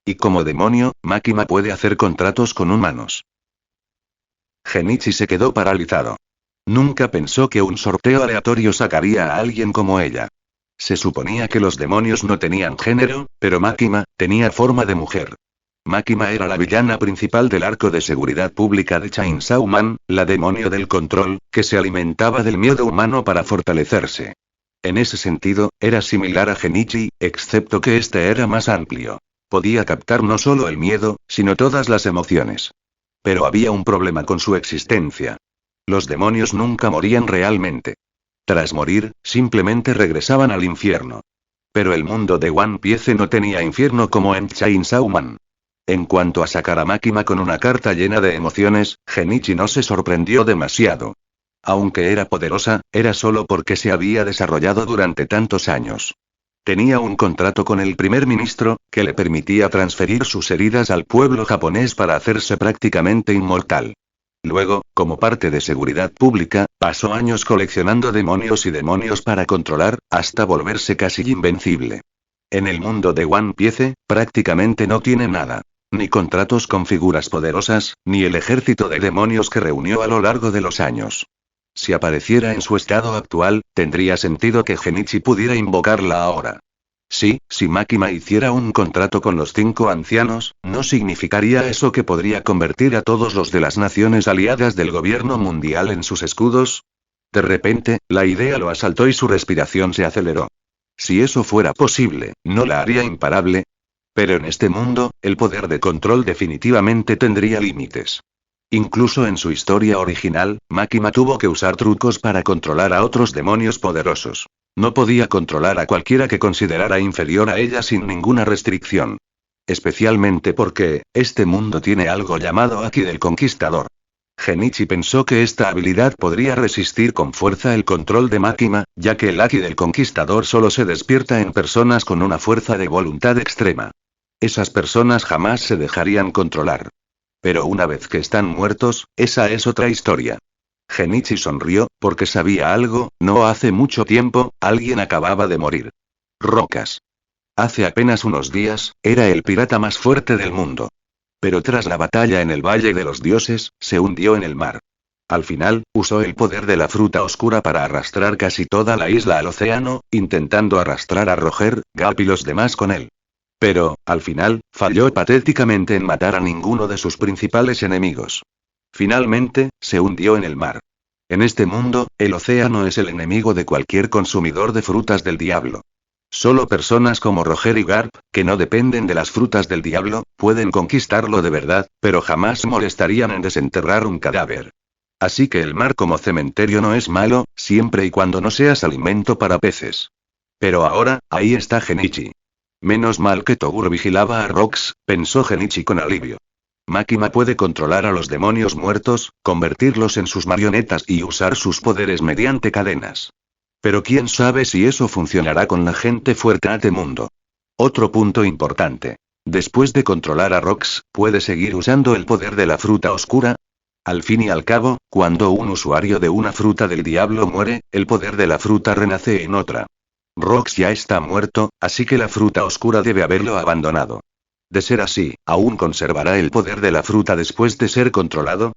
Y como demonio, Makima puede hacer contratos con humanos. Genichi se quedó paralizado. Nunca pensó que un sorteo aleatorio sacaría a alguien como ella. Se suponía que los demonios no tenían género, pero Makima tenía forma de mujer. Makima era la villana principal del arco de seguridad pública de Chainsaw Man, la demonio del control, que se alimentaba del miedo humano para fortalecerse. En ese sentido, era similar a Genichi, excepto que este era más amplio. Podía captar no solo el miedo, sino todas las emociones. Pero había un problema con su existencia. Los demonios nunca morían realmente. Tras morir, simplemente regresaban al infierno. Pero el mundo de One Piece no tenía infierno como en Chainsaw Man. En cuanto a sacar a Makima con una carta llena de emociones, Genichi no se sorprendió demasiado. Aunque era poderosa, era solo porque se había desarrollado durante tantos años. Tenía un contrato con el primer ministro, que le permitía transferir sus heridas al pueblo japonés para hacerse prácticamente inmortal. Luego, como parte de seguridad pública, pasó años coleccionando demonios y demonios para controlar, hasta volverse casi invencible. En el mundo de One Piece, prácticamente no tiene nada. Ni contratos con figuras poderosas, ni el ejército de demonios que reunió a lo largo de los años. Si apareciera en su estado actual, tendría sentido que Genichi pudiera invocarla ahora. Sí, si Makima hiciera un contrato con los 5 ancianos, ¿no significaría eso que podría convertir a todos los de las naciones aliadas del gobierno mundial en sus escudos? De repente, la idea lo asaltó y su respiración se aceleró. Si eso fuera posible, ¿no la haría imparable? Pero en este mundo, el poder de control definitivamente tendría límites. Incluso en su historia original, Makima tuvo que usar trucos para controlar a otros demonios poderosos. No podía controlar a cualquiera que considerara inferior a ella sin ninguna restricción. Especialmente porque, este mundo tiene algo llamado Aki del Conquistador. Genichi pensó que esta habilidad podría resistir con fuerza el control de Makima, ya que el Aki del Conquistador solo se despierta en personas con una fuerza de voluntad extrema. Esas personas jamás se dejarían controlar. Pero una vez que están muertos, esa es otra historia. Genichi sonrió, porque sabía algo, no hace mucho tiempo, alguien acababa de morir. Rocas. Hace apenas unos días, era el pirata más fuerte del mundo. Pero tras la batalla en el Valle de los Dioses, se hundió en el mar. Al final, usó el poder de la fruta oscura para arrastrar casi toda la isla al océano, intentando arrastrar a Roger, Gap y los demás con él. Pero, al final, falló patéticamente en matar a ninguno de sus principales enemigos. Finalmente, se hundió en el mar. En este mundo, el océano es el enemigo de cualquier consumidor de frutas del diablo. Solo personas como Roger y Garp, que no dependen de las frutas del diablo, pueden conquistarlo de verdad, pero jamás molestarían en desenterrar un cadáver. Así que el mar como cementerio no es malo, siempre y cuando no seas alimento para peces. Pero ahora, ahí está Genichi. Menos mal que Toguro vigilaba a Rox, pensó Genichi con alivio. Makima puede controlar a los demonios muertos, convertirlos en sus marionetas y usar sus poderes mediante cadenas. Pero quién sabe si eso funcionará con la gente fuerte de este mundo. Otro punto importante. Después de controlar a Rox, ¿puede seguir usando el poder de la fruta oscura? Al fin y al cabo, cuando un usuario de una fruta del diablo muere, el poder de la fruta renace en otra. Rox ya está muerto, así que la fruta oscura debe haberlo abandonado. De ser así, ¿aún conservará el poder de la fruta después de ser controlado?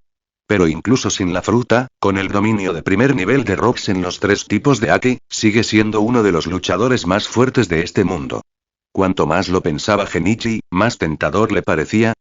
Pero incluso sin la fruta, con el dominio de primer nivel de Rox en los 3 tipos de Aki, sigue siendo uno de los luchadores más fuertes de este mundo. Cuanto más lo pensaba Genichi, más tentador le parecía.